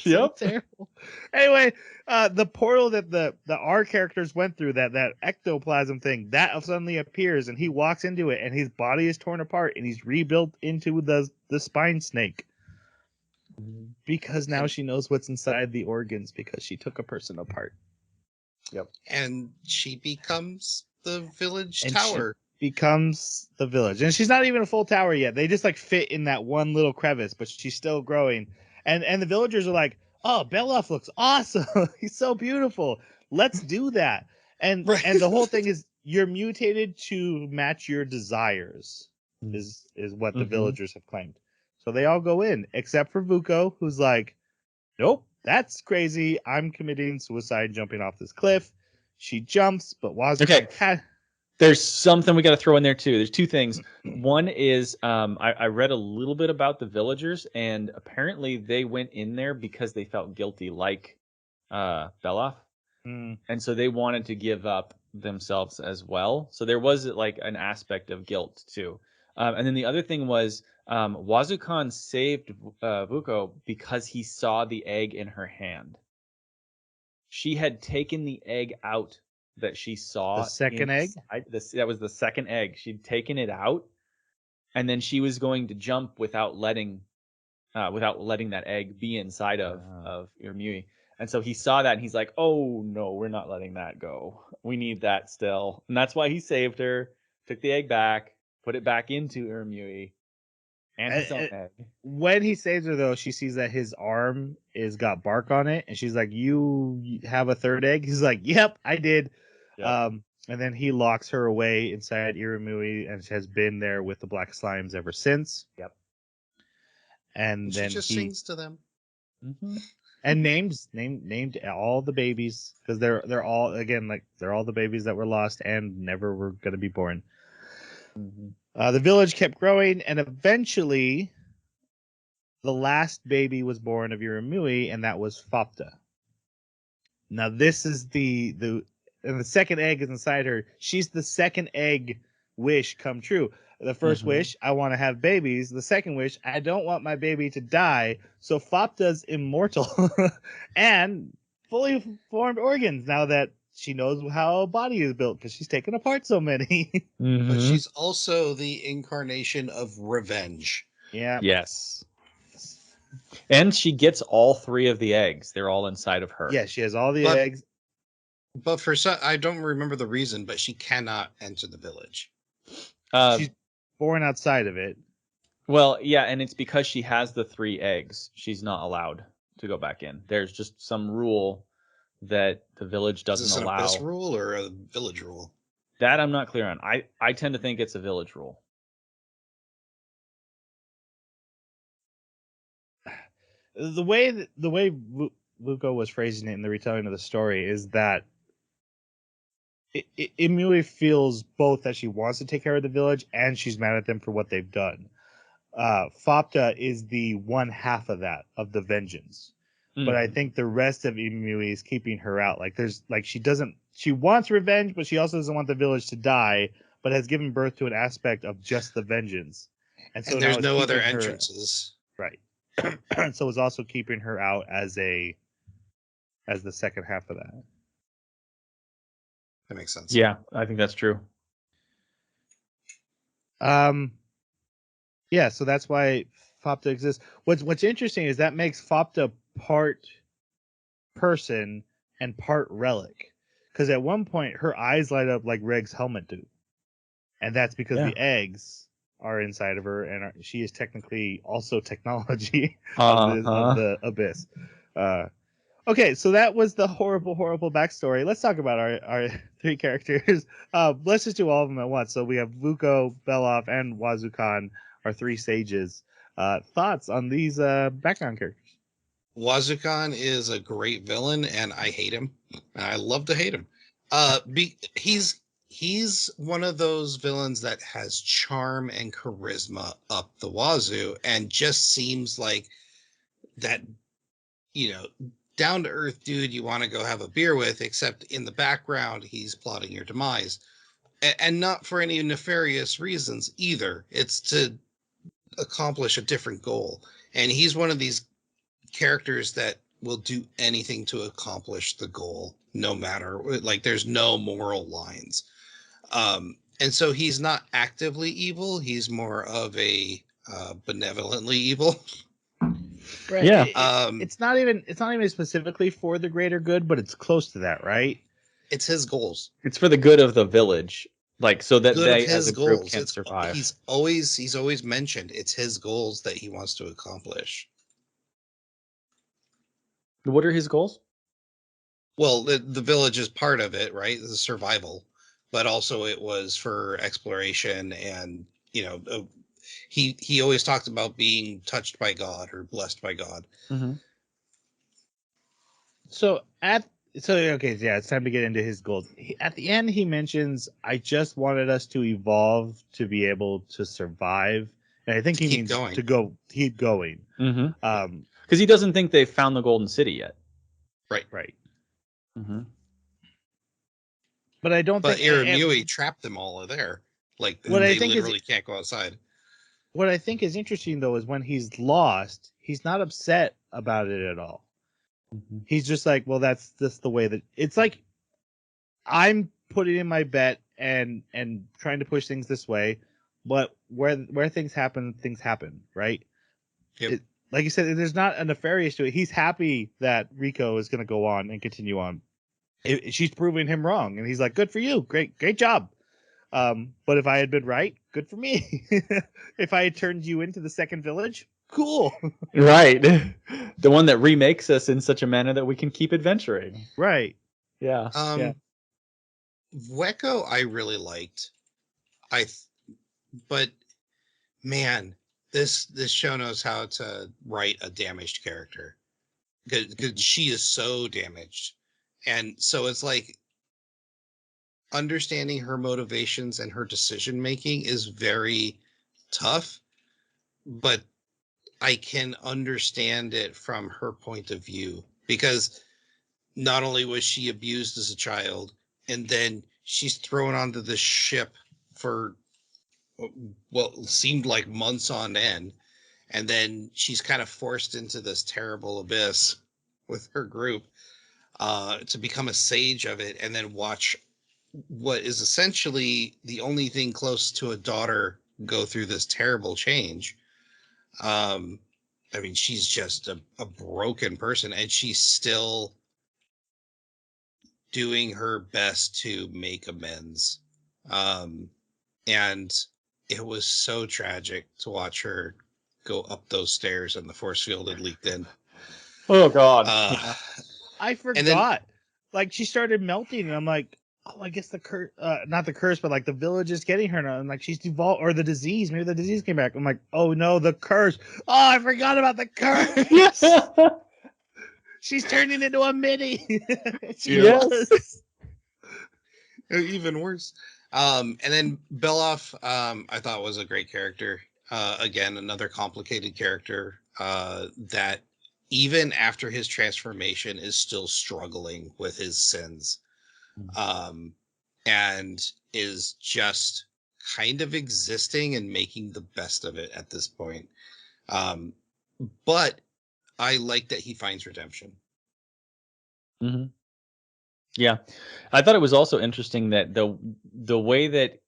[SPEAKER 2] Yep.
[SPEAKER 1] So terrible. Anyway, the portal that the R characters went through, that ectoplasm thing, that suddenly appears, and he walks into it, and his body is torn apart, and he's rebuilt into the spine snake. Because now she knows what's inside the organs, because she took a person apart. Yep.
[SPEAKER 4] And she becomes the village tower.
[SPEAKER 1] Becomes the village, and she's not even a full tower yet. They just like fit in that one little crevice, but she's still growing. And the villagers are like, "Oh, Beloff looks awesome. He's so beautiful. Let's do that." And the whole thing is you're mutated to match your desires, is what the villagers have claimed. So they all go in, except for Vuko, who's like, "Nope, that's crazy. I'm committing suicide, jumping off this cliff." She jumps, but Wazukan
[SPEAKER 2] There's something we got to throw in there too. There's two things. One is I read a little bit about the villagers, and apparently they went in there because they felt guilty, like Beloff, and so they wanted to give up themselves as well. So there was like an aspect of guilt too. And then the other thing was Wazukan saved Vuko because he saw the egg in her hand. She had taken the egg out that she saw.
[SPEAKER 1] The second egg?
[SPEAKER 2] That was the second egg. She'd taken it out, and then she was going to jump without letting that egg be inside of Irumui. And so he saw that, and he's like, "Oh no, we're not letting that go. We need that still." And that's why he saved her, took the egg back, put it back into Irumui, And his own egg.
[SPEAKER 1] When he saves her, though, she sees that his arm is got bark on it, and she's like, "You have a third egg?" He's like, "Yep, I did."
[SPEAKER 2] Yep.
[SPEAKER 1] And then he locks her away inside Irimui, and has been there with the black slimes ever since.
[SPEAKER 2] Yep.
[SPEAKER 1] And
[SPEAKER 4] She
[SPEAKER 1] then
[SPEAKER 4] just
[SPEAKER 1] he
[SPEAKER 4] sings to them.
[SPEAKER 1] and named all the babies, because they're all, again, like, they're all the babies that were lost and never were going to be born. The village kept growing, and eventually the last baby was born of Irimui, and that was Fopta. Now this is and the second egg is inside her. She's the second egg wish come true. The first wish, I want to have babies. The second wish, I don't want my baby to die. So Fopta's immortal and fully formed organs now that she knows how a body is built, because she's taken apart so many.
[SPEAKER 4] But she's also the incarnation of revenge.
[SPEAKER 1] Yeah.
[SPEAKER 2] Yes. And she gets all 3 of the eggs. They're all inside of her.
[SPEAKER 1] Yeah, she has all the
[SPEAKER 4] But-
[SPEAKER 1] eggs.
[SPEAKER 4] But for some, I don't remember the reason, but she cannot enter the village.
[SPEAKER 1] She's born outside of it.
[SPEAKER 2] Well, yeah, and it's because she has the 3 eggs. She's not allowed to go back in. There's just some rule that the village
[SPEAKER 4] Is
[SPEAKER 2] doesn't
[SPEAKER 4] this an
[SPEAKER 2] allow.
[SPEAKER 4] abyss rule or a village rule?
[SPEAKER 2] That I'm not clear on. I tend to think it's a village rule.
[SPEAKER 1] The way Luko was phrasing it in the retelling of the story is that Imui feels both that she wants to take care of the village and she's mad at them for what they've done. Fopta is the one half of that, of the vengeance. But I think the rest of Imui is keeping her out. Like, she wants revenge, but she also doesn't want the village to die, but has given birth to an aspect of just the vengeance. And so
[SPEAKER 4] And
[SPEAKER 1] now
[SPEAKER 4] there's
[SPEAKER 1] it's
[SPEAKER 4] no other
[SPEAKER 1] keeping her-
[SPEAKER 4] entrances.
[SPEAKER 1] Right. So it's also keeping her out as the second half of that.
[SPEAKER 4] That makes sense.
[SPEAKER 2] Yeah, I think that's true.
[SPEAKER 1] Yeah, so that's why Fopta exists. What's interesting is that makes Fopta part person and part relic, because at one point her eyes light up like Reg's helmet do, and that's because the eggs are inside of her, and she is technically also technology of the abyss. Okay, so that was the horrible backstory. Let's talk about our 3 characters. Let's just do all of them at once. So we have Vuko, Belov, and Wazukan, our 3 sages. Thoughts on these background characters?
[SPEAKER 4] Wazukan is a great villain, and I hate him. And I love to hate him. He's one of those villains that has charm and charisma up the wazoo, and just seems like that, down to earth dude you want to go have a beer with, except in the background he's plotting your demise, and not for any nefarious reasons either. It's to accomplish a different goal, and he's one of these characters that will do anything to accomplish the goal, no matter, like, there's no moral lines. And so he's not actively evil, he's more of a benevolently evil.
[SPEAKER 1] Right.
[SPEAKER 2] Yeah.
[SPEAKER 1] It's not even specifically for the greater good, but it's close to that, right?
[SPEAKER 4] It's his goals.
[SPEAKER 2] It's for the good of the village, like, so that
[SPEAKER 4] Good
[SPEAKER 2] they
[SPEAKER 4] of
[SPEAKER 2] as
[SPEAKER 4] his
[SPEAKER 2] a group
[SPEAKER 4] goals.
[SPEAKER 2] can survive.
[SPEAKER 4] He's always mentioned it's his goals that he wants to accomplish.
[SPEAKER 2] What are his goals?
[SPEAKER 4] Well, the village is part of it, right? The survival, but also it was for exploration, and he always talked about being touched by God or blessed by God.
[SPEAKER 1] So okay, yeah, it's time to get into his goals. At the end, he mentions, "I just wanted us to evolve to be able to survive," and I think he means
[SPEAKER 4] going.
[SPEAKER 1] to keep going.
[SPEAKER 2] Because he doesn't think they've found the Golden City yet.
[SPEAKER 1] Right.
[SPEAKER 2] But
[SPEAKER 1] But I don't
[SPEAKER 4] But
[SPEAKER 1] think
[SPEAKER 4] Irimui trapped them all there. Like,
[SPEAKER 1] What I
[SPEAKER 4] they
[SPEAKER 1] think is-
[SPEAKER 4] literally can't go outside.
[SPEAKER 1] What I think is interesting, though, is when he's lost, he's not upset about it at all. He's just like, well, that's just the way that it's like. I'm putting in my bet and trying to push things this way, but where things happen, right?
[SPEAKER 4] Yep.
[SPEAKER 1] Like you said, there's not a nefarious to it. He's happy that Riko is going to go on and continue on. She's proving him wrong, and he's like, "Good for you, great job." But if I had been right, good for me. If I had turned you into the second village, cool.
[SPEAKER 2] Right. The one that remakes us in such a manner that we can keep adventuring.
[SPEAKER 1] Right.
[SPEAKER 2] Yeah. Yeah.
[SPEAKER 4] Weko I really liked. But man, this show knows how to write a damaged character because she is so damaged, and so it's like understanding her motivations and her decision making is very tough, but I can understand it from her point of view because not only was she abused as a child, and then she's thrown onto the ship for what seemed like months on end, and then she's kind of forced into this terrible abyss with her group to become a sage of it, and then watch what is essentially the only thing close to a daughter go through this terrible change. I mean, she's just a broken person, and she's still doing her best to make amends. And it was so tragic to watch her go up those stairs and the force field had leaked in.
[SPEAKER 2] Oh God.
[SPEAKER 1] I forgot.
[SPEAKER 4] And then-
[SPEAKER 1] like she started melting, and I'm like, oh, I guess the curse, not the curse, but like the village is getting her now. And like she's devolved, or the disease. Maybe the disease came back. I'm like, oh no, the curse. Oh, I forgot about the curse.
[SPEAKER 2] Yes.
[SPEAKER 1] She's turning into a mini. She
[SPEAKER 2] Yes.
[SPEAKER 1] was.
[SPEAKER 4] Even worse. And then Beloff, I thought was a great character. Again, another complicated character that even after his transformation is still struggling with his sins, and is just kind of existing and making the best of it at this point. But I like that he finds redemption.
[SPEAKER 2] Mm-hmm. Yeah, I thought it was also interesting that the way that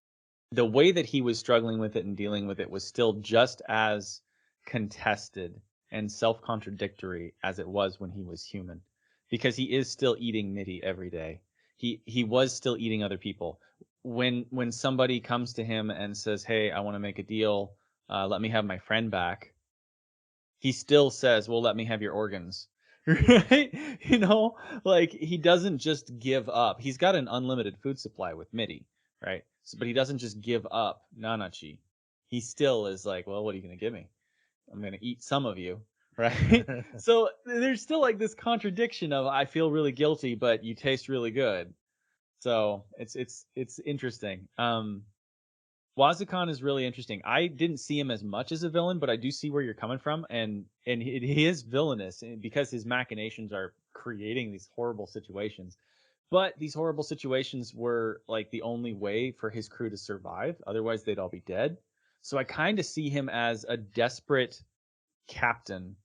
[SPEAKER 2] he was struggling with it and dealing with it was still just as contested and self-contradictory as it was when he was human, because he is still eating midi every day. He was still eating other people. When somebody comes to him and says, "Hey, I want to make a deal. Let me have my friend back," he still says, "Well, let me have your organs." Right? You know, like he doesn't just give up. He's got an unlimited food supply with midi, right? So, but he doesn't just give up Nanachi. He still is like, well, what are you going to give me? I'm going to eat some of you, right? So there's still like this contradiction of I feel really guilty, but you taste really good. So it's interesting. Wazukan is really interesting. I didn't see him as much as a villain, but I do see where you're coming from, and he is villainous because his machinations are creating these horrible situations. But these horrible situations were like the only way for his crew to survive. Otherwise, they'd all be dead. So I kind of see him as a desperate captain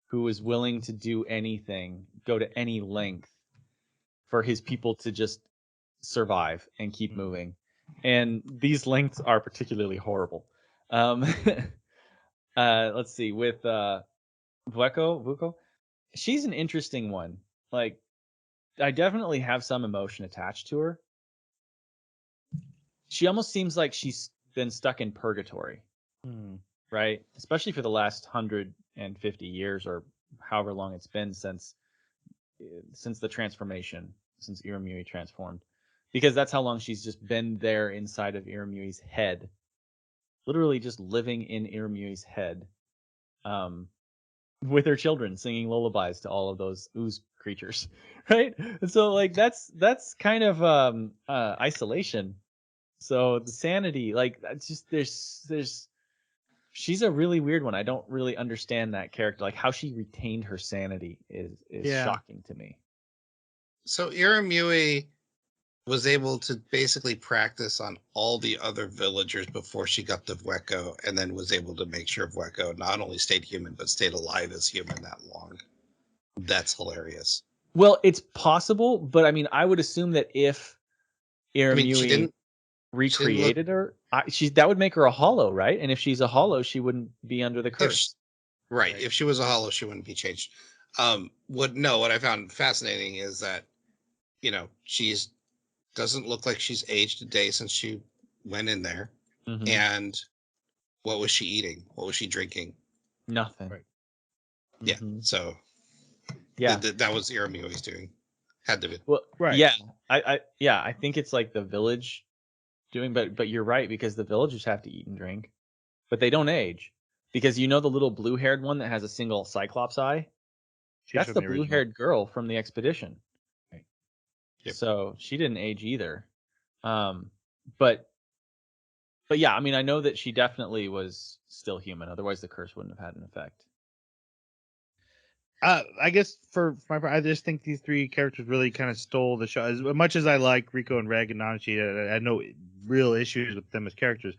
[SPEAKER 2] who is willing to do anything, go to any length for his people to just survive and keep moving. And these lengths are particularly horrible. Let's see, with Vueko, she's an interesting one. Like, I definitely have some emotion attached to her. She almost seems like she's been stuck in purgatory, right? Especially for the last 150 years or however long it's been since the transformation, since Iramui transformed. Because that's how long she's just been there inside of Iramui's head. Literally just living in Iramui's head. With her children singing lullabies to all of those ooze creatures. Right? And so like that's kind of isolation. So the sanity, like that's just there's she's a really weird one. I don't really understand that character. Like how she retained her sanity is shocking to me.
[SPEAKER 4] So Iramui was able to basically practice on all the other villagers before she got to Vueko, and then was able to make sure Vueko not only stayed human, but stayed alive as human that long. That's hilarious.
[SPEAKER 2] Well, it's possible, but I mean, I would assume that if Iramui recreated her, that would make her a hollow, right? And if she's a hollow, she wouldn't be under the curse.
[SPEAKER 4] Right. If she was a hollow, she wouldn't be changed. What I found fascinating is that, she's doesn't look like she's aged a day since she went in there,
[SPEAKER 2] Mhm.
[SPEAKER 4] and what was she eating? What was she drinking?
[SPEAKER 2] Nothing.
[SPEAKER 1] Right.
[SPEAKER 4] Yeah,
[SPEAKER 2] Mhm.
[SPEAKER 4] so
[SPEAKER 2] Yeah.
[SPEAKER 4] that was Irami was doing. Had to be.
[SPEAKER 2] Well,
[SPEAKER 1] Right.
[SPEAKER 2] yeah. I think it's like the village doing, but you're right, because the villagers have to eat and drink, but they don't age, because you know the little blue-haired one that has a single cyclops eye.
[SPEAKER 1] She's
[SPEAKER 2] That's
[SPEAKER 1] from
[SPEAKER 2] the
[SPEAKER 1] the original.
[SPEAKER 2] blue-haired girl from the expedition.
[SPEAKER 1] Right.
[SPEAKER 4] Yep.
[SPEAKER 2] So she didn't age either. Um, but yeah, I mean, I know that she definitely was still human. Otherwise, the curse wouldn't have had an effect.
[SPEAKER 1] I guess for my part, I just think these three characters really kind of stole the show. As much as I like Riko and Reg and Nanachi, I had no real issues with them as characters.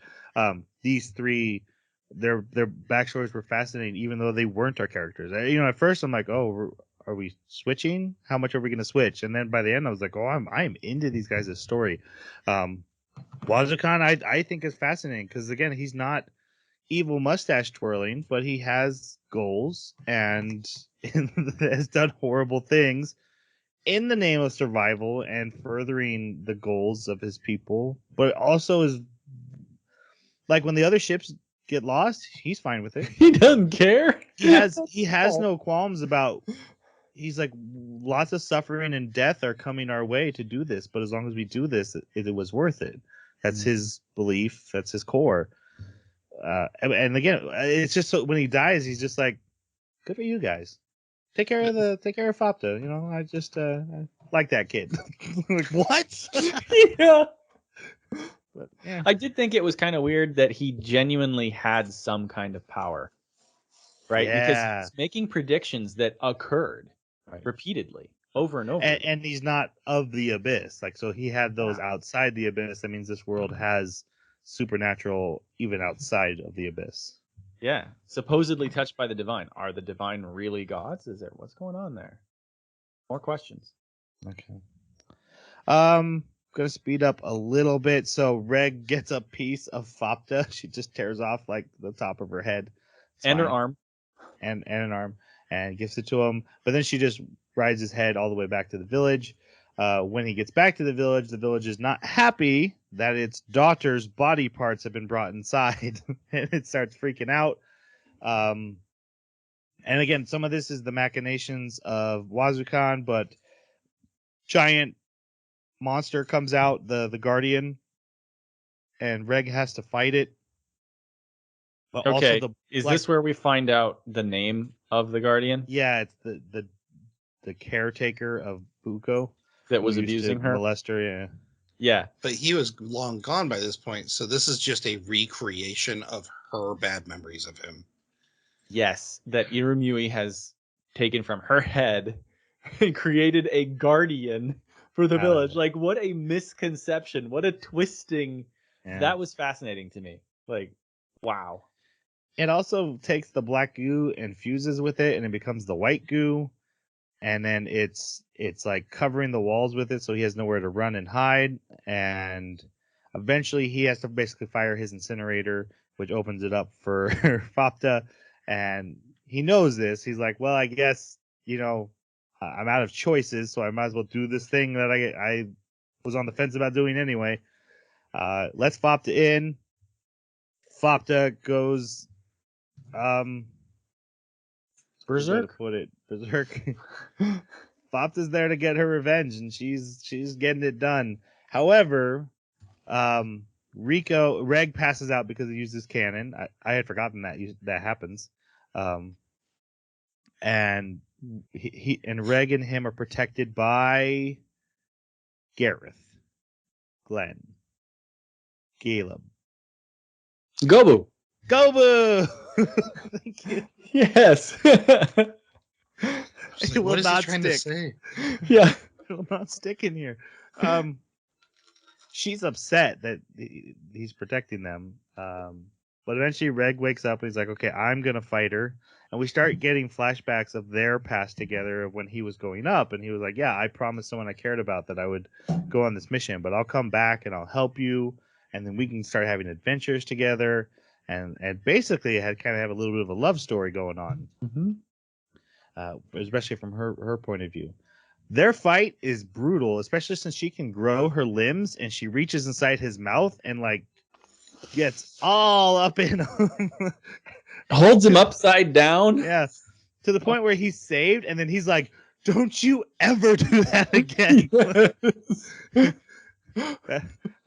[SPEAKER 1] These three, their backstories were fascinating, even though they weren't our characters. At first I'm like, oh, are we switching? How much are we going to switch? And then by the end, I was like, oh, I'm into these guys' story. Wazukan, I think is fascinating because again, he's not evil mustache twirling, but he has goals and has done horrible things in the name of survival and furthering the goals of his people. But also is like when the other ships get lost, he's fine with it.
[SPEAKER 2] He doesn't care.
[SPEAKER 1] He has no qualms about. He's like, lots of suffering and death are coming our way to do this, but as long as we do this, it was worth it. That's his belief. That's his core. And again, it's just so when he dies, he's just like, good for you guys. Take care of Fopta. I just I like that kid. Like, what?
[SPEAKER 2] Yeah.
[SPEAKER 1] But, yeah.
[SPEAKER 2] I did think it was kind of weird that he genuinely had some kind of power, right? Because
[SPEAKER 1] Yeah.
[SPEAKER 2] he's making predictions that occurred
[SPEAKER 1] Right.
[SPEAKER 2] repeatedly over and over.
[SPEAKER 1] And he's not of the abyss. Like, so he had those outside the abyss. That means this world has supernatural even outside of the abyss.
[SPEAKER 2] Yeah, supposedly touched by the divine. Are the divine really gods? Is there what's going on there? More questions.
[SPEAKER 1] Okay. Gonna speed up a little bit. So Reg gets a piece of Fopta. She just tears off like the top of her head. It's
[SPEAKER 2] And her
[SPEAKER 1] fine.
[SPEAKER 2] arm.
[SPEAKER 1] And an arm, and gives it to him. But then she just rides his head all the way back to the village. When he gets back to the village is not happy that its daughter's body parts have been brought inside, and it starts freaking out. And again, some of this is the machinations of Wazukan, but giant monster comes out, the Guardian, and Reg has to fight it. But
[SPEAKER 2] Okay,
[SPEAKER 1] also
[SPEAKER 2] is this where we find out the name of the guardian
[SPEAKER 1] Yeah, it's the caretaker of Buko
[SPEAKER 2] that was
[SPEAKER 1] who used to
[SPEAKER 2] abusing her?
[SPEAKER 1] molest her. Yeah.
[SPEAKER 2] Yeah,
[SPEAKER 4] But he was long gone by this point, so this is just a recreation of her bad memories of him.
[SPEAKER 2] yes, that Irumyui has taken from her head and created a guardian for the
[SPEAKER 1] Out of
[SPEAKER 2] village.
[SPEAKER 1] it.
[SPEAKER 2] Like, what a misconception! What a twisting!
[SPEAKER 1] Yeah.
[SPEAKER 2] That was fascinating to me. Like, wow.
[SPEAKER 1] It also takes the black goo and fuses with it, and it becomes the white goo, and then it's like covering the walls with it, so he has nowhere to run and hide. And eventually, he has to basically fire his incinerator, which opens it up for Fopta. And he knows this. He's like, well, I guess I'm out of choices, so I might as well do this thing that I was on the fence about doing anyway. Let's Fopta in. Fopta goes
[SPEAKER 2] Berserk.
[SPEAKER 1] to put it berserk. Fopta's there to get her revenge, and she's getting it done. However, Reg passes out because he uses cannon. I had forgotten that happens. And he and Reg and him are protected by Gareth, Glenn, Caleb,
[SPEAKER 2] Gobu.
[SPEAKER 1] Gobu. Thank you.
[SPEAKER 2] Yes.
[SPEAKER 1] It will
[SPEAKER 4] What is he
[SPEAKER 1] not
[SPEAKER 4] trying
[SPEAKER 1] stick.
[SPEAKER 4] to say?
[SPEAKER 2] Yeah.
[SPEAKER 1] It will not stick in here. She's upset that he's protecting them. But eventually Reg wakes up and he's like, okay, I'm going to fight her. And we start getting flashbacks of their past together of when he was going up. And he was like, yeah, I promised someone I cared about that I would go on this mission, but I'll come back and I'll help you. And then we can start having adventures together. And basically had kind of have a little bit of a love story going on, especially from her point of view. Their fight is brutal, especially since she can grow her limbs and she reaches inside his mouth and like gets all up in him.
[SPEAKER 2] Holds him upside down.
[SPEAKER 1] Yeah, to the point where he's saved, and then he's like, "Don't you ever do that again."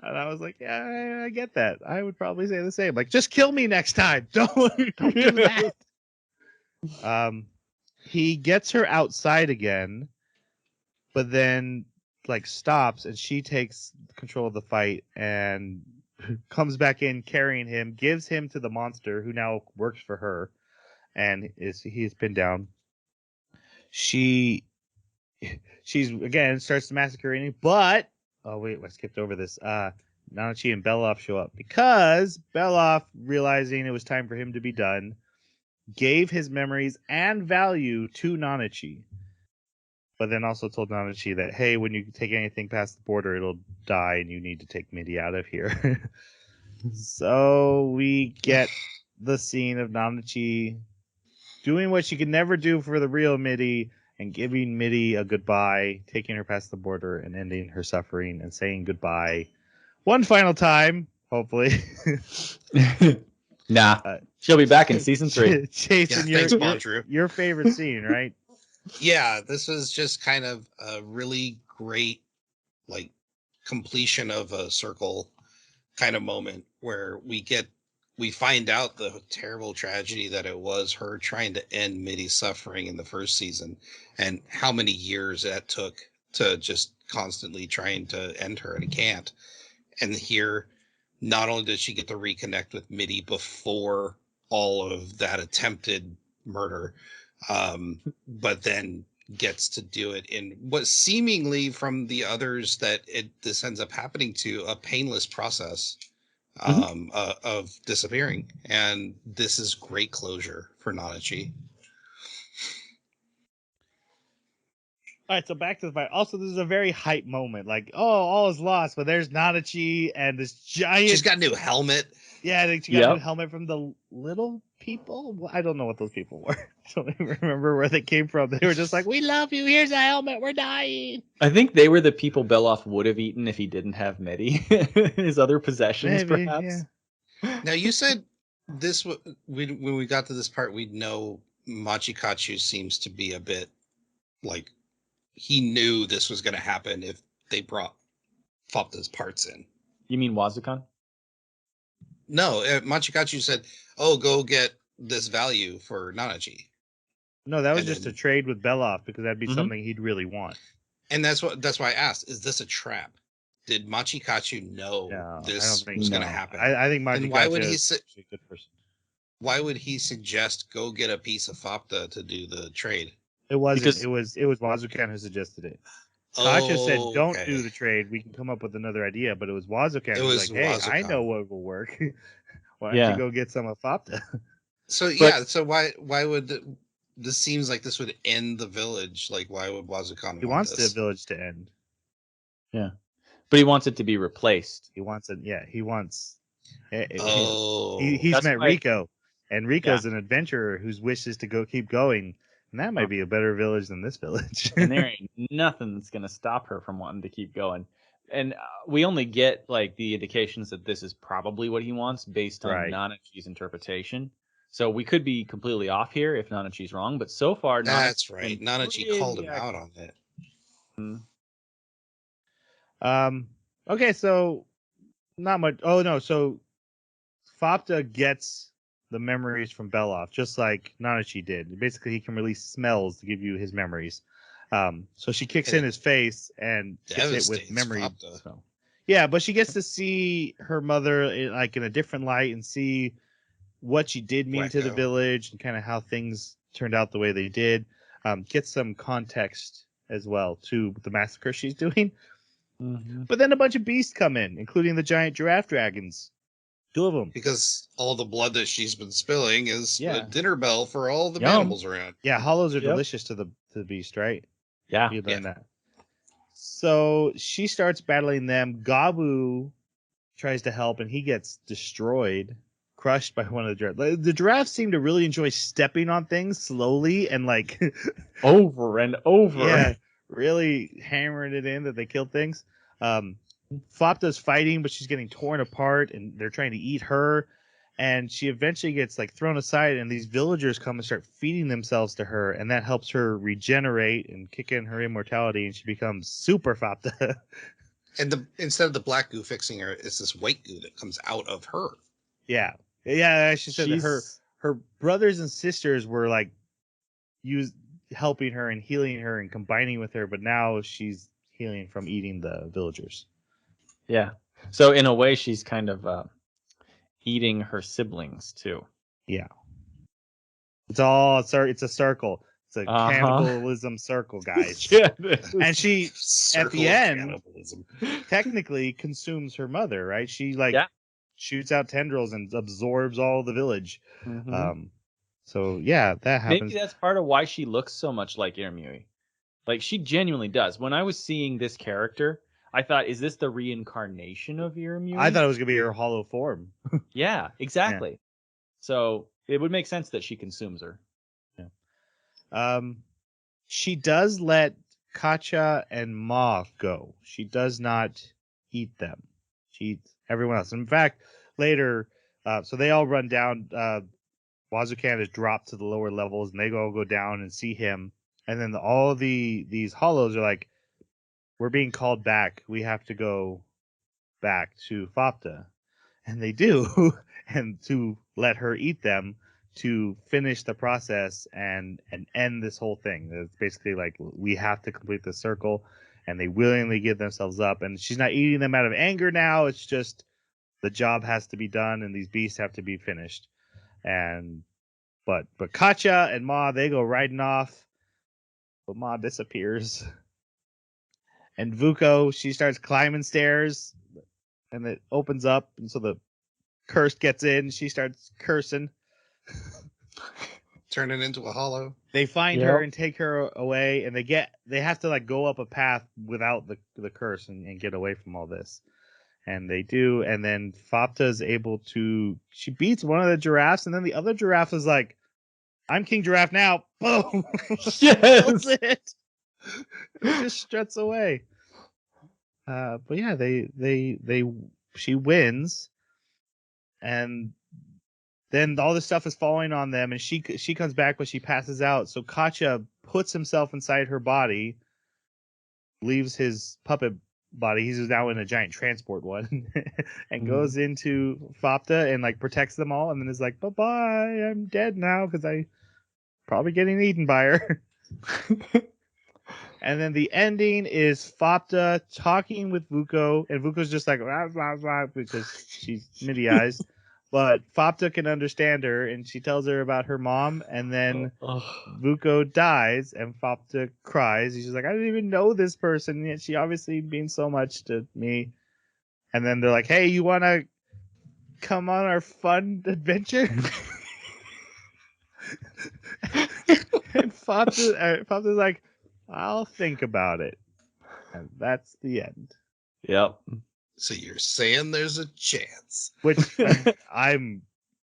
[SPEAKER 1] And I was like, "Yeah, I get that. I would probably say the same. Like, just kill me next time. Don't do that." He gets her outside again, but then like stops, and she takes control of the fight and comes back in carrying him, gives him to the monster who now works for her, and he's pinned down. She's again starts massacring, but oh wait, I skipped over this. Nanachi and Beloff show up because Beloff, realizing it was time for him to be done, gave his memories and value to Nanachi, but then also told Nanachi that, hey, when you take anything past the border, it'll die, and you need to take Mitty out of here. So we get the scene of Nanachi doing what she could never do for the real Mitty, and giving Mitty a goodbye, taking her past the border, and ending her suffering, and saying goodbye one final time, hopefully.
[SPEAKER 2] Nah, she'll be back in season 3.
[SPEAKER 1] Jason,
[SPEAKER 4] Yeah, thanks, Bondrew.
[SPEAKER 1] your favorite scene, right?
[SPEAKER 4] Yeah, this was just kind of a really great, like, completion of a circle kind of moment where we find out the terrible tragedy that it was her trying to end Mitty's suffering in the first season, and how many years that took to just constantly trying to end her, and it can't. And here, not only does she get to reconnect with Mitty before all of that attempted murder, but then gets to do it in what seemingly, from the others that this ends up happening to, a painless process of disappearing. And this is great closure for Nanachi.
[SPEAKER 1] All right, so back to the fight. Also, this is a very hype moment. Like, oh, all is lost, but there's Nanachi and this giant.
[SPEAKER 4] She's got a new helmet.
[SPEAKER 1] Yeah, she got a new helmet from the little people. Well, I don't know what those people were. I don't even remember where they came from. They were just like, "We love you. Here's a helmet. We're dying."
[SPEAKER 2] I think they were the people Beloff would have eaten if he didn't have Mitty. His other possessions,
[SPEAKER 1] Maybe,
[SPEAKER 2] perhaps.
[SPEAKER 1] yeah.
[SPEAKER 4] Now, you said this when we got to this part, we'd know Machikachu seems to be a bit like he knew this was going to happen if they brought Fopta's parts in.
[SPEAKER 2] You mean Wazukan?
[SPEAKER 4] No, Machikachu said, "Oh, go get this value for Nanachi."
[SPEAKER 1] No, that was
[SPEAKER 4] And
[SPEAKER 1] just
[SPEAKER 4] then-
[SPEAKER 1] a trade with Beloff, because that'd be something he'd really want.
[SPEAKER 4] And that's why I asked, is this a trap? Did Machikachu know this was going to happen?
[SPEAKER 1] I think Machikachu
[SPEAKER 4] And why would he
[SPEAKER 1] is a good person.
[SPEAKER 4] Why would he suggest go get a piece of Fopta to do the trade?
[SPEAKER 1] It wasn't.
[SPEAKER 2] Because-
[SPEAKER 1] It was Wazukan who suggested it. Kasha said, "Don't
[SPEAKER 4] okay.
[SPEAKER 1] do the trade. We can come up with another idea." But it was Wazukan who
[SPEAKER 4] It
[SPEAKER 1] was like, "Hey,
[SPEAKER 4] was
[SPEAKER 1] I
[SPEAKER 4] Wazukan.
[SPEAKER 1] know what will work. Why don't
[SPEAKER 2] Yeah.
[SPEAKER 1] you go get some of Fopta?"
[SPEAKER 4] So
[SPEAKER 2] But-
[SPEAKER 4] so why would this seems like this would end the village? Like, why would Wazukan
[SPEAKER 1] He
[SPEAKER 4] want
[SPEAKER 1] wants
[SPEAKER 4] this?
[SPEAKER 1] the village to end.
[SPEAKER 2] But he wants it to be replaced.
[SPEAKER 1] He wants it. Yeah, he wants.
[SPEAKER 4] Oh,
[SPEAKER 1] He's
[SPEAKER 2] That's
[SPEAKER 1] met
[SPEAKER 2] why-
[SPEAKER 1] Riko, and Riko's an adventurer whose wish is to keep going. And that might be a better village than this village.
[SPEAKER 2] And there ain't nothing that's going to stop her from wanting to keep going. And we only get like the indications that this is probably what he wants based on
[SPEAKER 1] Right.
[SPEAKER 2] Nanachi's interpretation. So we could be completely off here if Nanachi's wrong, but so far
[SPEAKER 4] that's
[SPEAKER 2] Nanachi's
[SPEAKER 4] right.
[SPEAKER 2] been
[SPEAKER 4] Nanachi
[SPEAKER 2] pretty
[SPEAKER 4] called him
[SPEAKER 2] accurate.
[SPEAKER 4] out on it.
[SPEAKER 1] Okay, so not much. Oh no, so Fopta gets the memories from Beloff, just like Nanachi did. Basically, he can release smells to give you his memories. So she kicks in his face and gets hit with
[SPEAKER 4] Devastates
[SPEAKER 1] memory
[SPEAKER 4] Fopta.
[SPEAKER 1] smell. Yeah, but she gets to see her mother in a different light and see what she did mean to the
[SPEAKER 4] Wacko.
[SPEAKER 1] village and kind of how things turned out the way they did. Get some context as well to the massacre she's doing. But then a bunch of beasts come in, including the giant giraffe dragons. 2 of them.
[SPEAKER 4] Because all the blood that she's been spilling is
[SPEAKER 1] Yeah.
[SPEAKER 4] a dinner bell for all the
[SPEAKER 2] Yum.
[SPEAKER 4] animals around.
[SPEAKER 1] Yeah, hollows are
[SPEAKER 2] Yep.
[SPEAKER 1] delicious to the beast, right?
[SPEAKER 2] Yeah.
[SPEAKER 1] You learn that. So she starts battling them. Gabu tries to help, and he gets destroyed, crushed by one of the giraffes. The giraffes seem to really enjoy stepping on things slowly and like,
[SPEAKER 2] Over and over.
[SPEAKER 1] yeah, really hammering it in that they kill things. Fopta's fighting, but she's getting torn apart, and they're trying to eat her. And she eventually gets like thrown aside, and these villagers come and start feeding themselves to her, and that helps her regenerate and kick in her immortality, and she becomes super Fopta.
[SPEAKER 4] And instead of the black goo fixing her, it's this white goo that comes out of her.
[SPEAKER 1] Yeah. She said that her brothers and sisters were like helping her and healing her and combining with her, but now she's healing from eating the villagers.
[SPEAKER 2] Yeah. So in a way, she's kind of eating her siblings too.
[SPEAKER 1] Yeah. It's a circle. It's a cannibalism circle, guys.
[SPEAKER 2] Yeah.
[SPEAKER 1] And she, at
[SPEAKER 4] Circle
[SPEAKER 1] the
[SPEAKER 4] of
[SPEAKER 1] end,
[SPEAKER 4] cannibalism.
[SPEAKER 1] technically consumes her mother, right? She like
[SPEAKER 2] Yeah.
[SPEAKER 1] shoots out tendrils and absorbs all the village.
[SPEAKER 2] Mhm.
[SPEAKER 1] So yeah, that happens.
[SPEAKER 2] Maybe that's part of why she looks so much like Irmui. Like she genuinely does. When I was seeing this character, I thought, is this the reincarnation of Irmui?
[SPEAKER 1] I thought it was gonna be her hollow form.
[SPEAKER 2] Yeah, exactly. So it would make sense that she consumes her.
[SPEAKER 1] She does let Katja and Ma go. She does not eat them. She eats everyone else. In fact, later, so they all run down. Wazukan is dropped to the lower levels, and they all go down and see him. And then all these hollows are like, "We're being called back. We have to go back to Fopta," and they do, and to let her eat them to finish the process and end this whole thing. It's basically like, we have to complete the circle, and they willingly give themselves up. And she's not eating them out of anger now. It's just the job has to be done, and these beasts have to be finished. And but Katja and Ma, they go riding off, but Ma disappears. And Vuko, she starts climbing stairs, and it opens up, and so the cursed gets in. She starts cursing.
[SPEAKER 4] Turn it into a hollow.
[SPEAKER 1] They find her and take her away, and they have to like go up a path without the curse and get away from all this. And they do, and then Fopta is able to, she beats one of the giraffes, and then the other giraffe is like, "I'm King Giraffe now." Boom.
[SPEAKER 2] Yes.
[SPEAKER 1] Kills it. It just struts away. But yeah, she wins, and then all this stuff is falling on them, and she comes back, but she passes out. So Katja puts himself inside her body, leaves his puppet body. He's now in a giant transport one, and goes into Fopta and like protects them all, and then is like, "Bye-bye, I'm dead now because I probably getting eaten by her." And then the ending is Fopta talking with Vuko, and Vuko's just like, "Rah, rah, rah," because she's MIDI-ized. But Fopta can understand her, and she tells her about her mom, and then Vuko dies, and Fopta cries. She's like, "I didn't even know this person, yet she obviously means so much to me." And then they're like, "Hey, you want to come on our fun adventure?" And Fopta's like, "I'll think about it." And that's the end.
[SPEAKER 2] Yep.
[SPEAKER 4] So you're saying there's a chance.
[SPEAKER 1] Which I'm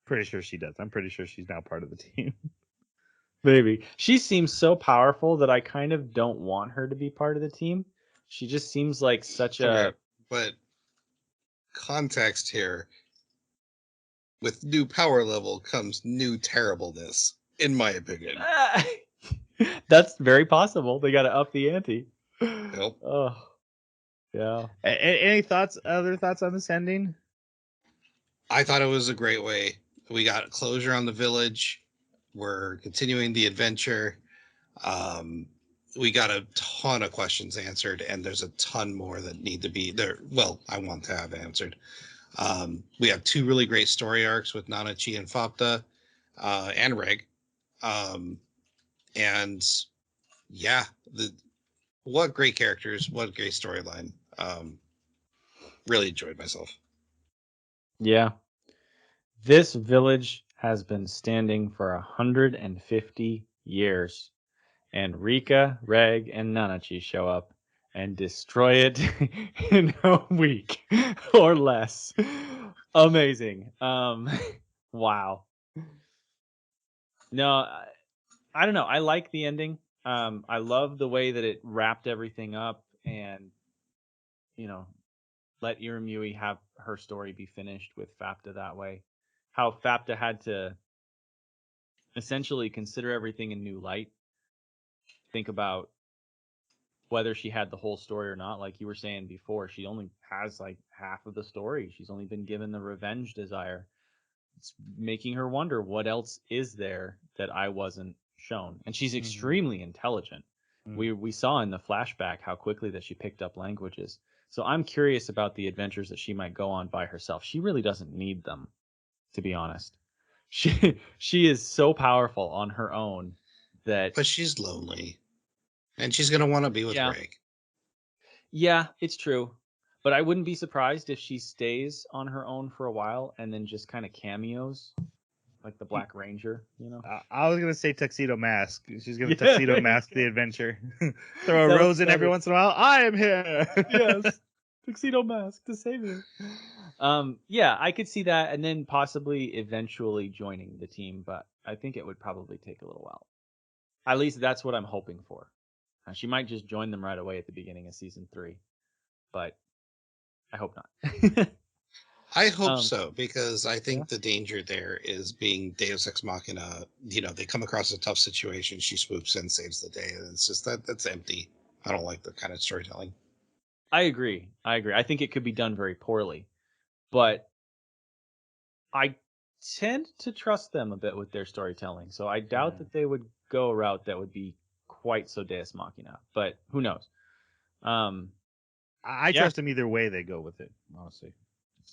[SPEAKER 1] pretty sure she does. I'm pretty sure she's now part of the team.
[SPEAKER 2] Maybe. She seems so powerful that I kind of don't want her to be part of the team. She just seems like such a...
[SPEAKER 4] But context here, with new power level comes new terribleness, in my opinion.
[SPEAKER 2] That's very possible. They got to up the ante.
[SPEAKER 4] Nope.
[SPEAKER 2] Oh, yeah.
[SPEAKER 1] Any other thoughts on this ending?
[SPEAKER 4] I thought it was a great way. We got closure on the village. We're continuing the adventure. We got a ton of questions answered, and there's a ton more that need to be there. Well, I want to have answered. We have two really great story arcs with Nanachi and Fopta, and Reg. And yeah, what great characters, what great storyline. Really enjoyed myself.
[SPEAKER 2] Yeah. This village has been standing for 150 years, and Rika, Reg, and Nanachi show up and destroy it in a week or less. Amazing. Wow. No, I don't know. I like the ending. I love the way that it wrapped everything up, and you know, let Iramui have her story be finished with Fapta that way. How Fapta had to essentially consider everything in new light. Think about whether she had the whole story or not. Like you were saying before, she only has like half of the story. She's only been given the revenge desire. It's making her wonder what else is there that I wasn't shown. And she's extremely intelligent. We saw in the flashback how quickly that she picked up languages. So I'm curious about the adventures that she might go on by herself. She really doesn't need them, to be honest. She is so powerful on her own that.
[SPEAKER 4] But she's lonely, and she's gonna want to be with
[SPEAKER 2] Yeah.
[SPEAKER 4] Greg.
[SPEAKER 2] Yeah, it's true. But I wouldn't be surprised if she stays on her own for a while and then just kind of cameos, like the Black Ranger, you know?
[SPEAKER 1] I was gonna say Tuxedo Mask. She's gonna
[SPEAKER 2] Yeah.
[SPEAKER 1] Tuxedo Mask the adventure. Throw a
[SPEAKER 2] That was
[SPEAKER 1] rose in every
[SPEAKER 2] better.
[SPEAKER 1] once in a while. I am here.
[SPEAKER 2] Yes. Tuxedo Mask to save you. Yeah, I could see that, and then possibly eventually joining the team, but I think it would probably take a little while. At least that's what I'm hoping for. She might just join them right away at the beginning of season 3, but I hope not.
[SPEAKER 4] I hope
[SPEAKER 2] Um,
[SPEAKER 4] so, because I think
[SPEAKER 2] yeah.
[SPEAKER 4] the danger there is being Deus Ex Machina. You know, they come across a tough situation, she swoops in, saves the day, and it's just that's empty. I don't like that kind of storytelling.
[SPEAKER 2] I agree. I think it could be done very poorly, but I tend to trust them a bit with their storytelling. So I doubt that they would go a route that would be quite so Deus Machina, but who knows?
[SPEAKER 1] I
[SPEAKER 2] Yeah.
[SPEAKER 1] trust them either way they go with it. Honestly.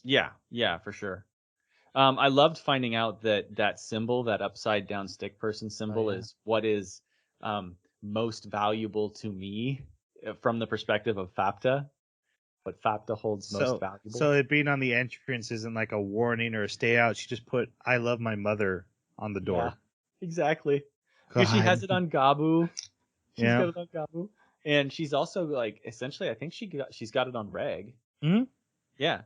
[SPEAKER 2] Yeah, for sure. I loved finding out that symbol, that upside down stick person symbol, is what is most valuable to me from the perspective of Fapta. What Fapta holds most valuable.
[SPEAKER 1] So it being on the entrance isn't like a warning or a stay out. She just put "I love my mother" on the door.
[SPEAKER 2] Yeah, exactly. Because she has it on Gabu. She's got it on Gabu, and she's also like essentially, I think she's got it on Reg.
[SPEAKER 1] Hmm?
[SPEAKER 2] Yeah,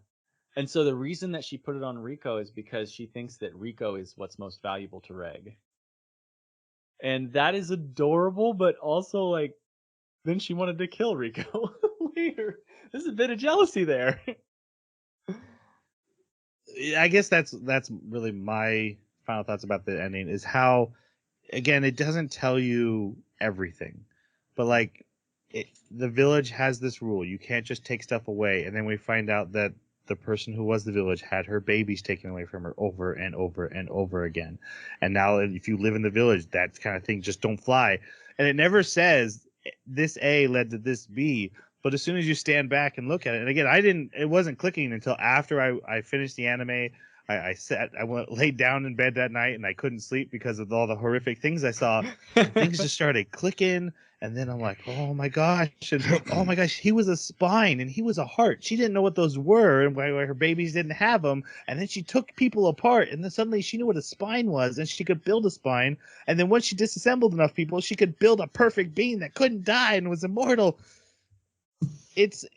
[SPEAKER 2] and so the reason that she put it on Rico is because she thinks that Rico is what's most valuable to Reg, and that is adorable. But also, like, then she wanted to kill Rico later. There's a bit of jealousy there.
[SPEAKER 1] I guess that's really my final thoughts about the ending is how, again, it doesn't tell you everything, but like the village has this rule: you can't just take stuff away. And then we find out that the person who was the village had her babies taken away from her over and over and over again. And now if you live in the village, that kind of thing just don't fly. And it never says this A led to this B. But as soon as you stand back and look at it, and again, it wasn't clicking until after I finished the anime. I laid down in bed that night and I couldn't sleep because of all the horrific things I saw. Things just started clicking, and then I'm like, oh my gosh, and oh my gosh, he was a spine and he was a heart. She didn't know what those were, and why her babies didn't have them. And then she took people apart, and then suddenly she knew what a spine was, and she could build a spine. And then once she disassembled enough people, she could build a perfect being that couldn't die and was immortal.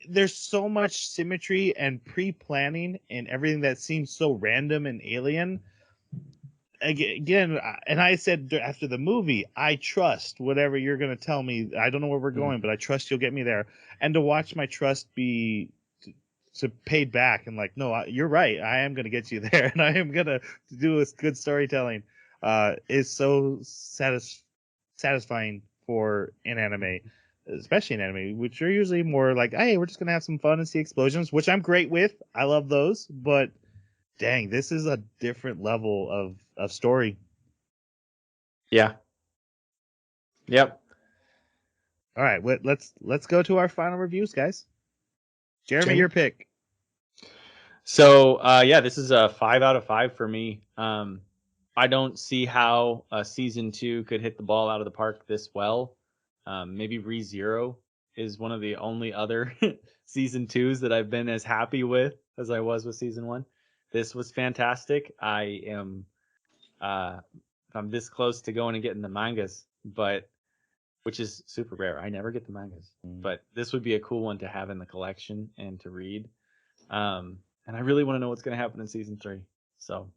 [SPEAKER 1] There's so much symmetry and pre-planning and everything that seems so random and alien. Again, and I said after the movie, I trust whatever you're going to tell me. I don't know where we're going, but I trust you'll get me there. And to watch my trust be to paid back and like, no, you're right. I am going to get you there, and I am going to do this good storytelling. Is so satisfying for an anime. Especially in anime, which are usually more like, hey, we're just gonna have some fun and see explosions, which I'm great with. I love those, but dang, this is a different level of story.
[SPEAKER 2] Yeah. Yep.
[SPEAKER 1] All right, let's go to our final reviews, guys. Jeremy, your pick.
[SPEAKER 2] So yeah, this is a 5 out of 5 for me. I don't see how season 2 could hit the ball out of the park this well. Maybe ReZero is one of the only other season 2s that I've been as happy with as I was with season 1. This was fantastic. I'm this close to going and getting the mangas, but which is super rare. I never get the mangas, but this would be a cool one to have in the collection and to read. And I really want to know what's going to happen in season 3. So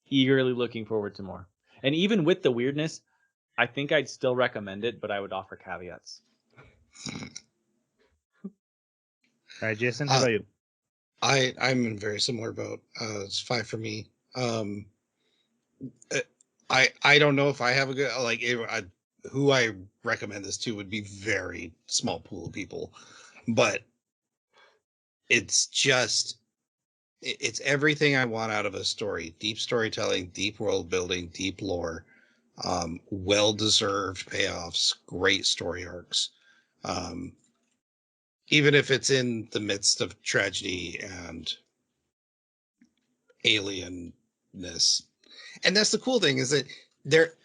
[SPEAKER 2] eagerly looking forward to more. And even with the weirdness, I think I'd still recommend it, but I would offer caveats.
[SPEAKER 1] All right, Jason, how about you?
[SPEAKER 4] I'm in a very similar boat. It's 5 for me. Uh, I don't know if I have a good who I recommend this to would be very small pool of people, but it's just it's everything I want out of a story: deep storytelling, deep world building, deep lore, well deserved payoffs, great story arcs. Um, Even if it's in the midst of tragedy and alienness. And that's the cool thing is that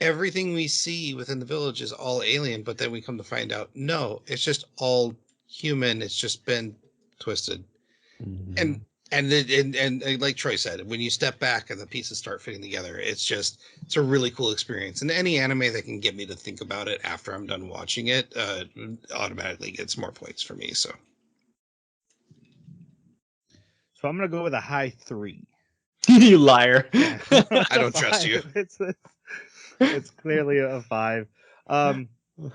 [SPEAKER 4] everything we see within the village is all alien, but then we come to find out no, it's just all human. It's just been twisted.
[SPEAKER 2] Mhm.
[SPEAKER 4] And like Troy said, when you step back and the pieces start fitting together, it's a really cool experience. And any anime that can get me to think about it after I'm done watching it automatically gets more points for me. So
[SPEAKER 1] So I'm gonna go with a high 3.
[SPEAKER 2] You liar.
[SPEAKER 1] Yeah,
[SPEAKER 4] I don't trust you.
[SPEAKER 1] It's clearly a 5.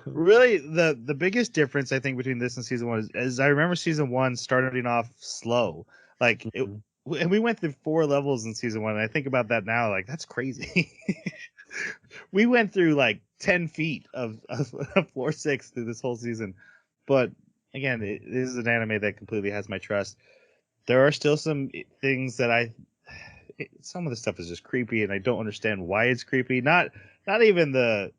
[SPEAKER 1] Really, the biggest difference I think between this and season 1 is I remember season 1 starting off slow, like it,
[SPEAKER 2] Mhm.
[SPEAKER 1] and we went through 4 levels in season 1. And I think about that now, like that's crazy. We went through like 10 feet of floor 6 through this whole season, but again, this is an anime that completely has my trust. There are still some things that some of the stuff is just creepy, and I don't understand why it's creepy. Not even the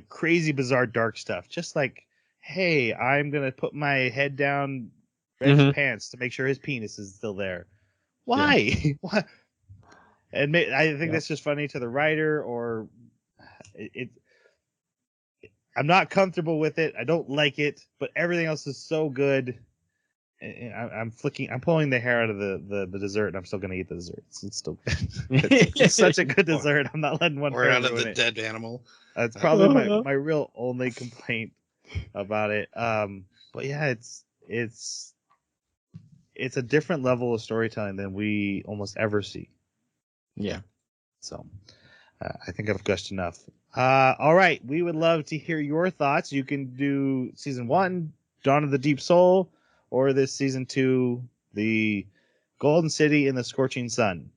[SPEAKER 1] crazy, bizarre, dark stuff. Just like, hey, I'm gonna put my head down Red's
[SPEAKER 2] Mhm.
[SPEAKER 1] pants to make sure his penis is still there.
[SPEAKER 2] Yeah.
[SPEAKER 1] Why? Why? And I think
[SPEAKER 2] Yep.
[SPEAKER 1] that's just funny to the writer, or it. I'm not comfortable with it. I don't like it, but everything else is so good. I'm pulling the hair out of the dessert, and I'm still gonna eat the dessert. It's still good. It's just such a good dessert. I'm not letting one
[SPEAKER 4] Or
[SPEAKER 1] hair
[SPEAKER 4] out of
[SPEAKER 1] ruin
[SPEAKER 4] the
[SPEAKER 1] it.
[SPEAKER 4] dead animal.
[SPEAKER 1] That's probably my real only complaint about it. But yeah, it's a different level of storytelling than we almost ever see.
[SPEAKER 2] Yeah.
[SPEAKER 1] So I think I've gushed enough. All right, we would love to hear your thoughts. You can do season 1, Dawn of the Deep Soul, or this season 2, the Golden City and the Scorching Sun.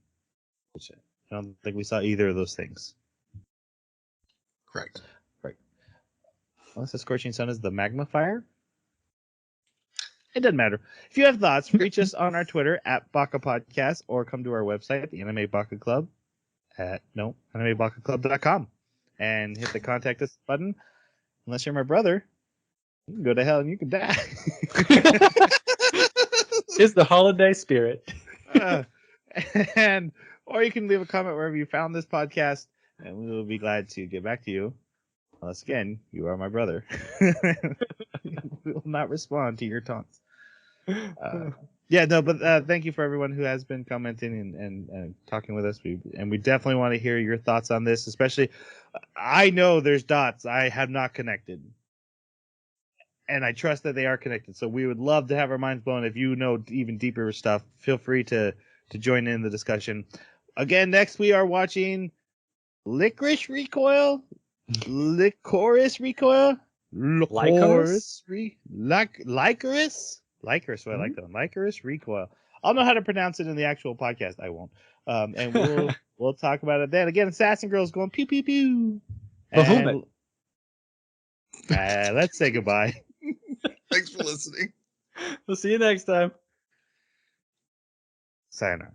[SPEAKER 1] Which I don't think we saw either of those things.
[SPEAKER 4] Correct.
[SPEAKER 1] Right. Unless the Scorching Sun is the magma fire. It doesn't matter. If you have thoughts, reach us on our Twitter at Baka Podcast, or come to our website, the Anime Baka Club, at animebakaclub.com, and hit the contact us button. Unless you're my brother, you can go to hell and you can die.
[SPEAKER 2] It's the holiday spirit.
[SPEAKER 1] Uh, and or you can leave a comment wherever you found this podcast, and we will be glad to get back to you. Unless again, you are my brother. We will not respond to your taunts. Yeah, no, but thank you for everyone who has been commenting and talking with us. We definitely want to hear your thoughts on this, especially. I know there's dots I have not connected, and I trust that they are connected. So we would love to have our minds blown. If you know even deeper stuff, feel free to join in the discussion. Again, next we are watching Licorice Recoil, Lycoris Recoil,
[SPEAKER 2] Lycoris?
[SPEAKER 1] Lycoris. Lycoris, I like that one. Lycoris Recoil. I'll know how to pronounce it in the actual podcast. I won't. And we'll talk about it then. Again, Assassin Girls going pew pew pew. And let's say goodbye.
[SPEAKER 4] Thanks for listening.
[SPEAKER 2] We'll see you next time.
[SPEAKER 1] Sayonara.